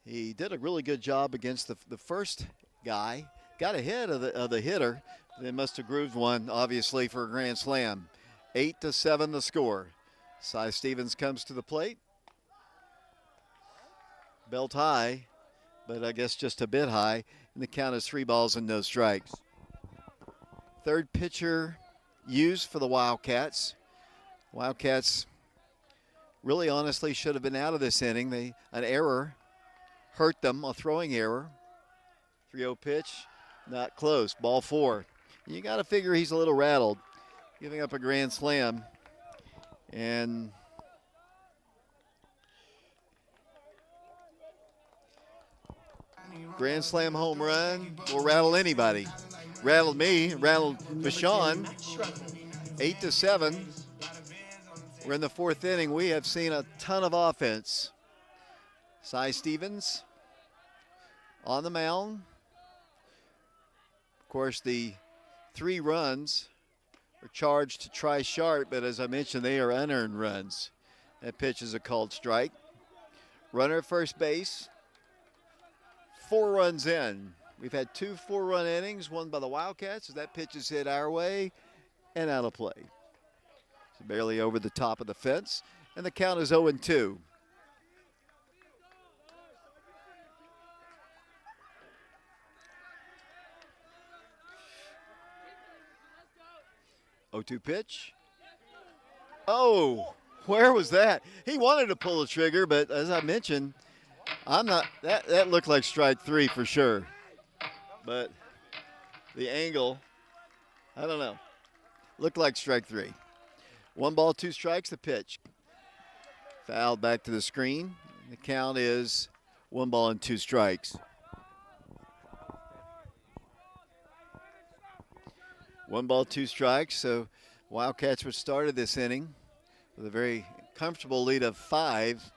He did a really good job against the first guy. Got ahead of the hitter. They must have grooved one, obviously, for a grand slam. 8-7 the score. Cy Stevens comes to the plate. Belt high, but I guess just a bit high. And the count is 3 balls and no strikes. Third pitcher used for the Wildcats. Wildcats really honestly should have been out of this inning. An error hurt them, a throwing error. 3-0 pitch, not close. Ball 4. You got to figure he's a little rattled, giving up a grand slam. And grand slam home run will rattle anybody. Rattled me, rattled Bashan. 8-7. We're in the 4th inning. We have seen a ton of offense. Cy Stevens on the mound. Of course, the 3 runs are charged to Tri Sharp, but as I mentioned, they are unearned runs. That pitch is a called strike. Runner at first base. 4 runs in. We've had 2 4-run innings, one by the Wildcats, as that pitch is hit our way and out of play. So barely over the top of the fence, and the count is 0-2. (0-2) pitch. Oh, where was that? He wanted to pull the trigger, but as I mentioned, that looked like strike 3 for sure. But the angle, I don't know. Looked like strike 3. 1 ball, 2 strikes, the pitch. Fouled back to the screen. The count is 1 ball and 2 strikes. 1 ball, 2 strikes. So Wildcats were started this inning with a very comfortable lead of 5.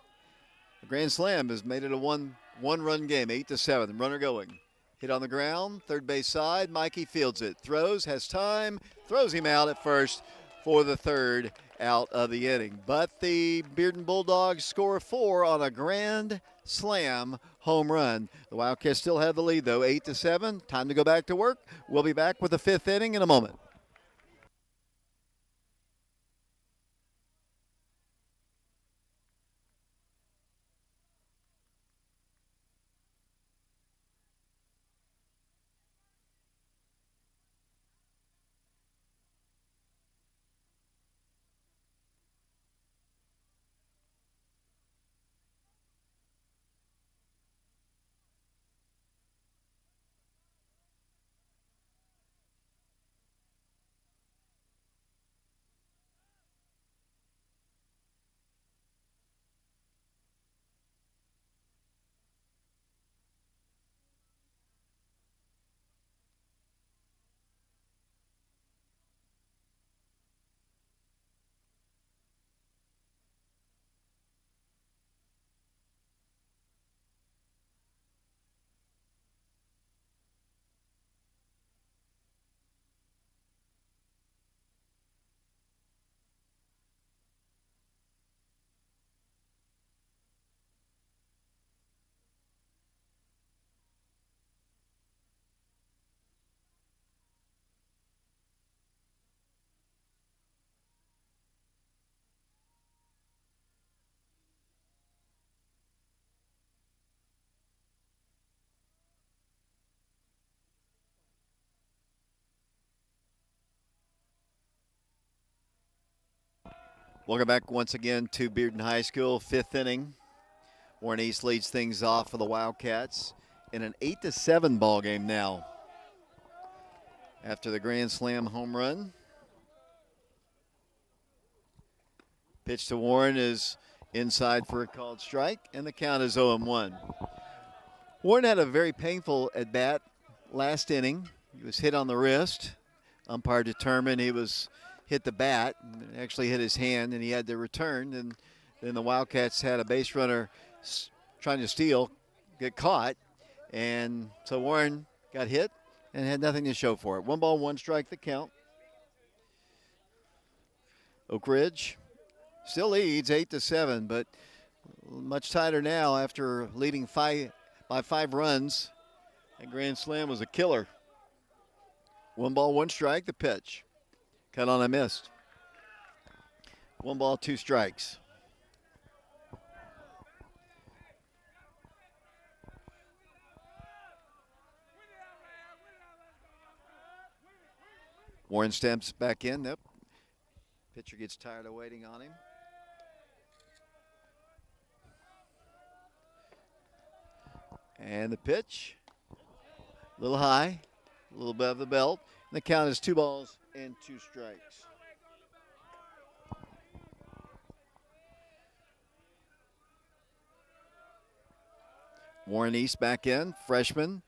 The grand slam has made it a one-run game, 8-7. Runner going. Hit on the ground, third base side. Mikey fields it. Throws, has time, throws him out at first for the third out of the inning. But the Bearden Bulldogs score 4 on a grand slam home run. The Wildcats still have the lead, though, 8-7. Time to go back to work. We'll be back with the fifth inning in a moment. Welcome back once again to Bearden High School, fifth inning. Warren East leads things off for the Wildcats in an 8-7 ball game now. After the grand slam home run, pitch to Warren is inside for a called strike, and the count is 0-1. Warren had a very painful at bat last inning. He was hit on the wrist. Umpire determined he was hit the bat, actually hit his hand, and he had to return. And then the Wildcats had a base runner trying to steal, get caught, and so Warren got hit and had nothing to show for it. 1 ball, 1 strike, the count. Oak Ridge still leads 8-7, but much tighter now after leading by 5 runs. That grand slam was a killer. 1 ball, 1 strike, the pitch. Cut on a missed. 1 ball, 2 strikes. Warren steps back in. Yep. Pitcher gets tired of waiting on him. And the pitch. A little high, a little above the belt. And the count is 2 balls and 2 strikes. Warren East back in, freshman.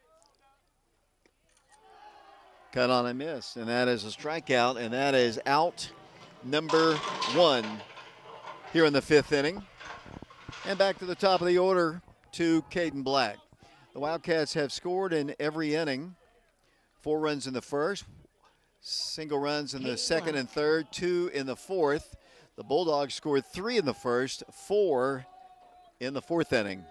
Cut on a miss, and that is a strikeout, and that is out number 1 here in the 5th inning. And back to the top of the order to Caden Black. The Wildcats have scored in every inning. 4 runs in the first, single runs in the second and third, 2 in the fourth. The Bulldogs scored 3 in the first, 4 in the 4th inning.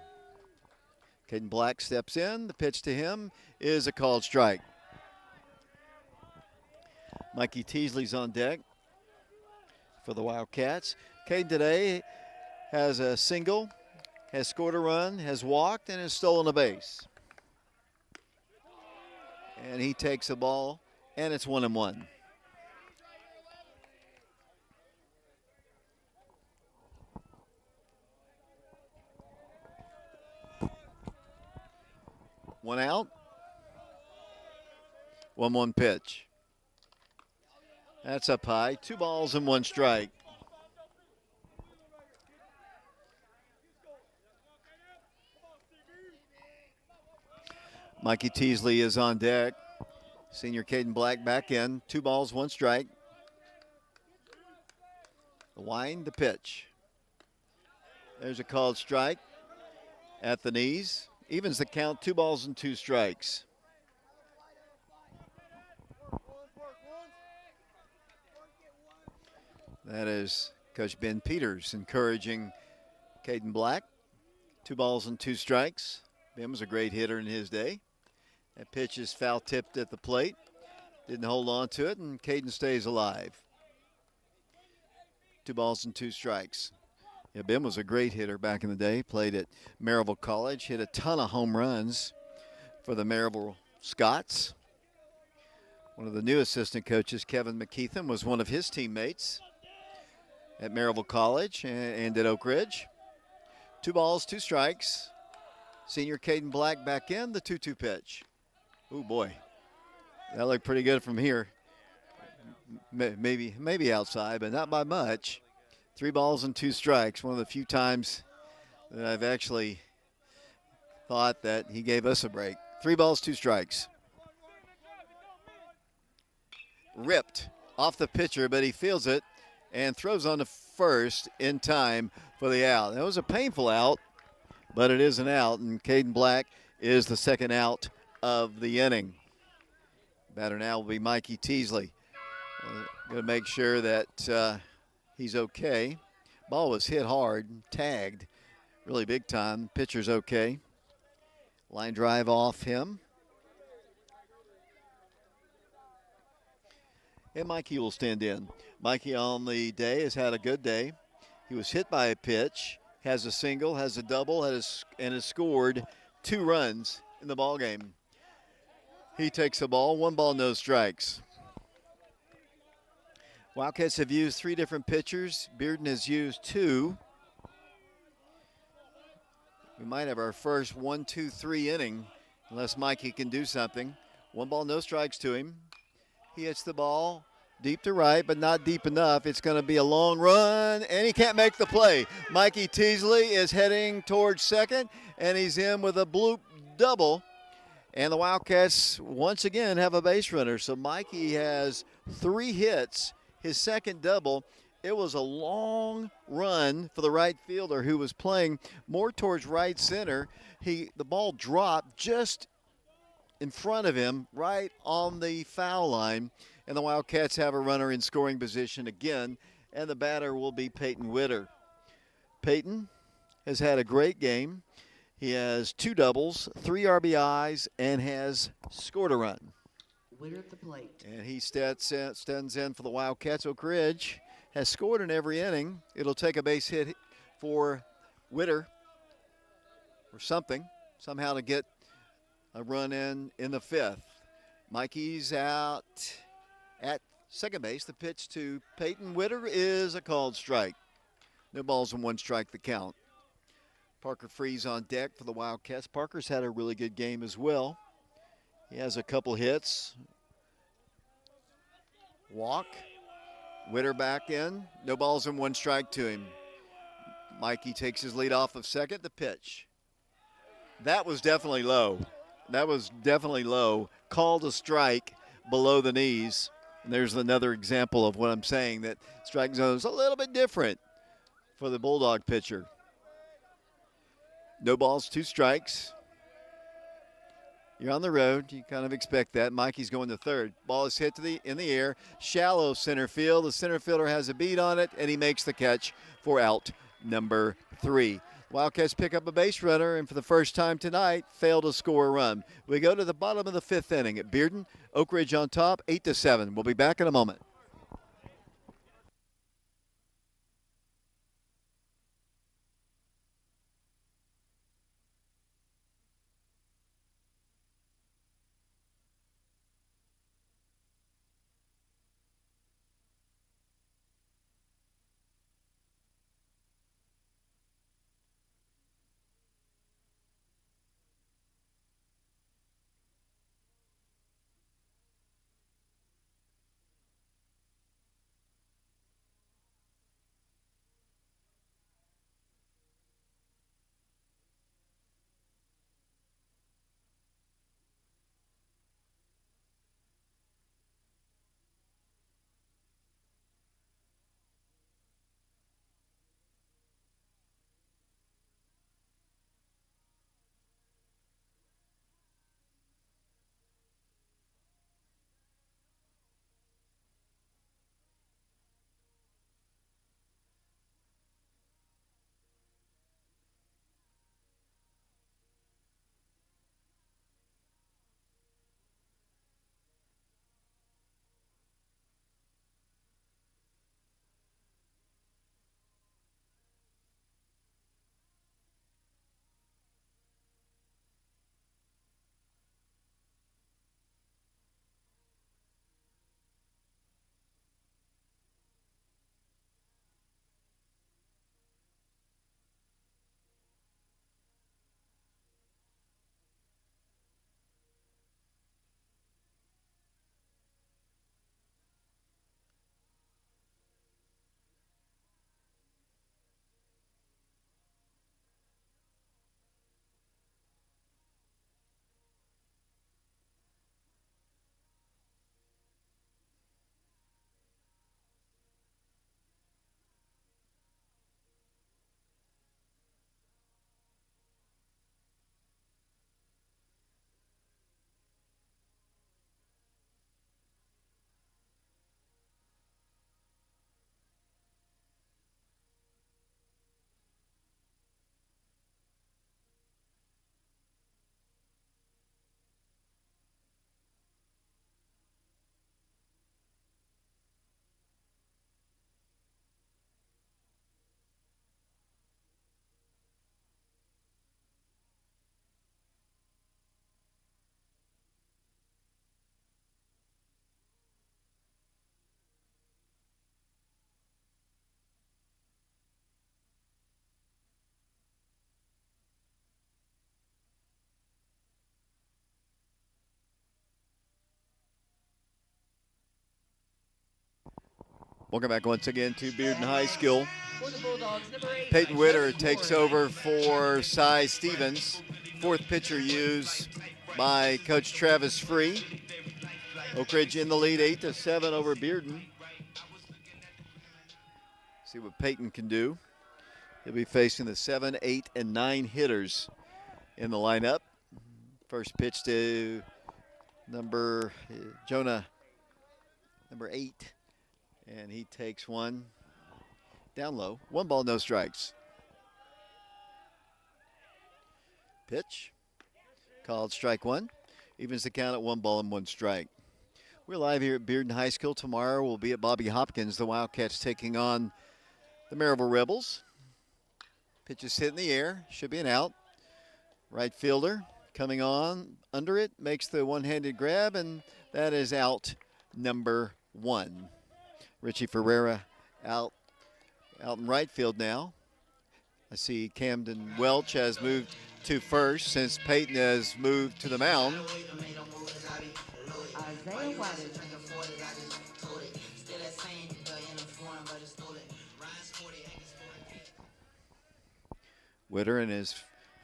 Caden Black steps in. The pitch to him is a called strike. Mikey Teasley's on deck for the Wildcats. Caden today has a single, has scored a run, has walked, and has stolen a base. And he takes the ball, and it's 1-1. One out. 1-1 pitch. That's up high. 2 balls and 1 strike. Mikey Teasley is on deck. Senior Caden Black back in. 2 balls, 1 strike. The wind, the pitch. There's a called strike at the knees. Evens the count, 2 balls and 2 strikes. That is Coach Ben Peters encouraging Caden Black. 2 balls and 2 strikes. Ben was a great hitter in his day. That pitch is foul tipped at the plate. Didn't hold on to it, and Caden stays alive. 2 balls and 2 strikes. Yeah, Ben was a great hitter back in the day. Played at Maryville College. Hit a ton of home runs for the Maryville Scots. One of the new assistant coaches, Kevin McKeithen, was one of his teammates at Maryville College and at Oak Ridge. 2 balls, 2 strikes. Senior Caden Black back in, the 2-2 pitch. Oh boy, that looked pretty good from here. Maybe outside, but not by much. 3 balls and 2 strikes. One of the few times that I've actually thought that he gave us a break. 3 balls, 2 strikes. Ripped off the pitcher, but he fields it and throws on to first in time for the out. That was a painful out, but it is an out, and Caden Black is the second out of the inning. Batter now will be Mikey Teasley. Going to make sure that he's okay. Ball was hit hard, tagged really big time. Pitcher's okay. Line drive off him. And Mikey will stand in. Mikey on the day has had a good day. He was hit by a pitch, has a single, has a double, and has scored 2 runs in the ball game. He takes the ball, 1 ball, no strikes. Wildcats have used 3 different pitchers. Bearden has used 2. We might have our first 1-2-3 inning unless Mikey can do something. 1 ball, no strikes to him. He hits the ball deep to right, but not deep enough. It's going to be a long run, and he can't make the play. Mikey Teasley is heading towards second, and he's in with a bloop double. And the Wildcats once again have a base runner. So Mikey has 3 hits, his second double. It was a long run for the right fielder who was playing more towards right center. The ball dropped just in front of him, right on the foul line. And the Wildcats have a runner in scoring position again, and the batter will be Peyton Witter. Peyton has had a great game. He has 2 doubles, 3 RBIs, and has scored a run. Witter at the plate. And he stands in for the Wildcats. Oak Ridge has scored in every inning. It'll take a base hit for Witter or something, somehow to get a run in the 5th. Mikey's out at second base. The pitch to Peyton Witter is a called strike. No balls and 1 strike the count. Parker Freeze on deck for the Wildcats. Parker's had a really good game as well. He has a couple hits. Walk. Witter back in. No balls and 1 strike to him. Mikey takes his lead off of second. The pitch. That was definitely low. Called a strike below the knees. And there's another example of what I'm saying, that strike zone is a little bit different for the Bulldog pitcher. No balls, 2 strikes. You're on the road. You kind of expect that. Mikey's going to third. Ball is hit in the air. Shallow center field. The center fielder has a beat on it, and he makes the catch for out number 3. Wildcats pick up a base runner, and for the first time tonight, fail to score a run. We go to the bottom of the 5th inning at Bearden. Oak Ridge on top, 8-7. We'll be back in a moment. Welcome back once again to Bearden High School. For the Bulldogs, number 8. Peyton Witter Kevin takes Ward. over for Cy Stevens. Fourth pitcher used by Coach Travis Free. Oak Ridge in the lead, 8-7 over Bearden. See what Peyton can do. He'll be facing the 7, 8, and 9 hitters in the lineup. First pitch to Jonah, number 8. And he takes one down low. 1 ball, no strikes. Pitch. Called strike 1. Evens the count at 1 ball and 1 strike. We're live here at Bearden High School. Tomorrow we'll be at Bobby Hopkins. The Wildcats taking on the Maryville Rebels. Pitch is hit in the air. Should be an out. Right fielder coming on under it. Makes the one-handed grab, and that is out number 1. Richie Ferreira out in right field now. I see Camden Welch has moved to first since Peyton has moved to the mound. Isaiah Wadden. Witter in his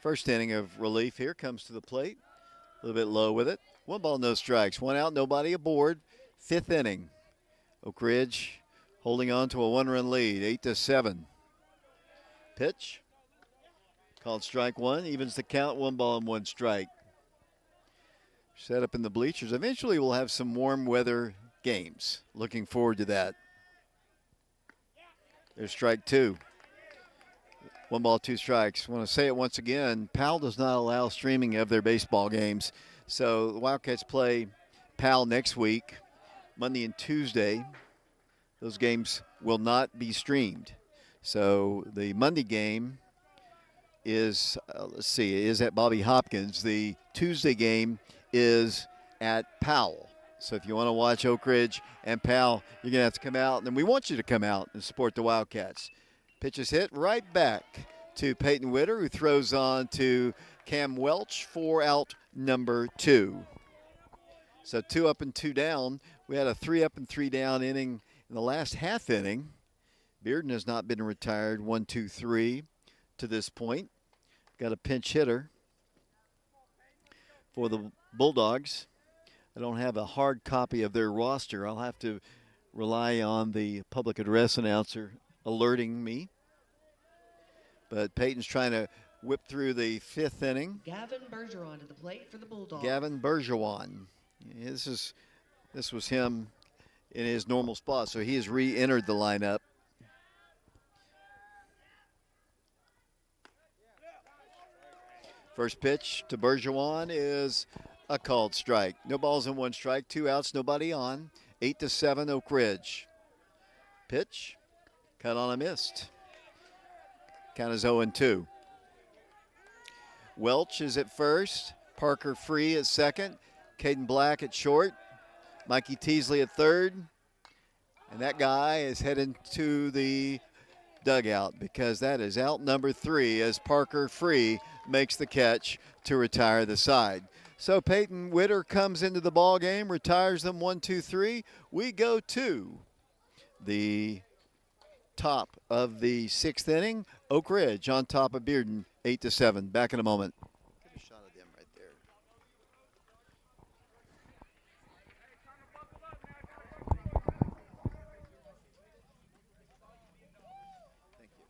first inning of relief here comes to the plate. A little bit low with it. 1 ball, no strikes. 1 out, nobody aboard. 5th inning. Oak Ridge holding on to a 1-run lead, 8-7. Pitch. Called strike 1. Evens the count, 1 ball and 1 strike. Set up in the bleachers. Eventually we'll have some warm weather games. Looking forward to that. There's strike 2. 1 ball, 2 strikes. I want to say it once again, Powell does not allow streaming of their baseball games. So the Wildcats play Powell next week, Monday and Tuesday. Those games will not be streamed. So the Monday game is, is at Bobby Hopkins. The Tuesday game is at Powell. So if you want to watch Oak Ridge and Powell, you're going to have to come out. And we want you to come out and support the Wildcats. Pitch is hit right back to Peyton Witter, who throws on to Cam Welch for out number 2. So 2 up and 2 down. We had a 3 up and 3 down inning in the last half inning. Bearden has not been retired 1, 2, 3 to this point. Got a pinch hitter for the Bulldogs. I don't have a hard copy of their roster. I'll have to rely on the public address announcer alerting me. But Peyton's trying to whip through the 5th inning. Gavin Bergeron to the plate for the Bulldogs. Gavin Bergeron. This was him in his normal spot, so he has re-entered the lineup. First pitch to Bergeron is a called strike. No balls and 1 strike, 2 outs, nobody on. 8-7 Oak Ridge. Pitch, cut on a missed. Count is 0-2. Welch is at first. Parker Free at second. Caden Black at short. Mikey Teasley at third. And that guy is heading to the dugout because that is out number 3 as Parker Free makes the catch to retire the side. So Peyton Witter comes into the ball game, retires them 1, 2, 3. We go to the top of the 6th inning. Oak Ridge on top of Bearden, 8-7. Back in a moment. Get a shot of them right there. Thank you.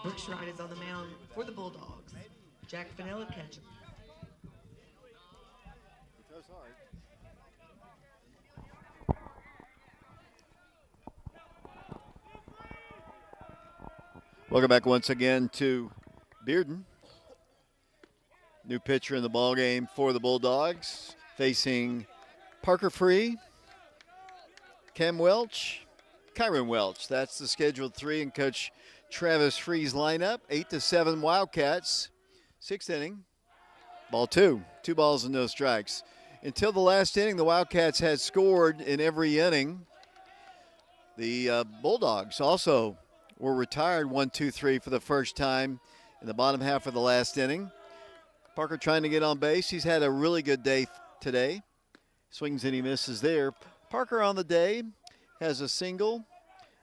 Brooks Wright is on the mound for the Bulldogs. Jack Vanilla catcher. Welcome back once again to Bearden. New pitcher in the ball game for the Bulldogs, facing Parker Free, Cam Welch, Kyron Welch. That's the scheduled three in Coach Travis Free's lineup. 8-7 Wildcats. Sixth inning. Ball two. 2 balls and no strikes. Until the last inning, the Wildcats had scored in every inning. The Bulldogs also were retired 1-2-3 for the first time in the bottom half of the last inning. Parker trying to get on base. He's had a really good day today. Swings and he misses there. Parker on the day has a single,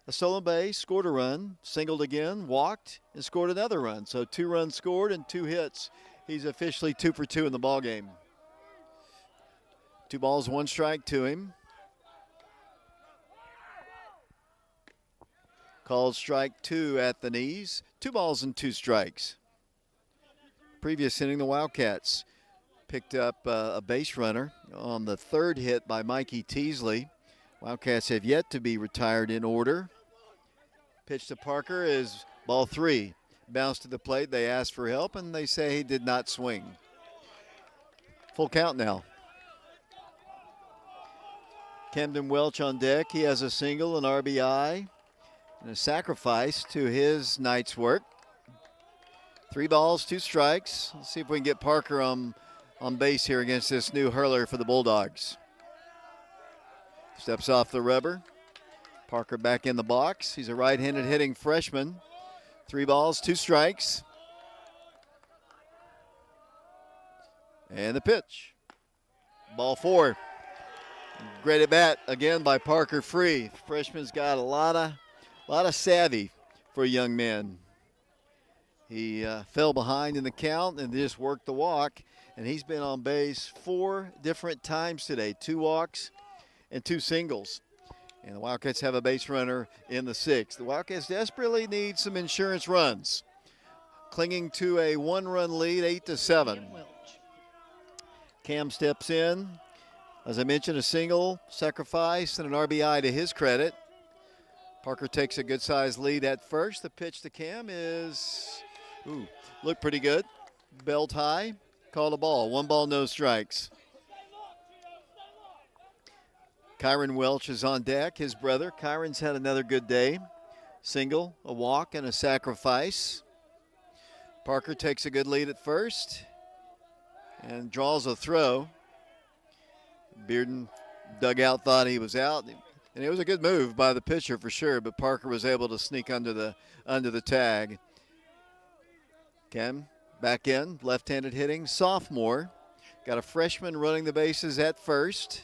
a stolen base, scored a run, singled again, walked, and scored another run. So 2 runs scored and 2 hits. He's officially 2 for 2 in the ball game. 2 balls, 1 strike to him. Called strike 2 at the knees. 2 balls and 2 strikes. Previous inning, the Wildcats picked up a base runner on the 3rd hit by Mikey Teasley. Wildcats have yet to be retired in order. Pitch to Parker is ball 3. Bounce to the plate. They ask for help, and they say he did not swing. Full count now. Camden Welch on deck. He has a single, an RBI, and a sacrifice to his night's work. 3 balls, 2 strikes. Let's see if we can get Parker on base here against this new hurler for the Bulldogs. Steps off the rubber. Parker back in the box. He's a right-handed hitting freshman. 3 balls, 2 strikes. And the pitch. Ball 4. Great at bat again by Parker Free. Freshman's got a lot of savvy for a young man. He fell behind in the count and just worked the walk, and he's been on base 4 different times today. 2 walks and 2 singles. And the Wildcats have a base runner in the 6th. The Wildcats desperately need some insurance runs, clinging to a 1-run lead, 8-7. Cam steps in. As I mentioned, a single, sacrifice, and an RBI to his credit. Parker takes a good-sized lead at first. The pitch to Cam is, looked pretty good. Belt high, called a ball. 1 ball, no strikes. Kyron Welch is on deck, his brother. Kyron's had another good day. Single, a walk, and a sacrifice. Parker takes a good lead at first and draws a throw. Bearden dugout thought he was out. And it was a good move by the pitcher for sure, but Parker was able to sneak under the tag. Cam back in, left-handed hitting, sophomore. Got a freshman running the bases at first.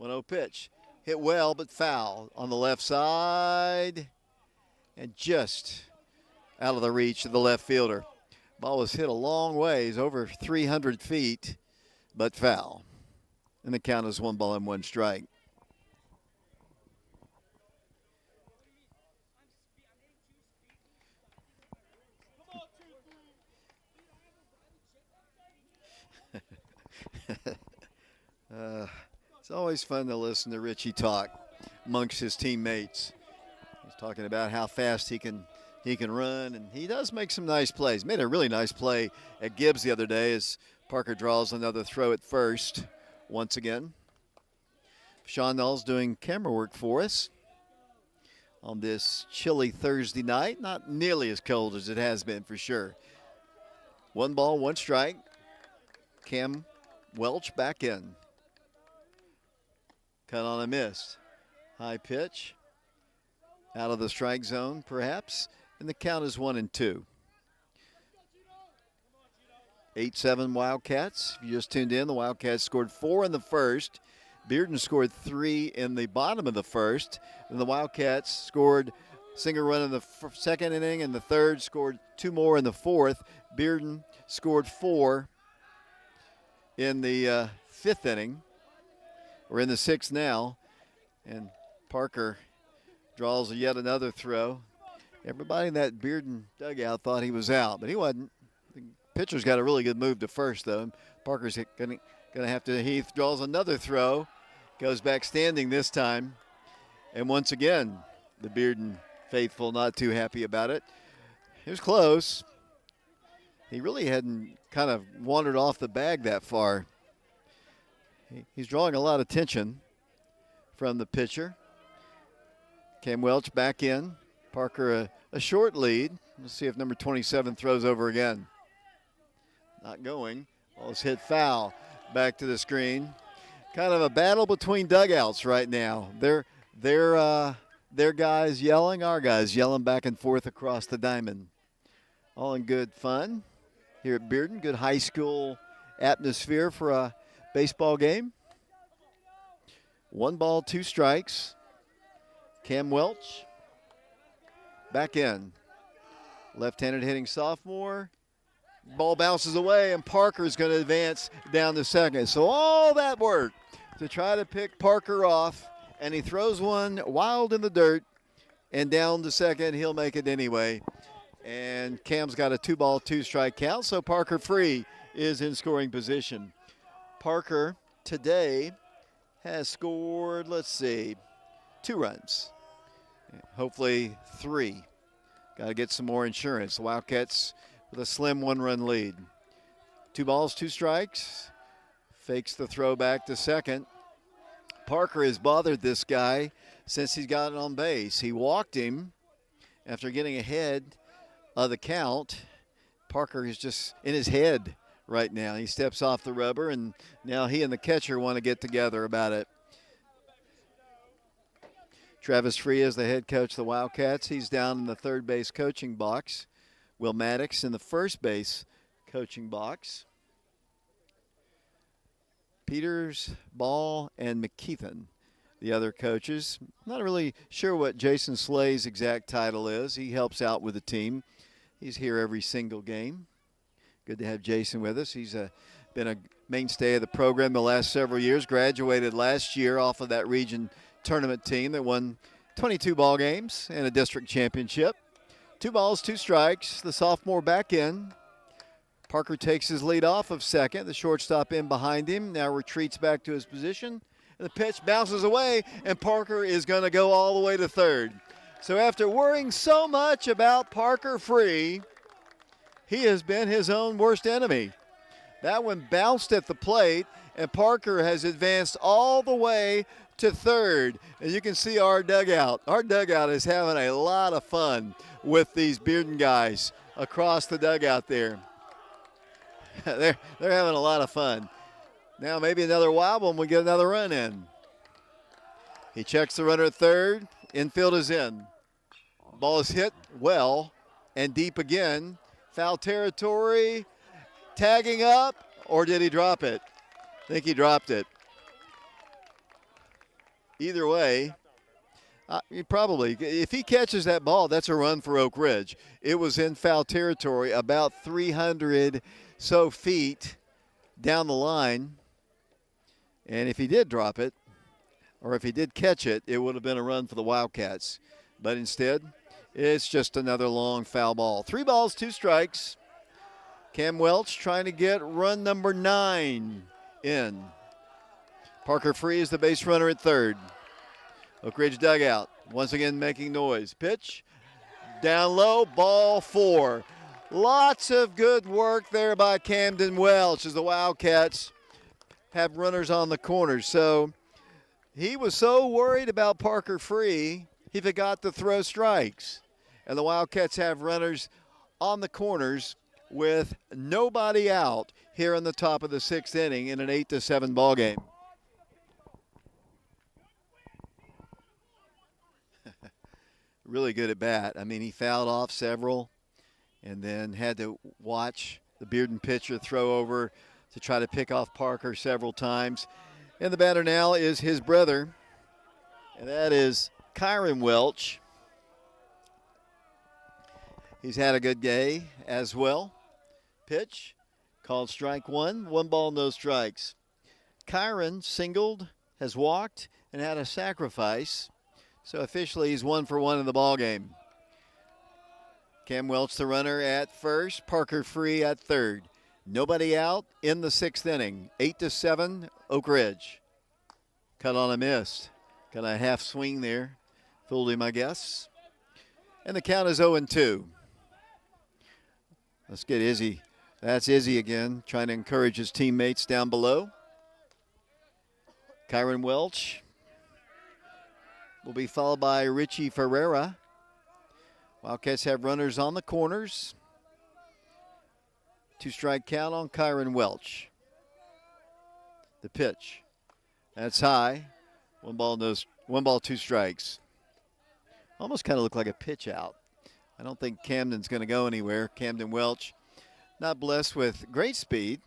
1-0 pitch. Hit well, but foul on the left side. And just out of the reach of the left fielder. Ball was hit a long ways, over 300 feet, but foul. And the count is 1 ball and 1 strike. It's always fun to listen to Richie talk amongst his teammates. He's talking about how fast he can run, and he does make some nice plays. Made a really nice play at Gibbs the other day as Parker draws another throw at first once again. Sean Null's doing camera work for us on this chilly Thursday night. Not nearly as cold as it has been for sure. 1 ball, 1 strike. Cam Welch back in. Cut on a miss. High pitch. Out of the strike zone, perhaps. And the count is 1-2. 8-7 Wildcats. If you just tuned in, the Wildcats scored 4 in the first. Bearden scored 3 in the bottom of the first. And the Wildcats scored single run in the second inning, and the third, scored 2 more in the 4th. Bearden scored 4 in the 5th inning. We're in the 6th now, and Parker draws yet another throw. Everybody in that Bearden dugout thought he was out, but he wasn't. The pitcher's got a really good move to first, though. Parker's going to have to. He draws another throw, goes back standing this time, and once again, the Bearden faithful not too happy about it. It was close. He really hadn't kind of wandered off the bag that far. He's drawing a lot of attention from the pitcher. Cam Welch back in. Parker a short lead. Let's see if number 27 throws over again. Not going. Ball is hit foul. Back to the screen. Kind of a battle between dugouts right now. Their guys yelling, our guys yelling back and forth across the diamond. All in good fun here at Bearden. Good high school atmosphere for a baseball game. 1 ball, 2 strikes. Cam Welch back in. Left-handed hitting sophomore. Ball bounces away, and Parker's going to advance down to second. So all that work to try to pick Parker off, and he throws one wild in the dirt and down to second. He'll make it anyway. And Cam's got a 2 ball, 2 strike count, so Parker Free is in scoring position. Parker today has scored, 2 runs. Hopefully 3. Got to get some more insurance. The Wildcats with a slim 1-run lead. 2 balls, 2 strikes. Fakes the throw back to second. Parker has bothered this guy since he's gotten on base. He walked him after getting ahead of the count. Parker is just in his head right now. He steps off the rubber, and now he and the catcher want to get together about it. Travis Free is the head coach of the Wildcats. He's down in the third base coaching box. Will Maddox in the first base coaching box. Peters, Ball, and McKeithen, the other coaches. Not really sure what Jason Slay's exact title is. He helps out with the team. He's here every single game. Good to have Jason with us. He's been a mainstay of the program the last several years. Graduated last year off of that region tournament team that won 22 ball games and a district championship. 2 balls, 2 strikes. The sophomore back in. Parker takes his lead off of second. The shortstop in behind him now retreats back to his position. The pitch bounces away, and Parker is going to go all the way to third. So after worrying so much about Parker Free, he has been his own worst enemy. That one bounced at the plate, and Parker has advanced all the way to third. And you can see our dugout. Our dugout is having a lot of fun with these Bearden guys across the dugout there. They're having a lot of fun. Now maybe another wild one, we get another run in. He checks the runner at third. Infield is in. Ball is hit well and deep again. Foul territory. Tagging up, or did he drop it? I think he dropped it. Either way, probably. If he catches that ball, that's a run for Oak Ridge. It was in foul territory, about 300 so feet down the line. And if he did drop it, or if he did catch it, it would have been a run for the Wildcats. But instead, it's just another long foul ball. 3 balls, 2 strikes. Cam Welch trying to get run number 9 in. Parker Free is the base runner at third. Oak Ridge dugout once again making noise. Pitch down low, ball 4. Lots of good work there by Camden Welch as the Wildcats have runners on the corners. So he was so worried about Parker Free, he forgot to throw strikes. And the Wildcats have runners on the corners with nobody out here in the top of the 6th inning in an 8-7 ball game. Really good at bat. I mean, he fouled off several and then had to watch the Bearden pitcher throw over to try to pick off Parker several times. And the batter now is his brother, and that is Kyron Welch. He's had a good day as well. Pitch called strike 1. 1 ball, no strikes. Kyron singled, has walked, and had a sacrifice. So officially he's 1 for 1 in the ball game. Cam Welch, the runner at first. Parker Free at third. Nobody out in the 6th inning. 8-7, Oak Ridge. Cut on a miss. Got a half swing there. Fooled him, I guess. And the count is 0-2. Let's get Izzy. That's Izzy again, trying to encourage his teammates down below. Kyron Welch will be followed by Richie Ferreira. Wildcats have runners on the corners. 2-strike count on Kyron Welch. The pitch. That's high. 1 ball, 2 strikes. Almost kind of looked like a pitch out. I don't think Camden's going to go anywhere. Camden Welch, not blessed with great speed.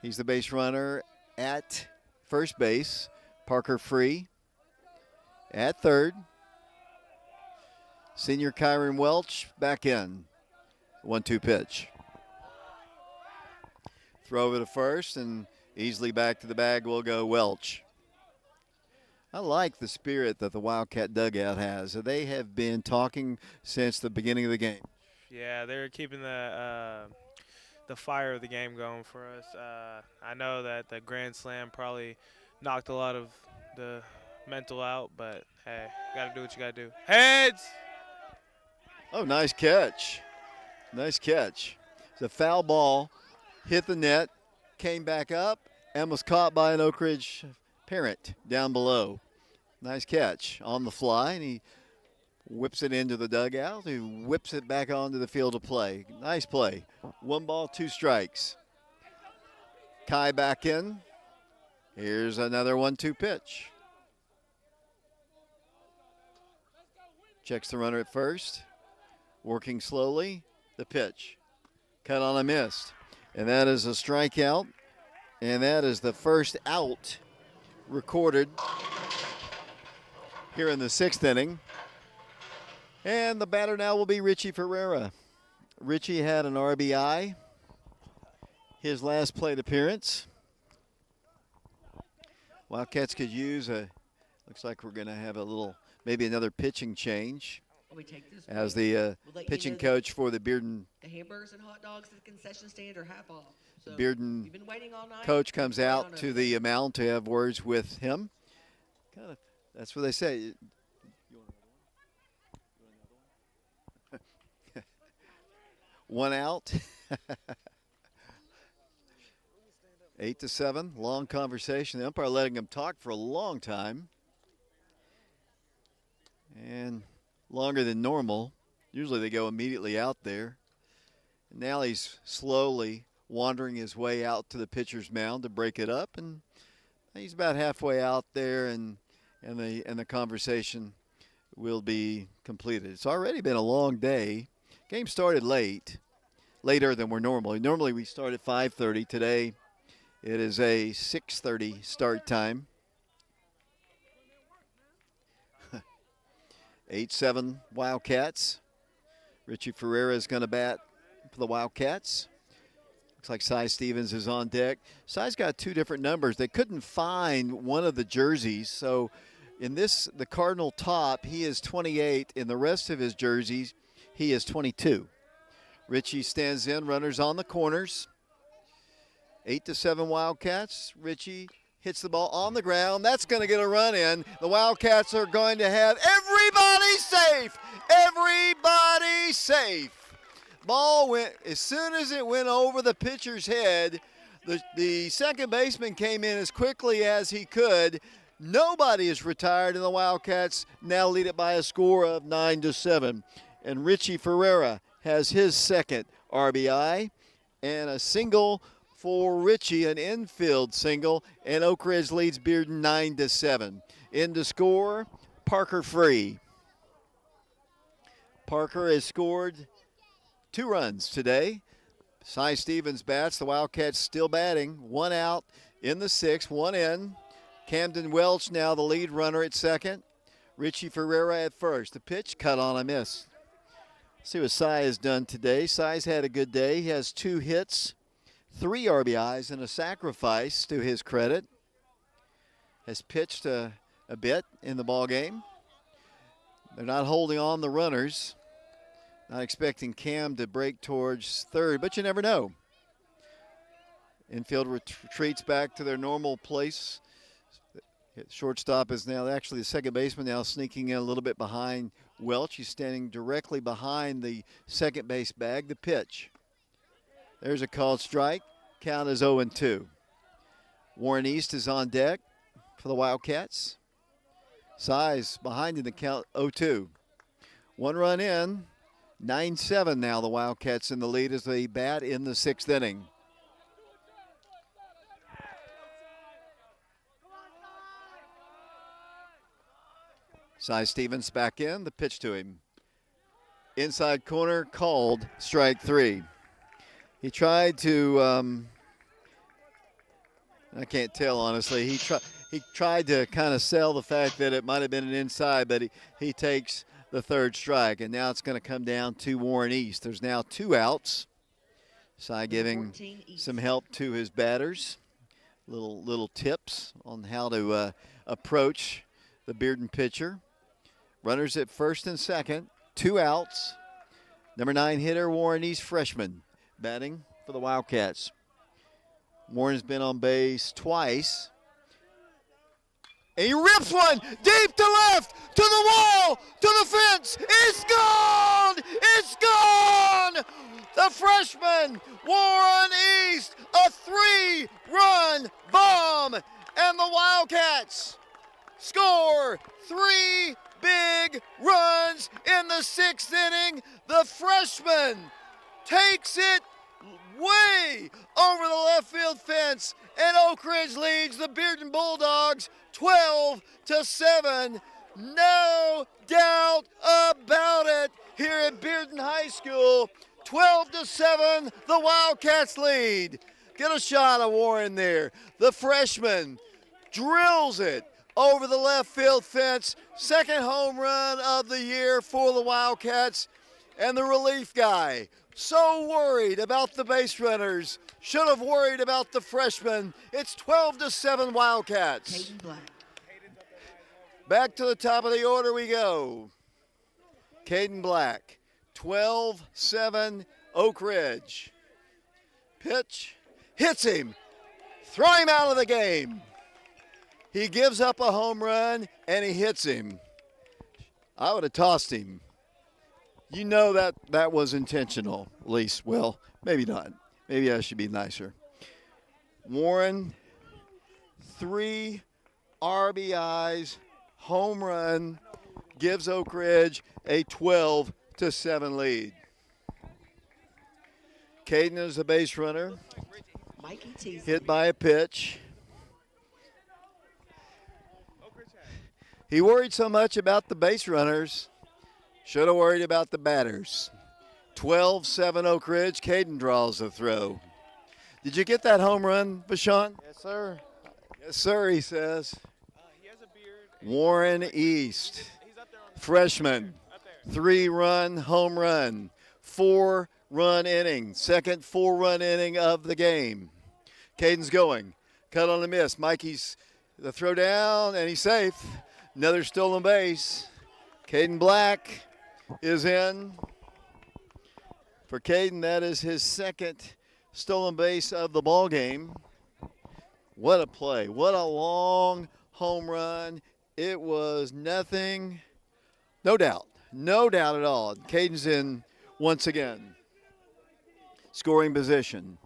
He's the base runner at first base. Parker Free at third. Senior Kyron Welch back in. 1-2 pitch. Throw over to first, and easily back to the bag will go Welch. I like the spirit that the Wildcat dugout has. They have been talking since the beginning of the game. Yeah, they're keeping the fire of the game going for us. I know that the Grand Slam probably knocked a lot of the mental out, but hey, got to do what you got to do. Heads! Oh, nice catch. Nice catch. It's a foul ball, hit the net, came back up, and was caught by an Oak Ridge parent down below. Nice catch on the fly, and he whips it into the dugout. He whips it back onto the field of play. Nice play. 1 ball, 2 strikes. Kai back in. Here's another 1-2 pitch. Checks the runner at first. Working slowly. The pitch. Cut on a miss. And that is a strikeout. And that is the first out recorded here in the 6th inning. And the batter now will be Richie Ferreira. Richie had an RBI his last plate appearance. Wildcats could use looks like we're going to have maybe another pitching change. We take this as break. the We'll pitching coach for the Bearden. The hamburgers and hot dogs at the concession stand are half off. So Bearden you've been waiting all night. Coach comes out to the mound to have words with him. That's what they say. One out. 8-7, long conversation. The umpire letting him talk for a long time. And longer than normal. Usually they go immediately out there. And now he's slowly wandering his way out to the pitcher's mound to break it up. And he's about halfway out there, and the conversation will be completed. It's already been a long day. Game started later than we're normally. Normally we start at 5:30. Today it is a 6:30 start time. 8-7 Wildcats. Richie Ferreira is going to bat for the Wildcats. Looks like Cy Stevens is on deck. Cy's got 2 different numbers. They couldn't find one of the jerseys, so in the Cardinal top, he is 28. In the rest of his jerseys, he is 22. Richie stands in, runners on the corners. 8-7 Wildcats. Richie hits the ball on the ground. That's going to get a run in. The Wildcats are going to have everybody safe. Everybody safe. Ball went, as soon as it went over the pitcher's head, the second baseman came in as quickly as he could. Nobody is retired, and the Wildcats now lead it by a score of 9-7. And Richie Ferreira has his second RBI and a single for Richie, an infield single, and Oak Ridge leads Bearden 9-7. In to score, Parker Free. Parker has scored 2 runs today. Cy Stevens bats. The Wildcats still batting. 1 out in the 6th, 1 in. Camden Welch now the lead runner at second. Richie Ferreira at first. The pitch, cut on a miss. See what Cy has done today. Cy's had a good day. He has 2 hits, 3 RBIs, and a sacrifice to his credit. Has pitched a bit in the ball game. They're not holding on the runners. Not expecting Cam to break towards third, but you never know. Infield retreats back to their normal place. Shortstop is now actually the second baseman, now sneaking in a little bit behind Welch. He's standing directly behind the second base bag. The pitch. There's a called strike. Count is 0-2. Warren East is on deck for the Wildcats. Size behind in the count 0-2. 1 run in. 9-7 now. The Wildcats in the lead as they bat in the 6th inning. Cy Stevens back in. The pitch to him. Inside corner called strike 3. He tried to, I can't tell honestly. He tried to kind of sell the fact that it might have been an inside, but he takes the 3rd strike, and now it's going to come down to Warren East. There's now 2 outs. Cy giving some help to his batters, little tips on how to approach the Bearden pitcher. Runners at first and second, 2 outs. Number 9 hitter, Warren East, freshman, batting for the Wildcats. Warren's been on base twice. And he rips one deep to left, to the wall, to the fence. It's gone! It's gone! The freshman, Warren East, a 3-run bomb. And the Wildcats score 3 big runs in the 6th inning. The freshman takes it way over the left field fence, and Oak Ridge leads the Bearden Bulldogs 12-7. No doubt about it here at Bearden High School. 12-7, the Wildcats lead. Get a shot of Warren there. The freshman drills it over the left field fence. 2nd home run of the year for the Wildcats. And the relief guy, so worried about the base runners, should have worried about the freshman. It's 12-7 Wildcats. Back to the top of the order we go. Caden Black, 12-7 Oak Ridge. Pitch, hits him, throw him out of the game. He gives up a home run and he hits him. I would have tossed him. You know that was intentional, at least. Well, maybe not. Maybe I should be nicer. Warren, 3 RBIs, home run, gives Oak Ridge a 12-7 lead. Caden is the base runner. Hit by a pitch. He worried so much about the base runners. Should have worried about the batters. 12-7 Oak Ridge. Caden draws the throw. Did you get that home run, Vashon? Yes, sir. Yes, sir, he says. Warren East, freshman, 3-run home run, 4-run inning, second 4-run inning of the game. Caden's going. Cut on a miss. Mikey's the throw down, and he's safe. Another stolen base. Caden Black is in. For Caden, that is his 2nd stolen base of the ball game. What a play. What a long home run. It was nothing. No doubt. No doubt at all. Caden's in once again. Scoring position.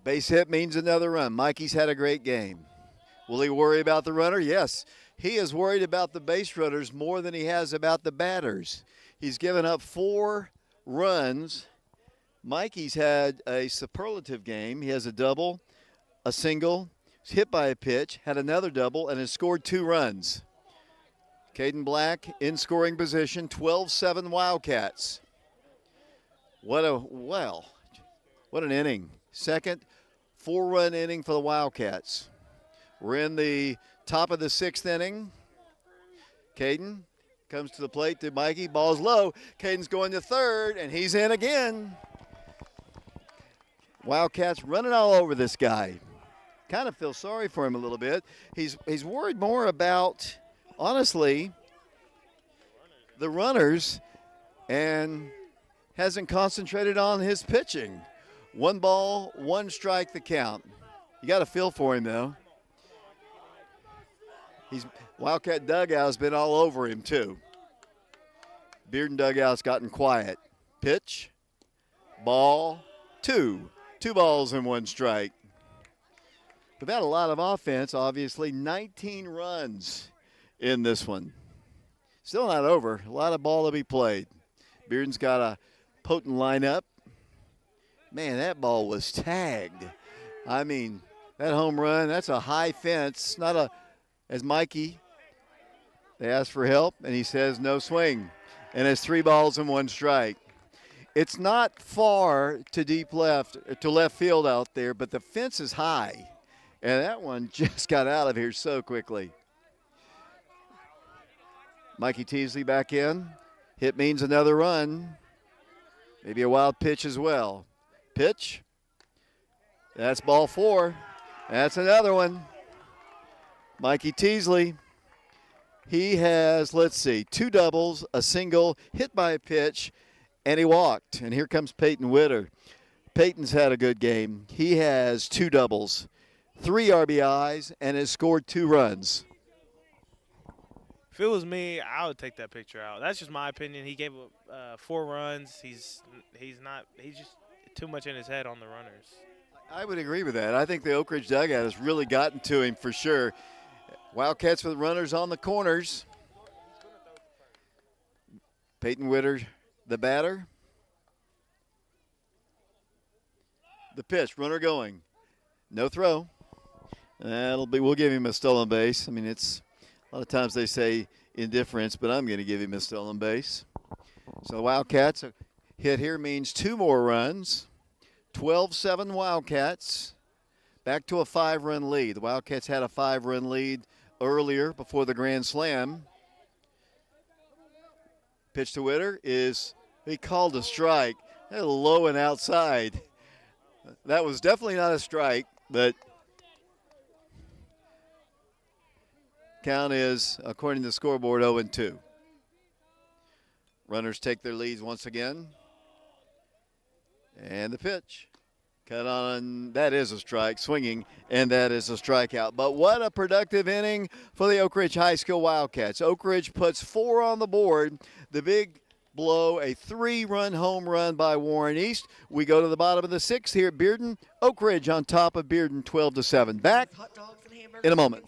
Base hit means another run. Mikey's had a great game. Will he worry about the runner? Yes. He is worried about the base runners more than he has about the batters. He's given up 4 runs. Mikey's had a superlative game. He has a double, a single, hit by a pitch, had another double, and has scored 2 runs. Caden Black in scoring position, 12-7 Wildcats. What an inning. Second 4-run inning for the Wildcats. We're in the top of the 6th inning. Caden comes to the plate to Mikey. Ball's low. Caden's going to third, and he's in again. Wildcats running all over this guy. Kind of feel sorry for him a little bit. He's worried more about, honestly, the runners and hasn't concentrated on his pitching. 1 ball, 1 strike the count. You got a feel for him, though. Wildcat dugout has been all over him, too. Bearden dugout's gotten quiet. Pitch, ball, 2. 2 balls and 1 strike. We've had a lot of offense, obviously. 19 runs in this one. Still not over. A lot of ball to be played. Bearden's got a potent lineup. Man, that ball was tagged. I mean, that home run, that's a high fence. Not a, as Mikey, they asked for help, and he says no swing. And it's 3 balls and 1 strike. It's not far to left field out there, but the fence is high. And that one just got out of here so quickly. Mikey Teasley back in. Hit means another run. Maybe a wild pitch as well. Pitch. That's ball 4. That's another one. Mikey Teasley. He has, 2 doubles, a single, hit by a pitch, and he walked. And here comes Peyton Witter. Peyton's had a good game. He has 2 doubles, 3 RBIs, and has scored 2 runs. If it was me, I would take that picture out. That's just my opinion. He gave up 4 runs. He's just too much in his head on the runners. I would agree with that. I think the Oak Ridge dugout has really gotten to him for sure. Wildcats with runners on the corners. Peyton Witter, the batter. The pitch, runner going. No throw. We'll give him a stolen base. I mean, it's a lot of times they say indifference, but I'm going to give him a stolen base. So the Wildcats, a hit here means 2 more runs. 12-7 Wildcats. Back to a 5-run lead. The Wildcats had a 5-run lead earlier before the grand slam. Pitch to Witter he called a strike. A little low and outside. That was definitely not a strike, but count is, according to the scoreboard, 0-2. Runners take their leads once again. And the pitch. Cut on, that is a strike, swinging, and that is a strikeout. But what a productive inning for the Oak Ridge High School Wildcats. Oak Ridge puts 4 on the board. The big blow, a 3-run home run by Warren East. We go to the bottom of the 6th here at Bearden. Oak Ridge on top of Bearden, 12-7. Back in a moment.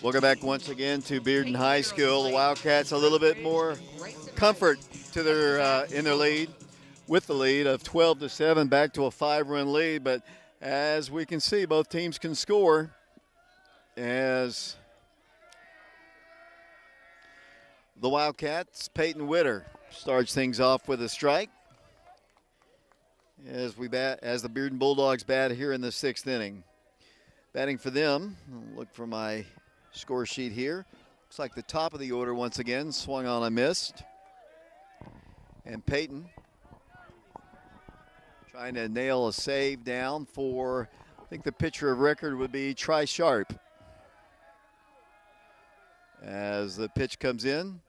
Welcome back once again to Bearden High School. The Wildcats a little bit more comfort to their in their lead, with the lead of 12-7, back to a 5-run lead. But as we can see, both teams can score. As the Wildcats, Peyton Witter starts things off with a strike. As the Bearden Bulldogs bat here in the 6th inning. Batting for them, I'll look for my score sheet here. Looks like the top of the order once again, swung on and missed. And Peyton trying to nail a save down for, I think the pitcher of record would be Tri Sharp. As the pitch comes in,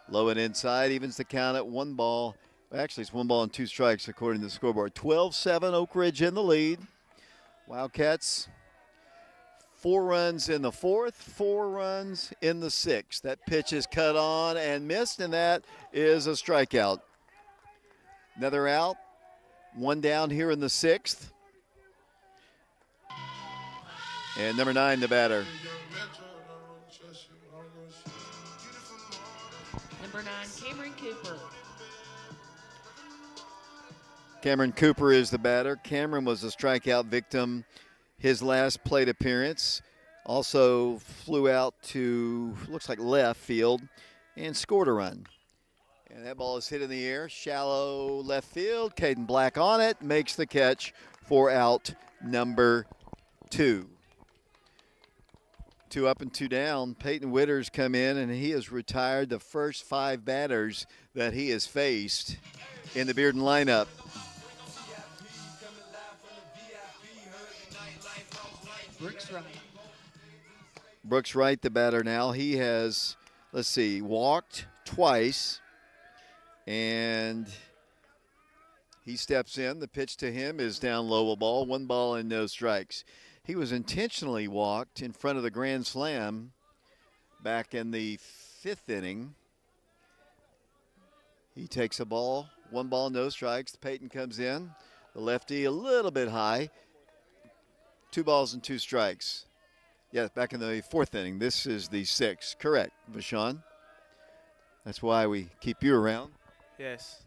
low and inside, evens the count at 1 ball. Actually, it's 1 ball and 2 strikes according to the scoreboard. 12-7, Oak Ridge in the lead. Wildcats, 4 runs in the 4th, 4 runs in the 6th. That pitch is cut on and missed, and that is a strikeout. Another out, 1 down here in the 6th. And number 9, the batter. Number 9, Cameron Cooper. Cameron Cooper is the batter. Cameron was a strikeout victim his last plate appearance. Also flew out to, looks like left field, and scored a run. And that ball is hit in the air, shallow left field. Caden Black on it, makes the catch for out number 2. 2 up and 2 down. Peyton Witter's come in, and he has retired the first 5 batters that he has faced in the Bearden lineup. Brooks Wright. Brooks Wright, the batter now. He has, walked twice, and he steps in. The pitch to him is down low, a ball, 1 ball and no strikes. He was intentionally walked in front of the grand slam back in the 5th inning. He takes a ball, 1 ball, no strikes. Peyton comes in. The lefty a little bit high. 2 balls and 2 strikes. Yeah, back in the 4th inning. This is the 6th. Correct, Vashon. That's why we keep you around. Yes.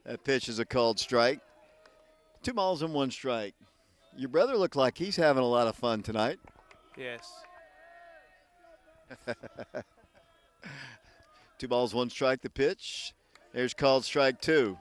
That pitch is a called strike. 2 balls and 1 strike. Your brother looked like he's having a lot of fun tonight. Yes. 2 balls, 1 strike, the pitch. There's called strike 2.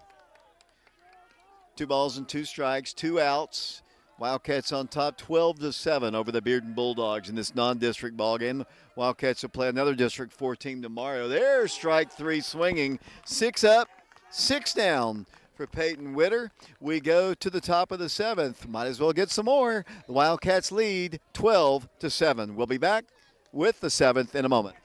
2 balls and 2 strikes, 2 outs. Wildcats on top 12-7 over the Bearden Bulldogs in this non-district ball game. Wildcats will play another District 4 team tomorrow. There's strike 3 swinging. 6 up, 6 down for Peyton Witter. We go to the top of the 7th. Might as well get some more. The Wildcats lead 12-7. We'll be back with the 7th in a moment.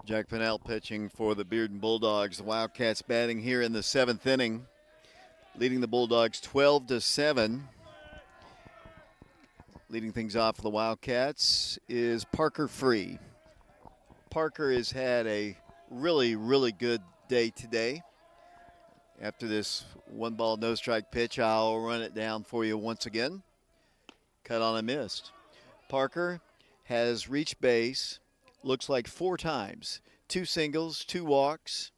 Jack Pennell pitching for the Bearden Bulldogs. The Wildcats batting here in the 7th inning, leading the Bulldogs 12-7. Leading things off for the Wildcats is Parker Free. Parker has had a really, really good day today. After this 1-ball, no-strike pitch, I'll run it down for you once again. Cut on a missed. Parker has reached base, looks like 4 times. 2 singles, 2 walks.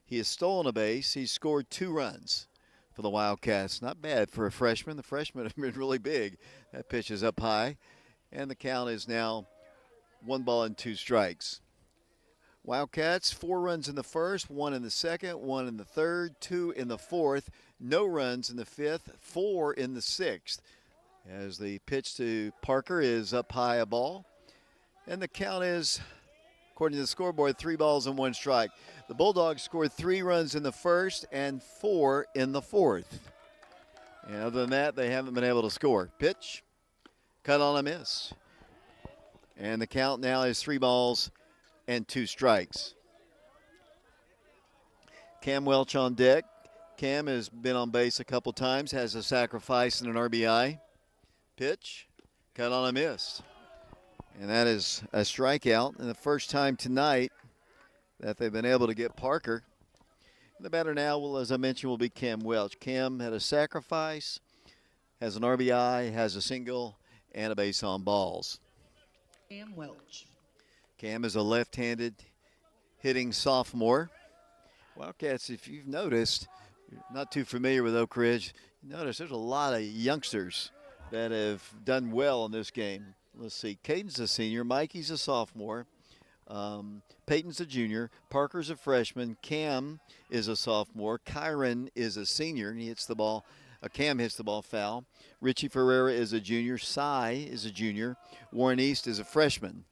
He has stolen a base. He's scored 2 runs for the Wildcats. Not bad for a freshman. The freshmen have been really big. That pitch is up high. And the count is now 1 ball and 2 strikes. Wildcats, 4 runs in the first, 1 in the second, 1 in the third, 2 in the fourth, no runs in the fifth, 4 in the sixth. As the pitch to Parker is up high, a ball. And the count is, according to the scoreboard, 3 balls and 1 strike. The Bulldogs scored 3 runs in the first and 4 in the fourth. And other than that, they haven't been able to score. Pitch, cut on a miss. And the count now is 3 balls and 2 strikes. Cam Welch on deck. Cam has been on base a couple times, has a sacrifice and an RBI. Pitch, cut on a miss. And that is a strikeout, and the first time tonight that they've been able to get Parker. The batter now, will, as I mentioned, will be Cam Welch. Cam had a sacrifice, has an RBI, has a single, and a base on balls. Cam Welch. Cam is a left-handed hitting sophomore. Wildcats, if you've noticed, you're not too familiar with Oak Ridge, you notice there's a lot of youngsters that have done well in this game. Let's see, Caden's a senior, Mikey's a sophomore, Peyton's a junior, Parker's a freshman, Cam is a sophomore, Kyron is a senior, and he hits the ball, Cam hits the ball foul. Richie Ferreira is a junior, Cy is a junior, Warren East is a freshman.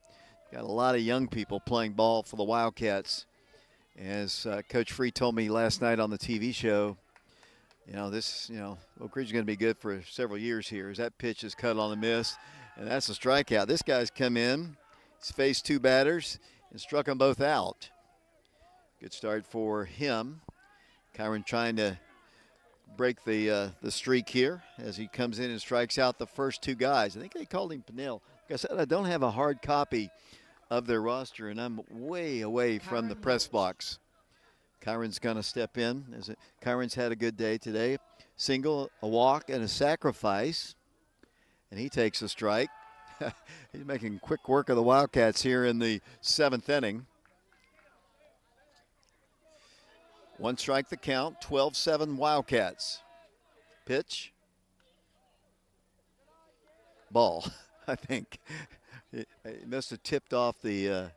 Got a lot of young people playing ball for the Wildcats. As Coach Free told me last night on the TV show, Oak Ridge is going to be good for several years here. As that pitch is cut on a miss, and that's a strikeout. This guy's come in, he's faced 2 batters, and struck them both out. Good start for him. Kyron trying to break the streak here as he comes in and strikes out the first 2 guys. I think they called him Pennell. Like I said, I don't have a hard copy of their roster, and I'm way away from the press box. Kyron's going to step in. Kyron's had a good day today. Single, a walk, and a sacrifice. And he takes a strike. He's making quick work of the Wildcats here in the 7th inning. 1 strike the count, 12-7 Wildcats. Pitch. Ball, I think. He must have tipped off the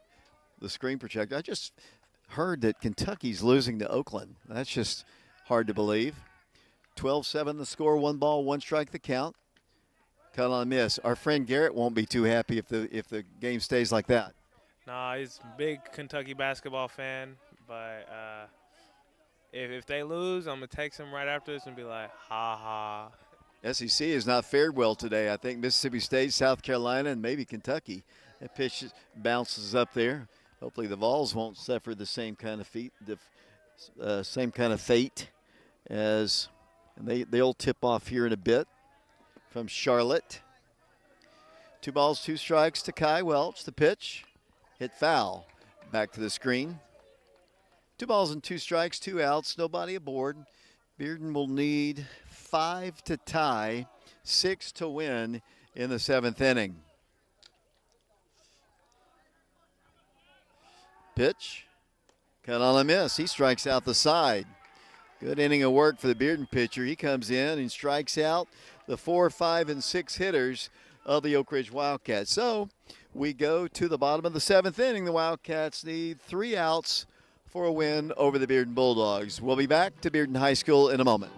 screen protector. I just heard that Kentucky's losing to Oakland. That's just hard to believe. 12-7 the score, 1 ball, 1 strike the count. Cut on a miss. Our friend Garrett won't be too happy if the game stays like that. Nah, he's a big Kentucky basketball fan, but if they lose, I'm going to text him right after this and be like, ha ha. SEC has not fared well today. I think Mississippi State, South Carolina, and maybe Kentucky. That pitch bounces up there. Hopefully the Vols won't suffer the same kind of fate as they'll tip off here in a bit from Charlotte. 2 balls, 2 strikes to Kai Welch. The pitch hit foul. Back to the screen. 2 balls and 2 strikes, 2 outs, nobody aboard. Bearden will need 5 to tie, 6 to win in the 7th inning. Pitch, cut on a miss. He strikes out the side. Good inning of work for the Bearden pitcher. He comes in and strikes out the 4, 5, and 6 hitters of the Oak Ridge Wildcats. So we go to the bottom of the 7th inning. The Wildcats need 3 outs for a win over the Bearden Bulldogs. We'll be back to Bearden High School in a moment.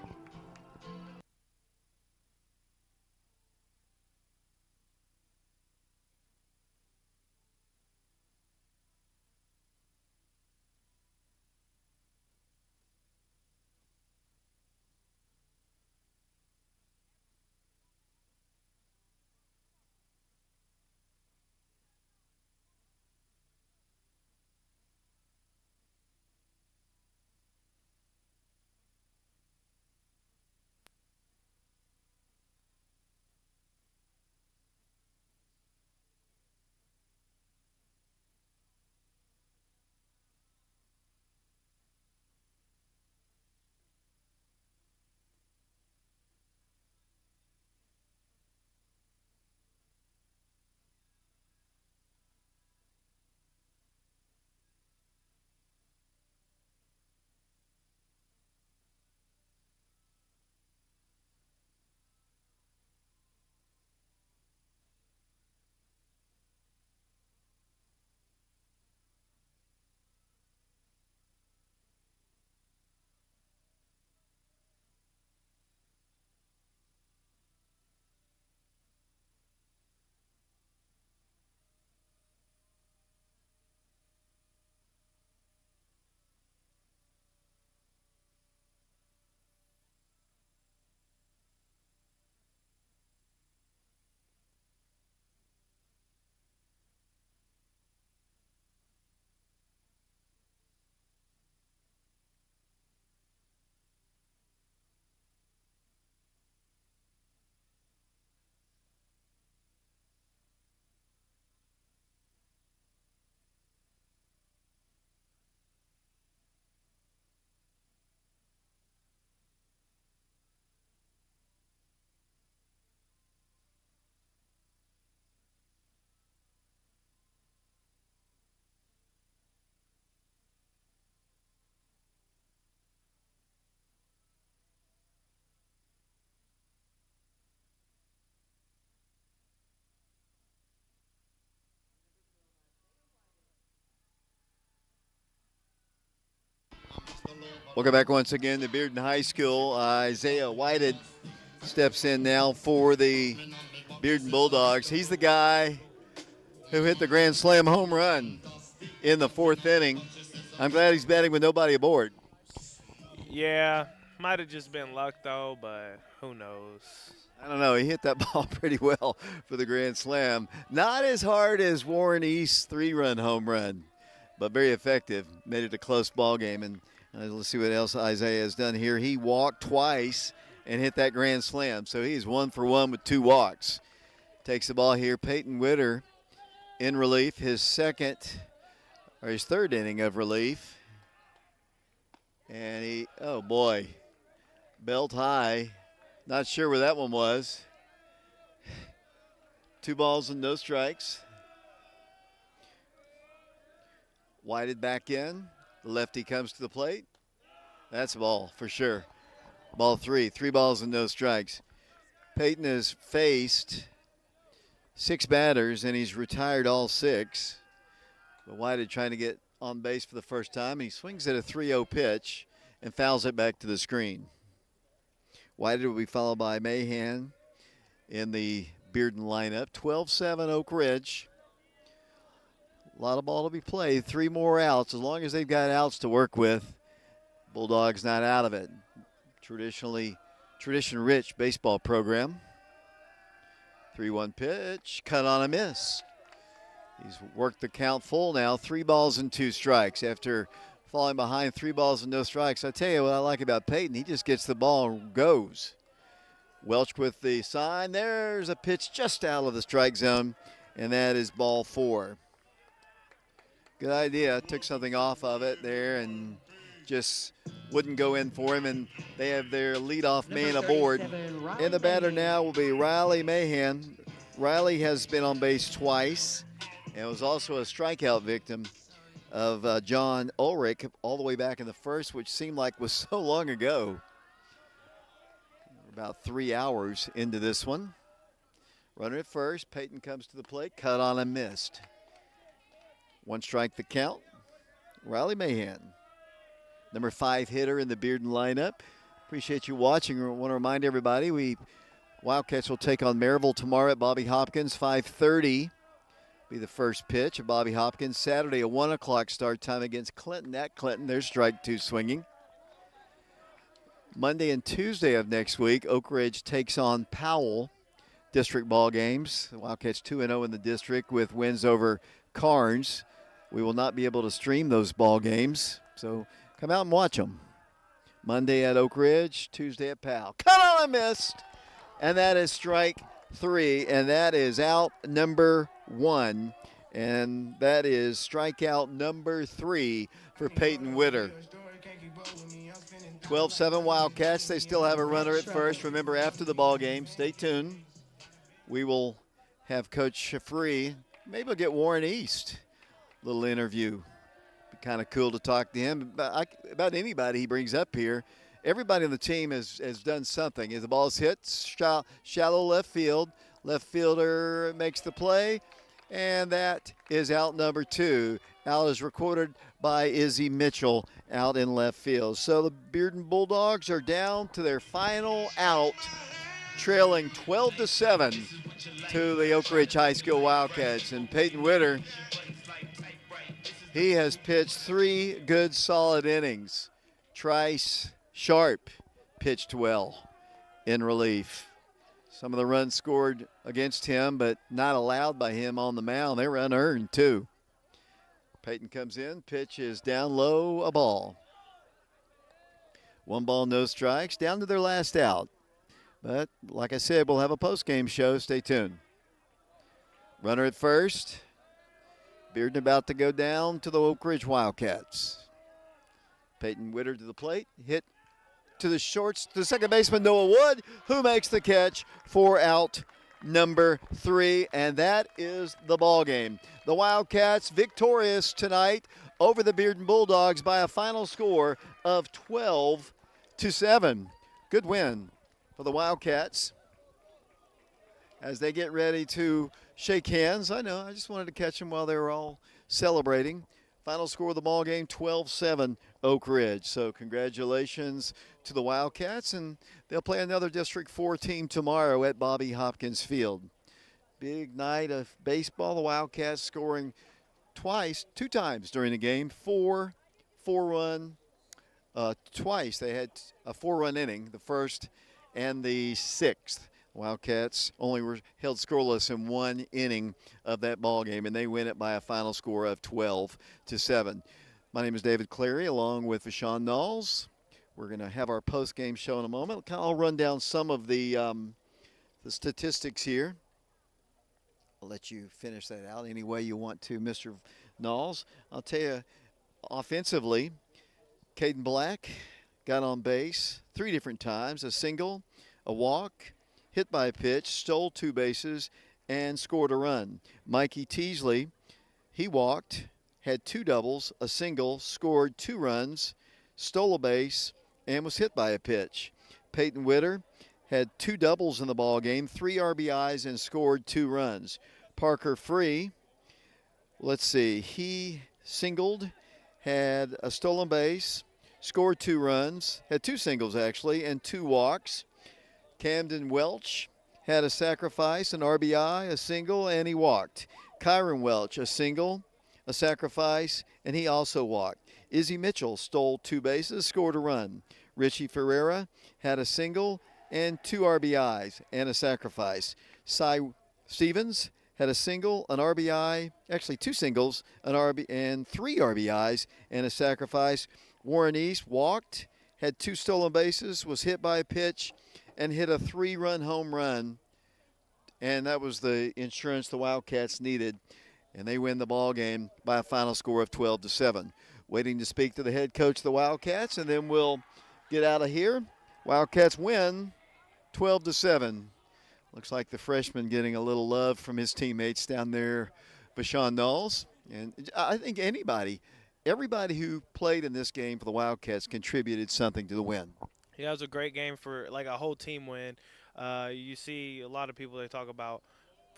Welcome back once again to Bearden High School. Isaiah Whited steps in now for the Bearden Bulldogs. He's the guy who hit the grand slam home run in the 4th inning. I'm glad he's batting with nobody aboard. Yeah, might have just been luck though, but who knows? I don't know. He hit that ball pretty well for the grand slam. Not as hard as Warren East's 3-run home run, but very effective. Made it a close ball game. And let's see what else Isaiah has done here. He walked twice and hit that grand slam. So he's 1 for 1 with 2 walks. Takes the ball here. Peyton Witter in relief, his 3rd inning of relief. And he, oh boy, belt high. Not sure where that one was. 2 balls and no strikes. Whited back in. The lefty comes to the plate. That's a ball for sure. Ball 3. 3 balls and no strikes. Peyton has faced 6 batters, and he's retired all 6. But Whited trying to get on base for the first time. He swings at a 3-0 pitch and fouls it back to the screen. Whited will be followed by Mahan in the Bearden lineup. 12-7 Oak Ridge. A lot of ball to be played. 3 more outs. As long as they've got outs to work with, Bulldogs not out of it. Tradition-rich baseball program. 3-1 pitch. Cut on a miss. He's worked the count full now. 3 balls and 2 strikes. After falling behind 3 balls and no strikes, I tell you what I like about Peyton. He just gets the ball and goes. Welch with the sign. There's a pitch just out of the strike zone, and that is ball 4. Good idea. Took something off of it there and just wouldn't go in for him, and they have their leadoff man aboard. And the batter now will be Riley Mahan. Riley has been on base twice and was also a strikeout victim of John Ulrich all the way back in the 1st, which seemed like was so long ago. We're about 3 hours into this one. Runner at first. Peyton comes to the plate. Cut on and missed. 1 strike the count. Riley Mahan, number 5 hitter in the Bearden lineup. Appreciate you watching. I want to remind everybody, Wildcats will take on Maryville tomorrow at Bobby Hopkins. 5:30 be the first pitch of Bobby Hopkins. Saturday, a 1 o'clock start time against Clinton at Clinton. There's strike 2 swinging. Monday and Tuesday of next week, Oak Ridge takes on Powell. District ball games. The Wildcats 2-0 in the district with wins over Carnes. We will not be able to stream those ball games, so come out and watch them. Monday at Oak Ridge, Tuesday at Powell. Cut on and missed. And that is strike 3, and that is out number 1. And that is strikeout number 3 for Peyton Witter. 12-7 Wildcats. They still have a runner at first. Remember, after the ball game, stay tuned. We will have Coach Free. Maybe we'll get Warren East. Little interview. Be kind of cool to talk to him about anybody he brings up here. Everybody on the team has done something. As the ball's hit, shallow left field. Left fielder makes the play, and that is out number 2. Out is recorded by Izzy Mitchell out in left field. So the Bearden Bulldogs are down to their final out, trailing 12-7 to the Oak Ridge High School Wildcats. And Peyton Witter, he has pitched 3 good solid innings. Trice Sharp pitched well in relief. Some of the runs scored against him, but not allowed by him on the mound. They were unearned too. Peyton comes in, pitch is down low, a ball. 1 ball, no strikes, down to their last out. But like I said, we'll have a post-game show. Stay tuned. Runner at first. Bearden about to go down to the Oak Ridge Wildcats. Peyton Witter to the plate. Hit to the shorts. The second baseman, Noah Wood, who makes the catch for out number 3. And that is the ball game. The Wildcats victorious tonight over the Bearden Bulldogs by a final score of 12-7. Good win for the Wildcats as they get ready to shake hands. I know, I just wanted to catch them while they were all celebrating. Final score of the ball game, 12-7 Oak Ridge. So congratulations to the Wildcats, and they'll play another District 4 team tomorrow at Bobby Hopkins Field. Big night of baseball. The Wildcats scoring two times during the game. Four-run twice. They had a 4-run inning, the first and the sixth. Wildcats only were held scoreless in one inning of that ball game, and they win it by a final score of 12-7. My name is David Clary, along with Vashon Knowles. We're going to have our post-game show in a moment. I'll run down some of the statistics here. I'll let you finish that out any way you want to, Mr. Knowles. I'll tell you, offensively, Caden Black got on base 3 different times, a single, a walk, hit by a pitch, stole 2 bases, and scored a run. Mikey Teasley, he walked, had 2 doubles, a single, scored 2 runs, stole a base, and was hit by a pitch. Peyton Witter had 2 doubles in the ball game, 3 RBIs, and scored 2 runs. Parker Free, let's see, he singled, had a stolen base, scored 2 runs, had 2 singles actually, and 2 walks. Camden Welch had a sacrifice, an RBI, a single, and he walked. Kyron Welch, a single, a sacrifice, and he also walked. Izzy Mitchell stole 2 bases, scored a run. Richie Ferreira had a single and 2 RBIs and a sacrifice. Cy Stevens had a single, an RBI, actually 2 singles, and 3 RBIs and a sacrifice. Warren East walked, had 2 stolen bases, was hit by a pitch, and hit a 3-run home run, and that was the insurance the Wildcats needed, and they win the ball game by a final score of 12-7. Waiting to speak to the head coach of the Wildcats, and then we'll get out of here. Wildcats win 12-7. Looks like the freshman getting a little love from his teammates down there, Vashon Knowles, and I think everybody who played in this game for the Wildcats contributed something to the win. Yeah, it was a great game for like a whole team win. You see a lot of people, they talk about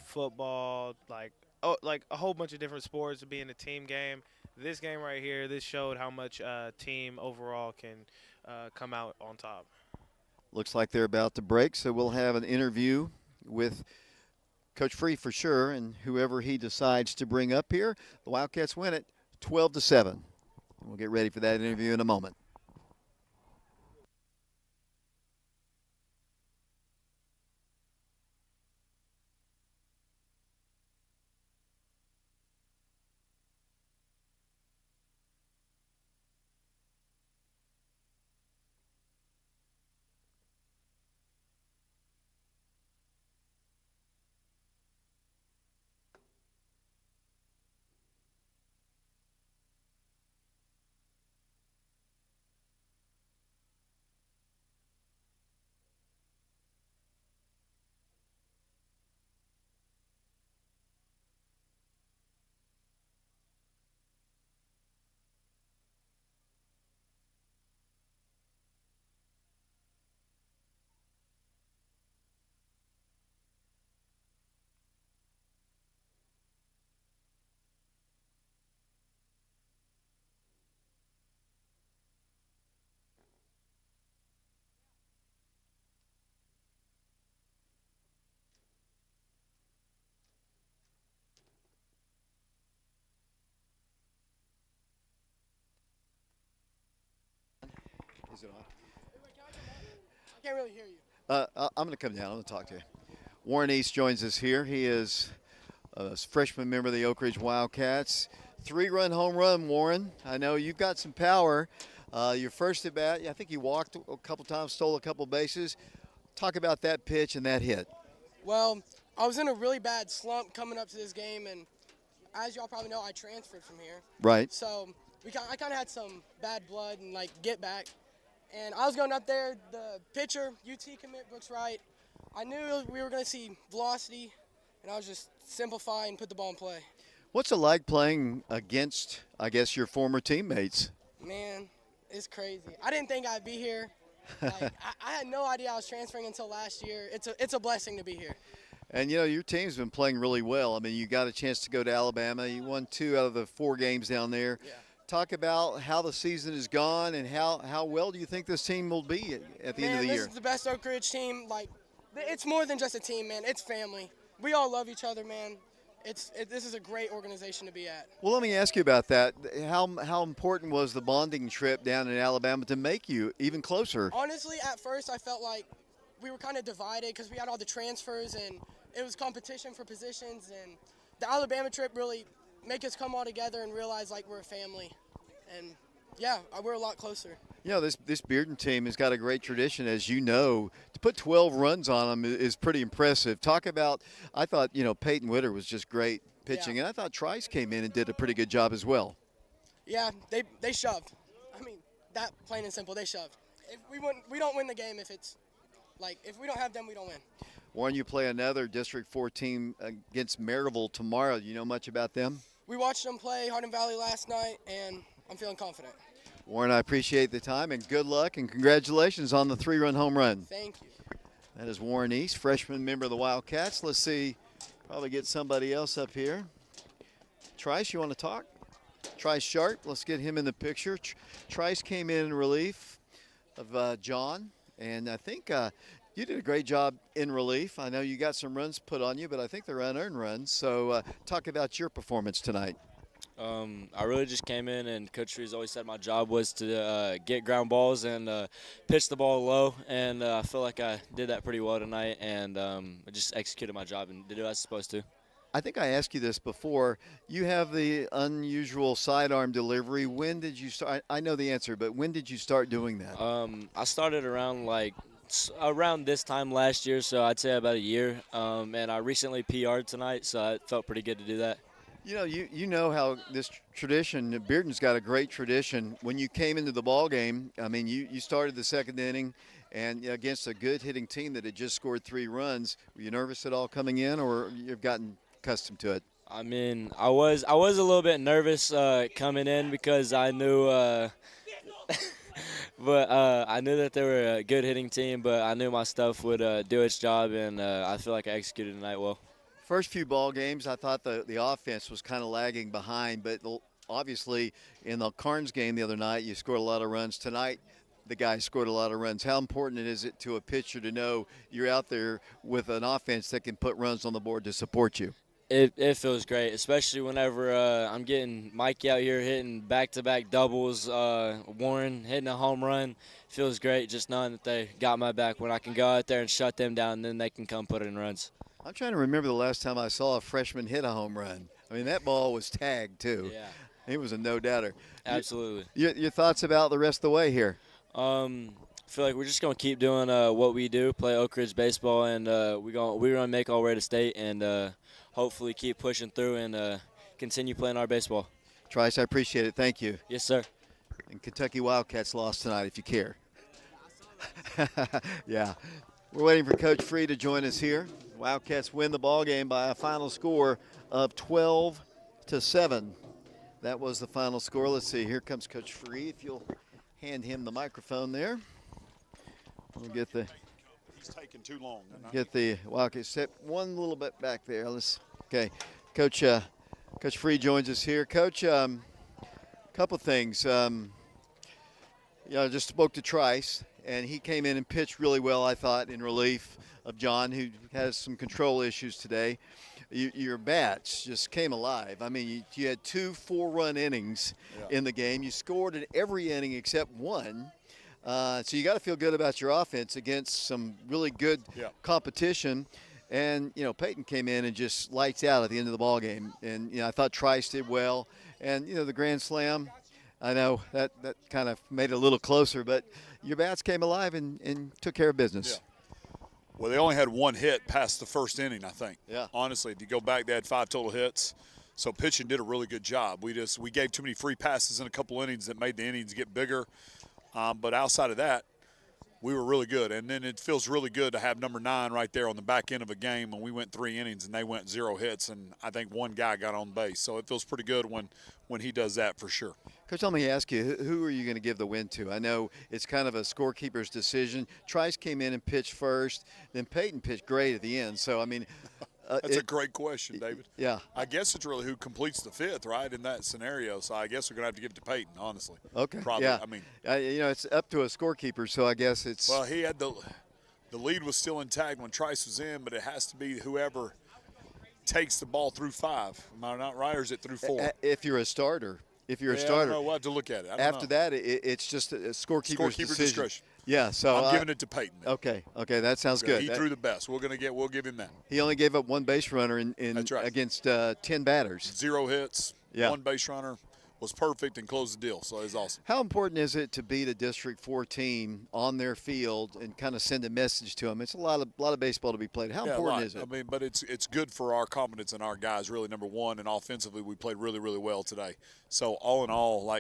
football, like a whole bunch of different sports being a team game. This game right here, this showed how much team overall can come out on top. Looks like they're about to break, so we'll have an interview with Coach Free for sure, and whoever he decides to bring up here. The Wildcats win it 12-7. We'll get ready for that interview in a moment. Is it on? I can't really hear you. I'm going to come down. I'm going to talk to you. Warren East joins us here. He is a freshman member of the Oak Ridge Wildcats. 3-run home run, Warren. I know you've got some power. Your first at bat, I think you walked a couple times, stole a couple bases. Talk about that pitch and that hit. Well, I was in a really bad slump coming up to this game, and as y'all probably know, I transferred from here. Right. So I kind of had some bad blood and, get back. And I was going up there, the pitcher, UT commit Brooks Wright. I knew we were going to see velocity, and I was just simplify and put the ball in play. What's it like playing against, I guess, your former teammates? Man, it's crazy. I didn't think I'd be here. I had no idea I was transferring until last year. It's a blessing to be here. And, your team's been playing really well. I mean, you got a chance to go to Alabama. You won 2 out of the 4 games down there. Yeah. Talk about how the season has gone and how well do you think this team will be at the end of the year? This is the best Oak Ridge team. Like, it's more than just a team, man. It's family. We all love each other, man. This is a great organization to be at. Well, let me ask you about that. How important was the bonding trip down in Alabama to make you even closer? Honestly, at first I felt like we were kind of divided because we had all the transfers and it was competition for positions. And the Alabama trip really make us come all together and realize like we're a family. And yeah, we're a lot closer. This Bearden team has got a great tradition, as you know. To put 12 runs on them is pretty impressive. Talk about, I thought, Peyton Witter was just great pitching, and I thought Trice came in and did a pretty good job as well. Yeah, they shoved. I mean, that plain and simple, they shoved. If we don't win the game if we don't have them, we don't win. Warren, you play another District 4 team against Maryville tomorrow. Do you know much about them? We watched them play Hardin Valley last night, and I'm feeling confident. Warren, I appreciate the time, and good luck, and congratulations on the 3-run home run. Thank you. That is Warren East, freshman member of the Wildcats. Let's see, probably get somebody else up here. Trice, you want to talk? Trice Sharp, let's get him in the picture. Trice came in relief of John, and I think you did a great job in relief. I know you got some runs put on you, but I think they're unearned runs. So talk about your performance tonight. I really just came in, and Coach Reeves always said my job was to get ground balls and pitch the ball low, and I feel like I did that pretty well tonight, and I just executed my job and did what I was supposed to. I think I asked you this before. You have the unusual sidearm delivery. When did you start? I know the answer, but when did you start doing that? I started around this time last year, so I'd say about a year, and I recently PR'd tonight, so it felt pretty good to do that. You know how this tradition, Bearden's got a great tradition. When you came into the ball game, I mean, you started the second inning, and against a good hitting team that had just scored 3 runs. Were you nervous at all coming in, or you've gotten accustomed to it? I mean, I was a little bit nervous coming in because I knew, but I knew that they were a good hitting team. But I knew my stuff would do its job, and I feel like I executed tonight well. First few ball games, I thought the offense was kind of lagging behind, but obviously in the Carnes game the other night, you scored a lot of runs. Tonight, the guys scored a lot of runs. How important is it to a pitcher to know you're out there with an offense that can put runs on the board to support you? It feels great, especially whenever I'm getting Mikey out here hitting back-to-back doubles, Warren hitting a home run. Feels great just knowing that they got my back when I can go out there and shut them down, and then they can come put in runs. I'm trying to remember the last time I saw a freshman hit a home run. I mean, that ball was tagged, too. Yeah. It was a no-doubter. Absolutely. Your thoughts about the rest of the way here? I feel like we're just going to keep doing what we do, play Oak Ridge baseball, and we're going to make our way to state and hopefully keep pushing through and continue playing our baseball. Trice, I appreciate it. Thank you. Yes, sir. And Kentucky Wildcats lost tonight, if you care. Yeah. We're waiting for Coach Free to join us here. Wildcats win the ball game by a final score of 12-7. That was the final score. Let's see. Here comes Coach Free. If you'll hand him the microphone there. We'll get the. He's taking too long. Get the Wildcats step one little bit back there. Okay, Coach. Coach Free joins us here. Coach, couple things. Just spoke to Trice, and he came in and pitched really well, I thought, in relief of John, who has some control issues today. Your bats just came alive. I mean, you had 2 4-run innings in the game. You scored in every inning except one. So you got to feel good about your offense against some really good competition. And, Peyton came in and just lights out at the end of the ball game. And, I thought Trice did well. And, the grand slam, I know that kind of made it a little closer. But your bats came alive and took care of business. Yeah. Well, they only had 1 hit past the first inning, I think. Yeah. Honestly, if you go back, they had 5 total hits. So pitching did a really good job. We gave too many free passes in a couple innings that made the innings get bigger. But outside of that, we were really good. And then it feels really good to have number 9 right there on the back end of a game when we went 3 innings and they went 0 hits, and I think one guy got on base. So it feels pretty good when he does that for sure. Coach, let me ask you, who are you going to give the win to? I know it's kind of a scorekeeper's decision. Trice came in and pitched first, then Peyton pitched great at the end. So, I mean – That's a great question, David. Yeah. I guess it's really who completes the 5th, right, in that scenario. So I guess we're going to have to give it to Peyton, honestly. Okay. Probably. Yeah. I mean, it's up to a scorekeeper, so I guess it's. Well, he had the lead was still intact when Trice was in, but it has to be whoever takes the ball through 5. Am I not right, or is it through 4? If you're a starter. If you're a I starter. don't know. We'll have to look at it. After that, it's just a scorekeeper's decision. Discretion. Yeah, so I'm giving it to Peyton. Then. Okay, that sounds good. He threw the best. We'll give him that. He only gave up 1 base runner That's right. against 10 batters. 0 hits. Yeah. 1 base runner. Was perfect and closed the deal, so it was awesome. How important is it to beat a District 4 team on their field and kind of send a message to them? It's a lot of baseball to be played. How important is it? I mean, but it's good for our confidence in our guys, really, number one, and offensively we played really, really well today. So all in all,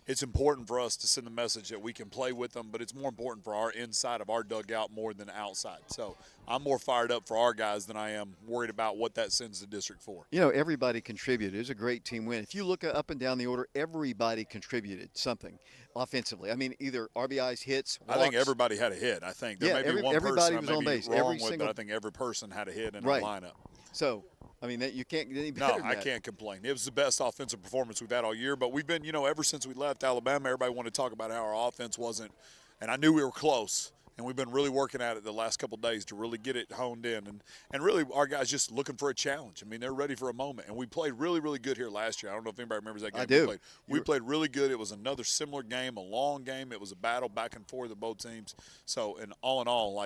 it's important for us to send the message that we can play with them, but it's more important for our inside of our dugout more than outside. So I'm more fired up for our guys than I am worried about what that sends to District 4. Everybody contributed. It was a great team win. If you look up and down the order, everybody contributed something offensively. I mean, either RBIs, hits, walks. I think everybody had a hit. I think there may be one everybody person was on base. but I think every person had a hit in the lineup. So, I mean, you can't get any better No, than I that. can't complain. It was the best offensive performance we've had all year. But we've been, ever since we left Alabama, everybody wanted to talk about how our offense wasn't. And I knew we were close. And we've been really working at it the last couple of days to really get it honed in. And really, our guys just looking for a challenge. I mean, they're ready for a moment. And we played really, really good here last year. I don't know if anybody remembers that game. I do. We played really good. It was another similar game, a long game. It was a battle back and forth of both teams. So, and all in all,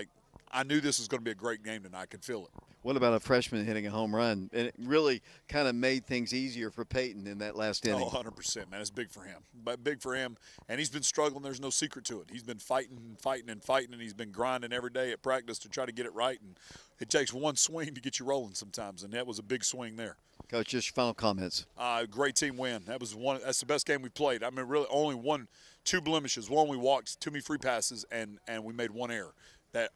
I knew this was going to be a great game tonight. I could feel it. What about a freshman hitting a home run? And it really kind of made things easier for Peyton in that last inning. Oh, 100%, man. It's big for him. But big for him. And he's been struggling. There's no secret to it. He's been fighting, and he's been grinding every day at practice to try to get it right. And it takes one swing to get you rolling sometimes, and that was a big swing there. Coach, just your final comments. Great team win. That's the best game we played. I mean, really only 2 blemishes. One, we walked too many free passes, and we made 1 error. That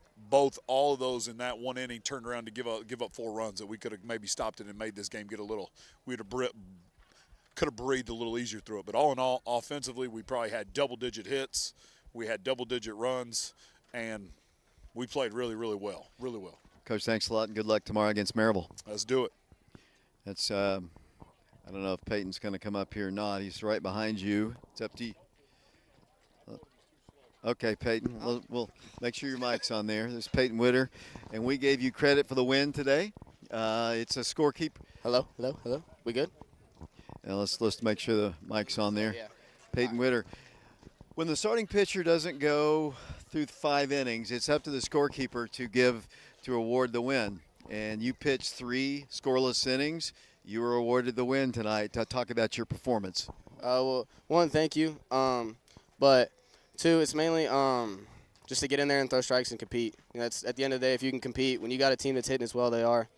all of those in that 1 inning turned around to give up 4 runs that we could have maybe stopped it and made this game get a little – could have breathed a little easier through it. But all in all, offensively, we probably had double-digit hits. We had double-digit runs, and we played really, really well, really well. Coach, thanks a lot, and good luck tomorrow against Maryville. Let's do it. That's I don't know if Peyton's going to come up here or not. He's right behind you. It's up to you. Okay, Peyton, we'll make sure your mic's on there. This is Peyton Witter, and we gave you credit for the win today. It's a scorekeeper. Hello. We good? Now let's make sure the mic's on there. Yeah. Peyton Witter. When the starting pitcher doesn't go through 5 innings, it's up to the scorekeeper to award the win. And you pitched 3 scoreless innings. You were awarded the win tonight. Talk about your performance. Well, 1, thank you. But 2, it's mainly just to get in there and throw strikes and compete. That's at the end of the day, if you can compete, when you got a team that's hitting as well they are,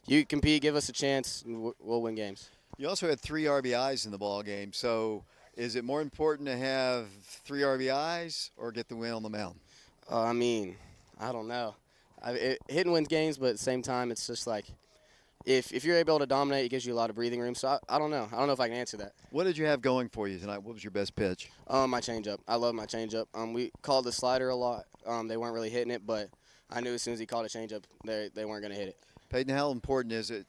you compete, give us a chance, and we'll win games. You also had 3 RBIs in the ball game. So is it more important to have 3 RBIs or get the win on the mound? I mean, I don't know. Hitting wins games, but at the same time, it's just like if you're able to dominate, it gives you a lot of breathing room. So I don't know. I don't know if I can answer that. What did you have going for you tonight? What was your best pitch? My changeup. I love my changeup. We called the slider a lot. They weren't really hitting it, but I knew as soon as he called a changeup, they weren't going to hit it. Peyton, how important is it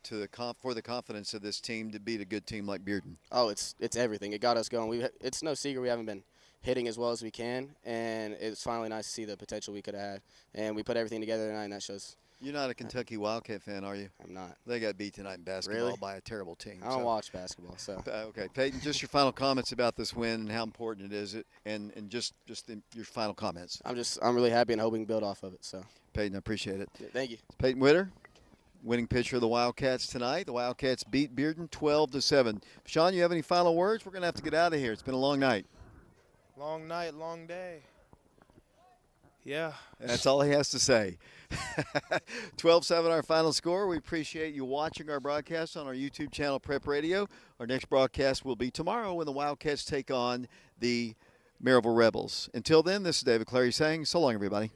for the confidence of this team to beat a good team like Bearden? Oh, it's everything. It got us going. It's no secret we haven't been hitting as well as we can, and it's finally nice to see the potential we could have had. And we put everything together tonight, and that shows. You're not a Kentucky Wildcat fan, are you? I'm not. They got beat tonight in basketball Really? by a terrible team. I don't watch basketball, so. Okay, Peyton, just your final comments about this win and how important it is, and just your final comments. I'm really happy and hoping to build off of it. So. Peyton, I appreciate it. Yeah, thank you. Peyton Witter, winning pitcher of the Wildcats tonight. The Wildcats beat Bearden 12-7. Sean, you have any final words? We're going to have to get out of here. It's been a long night. Long night, long day. Yeah. That's all he has to say. 12-7 our final score. We appreciate you watching our broadcast on our YouTube channel, Prep Radio. Our next broadcast will be tomorrow when the Wildcats take on the Maryville Rebels. Until then, this is David Clary saying so long, everybody.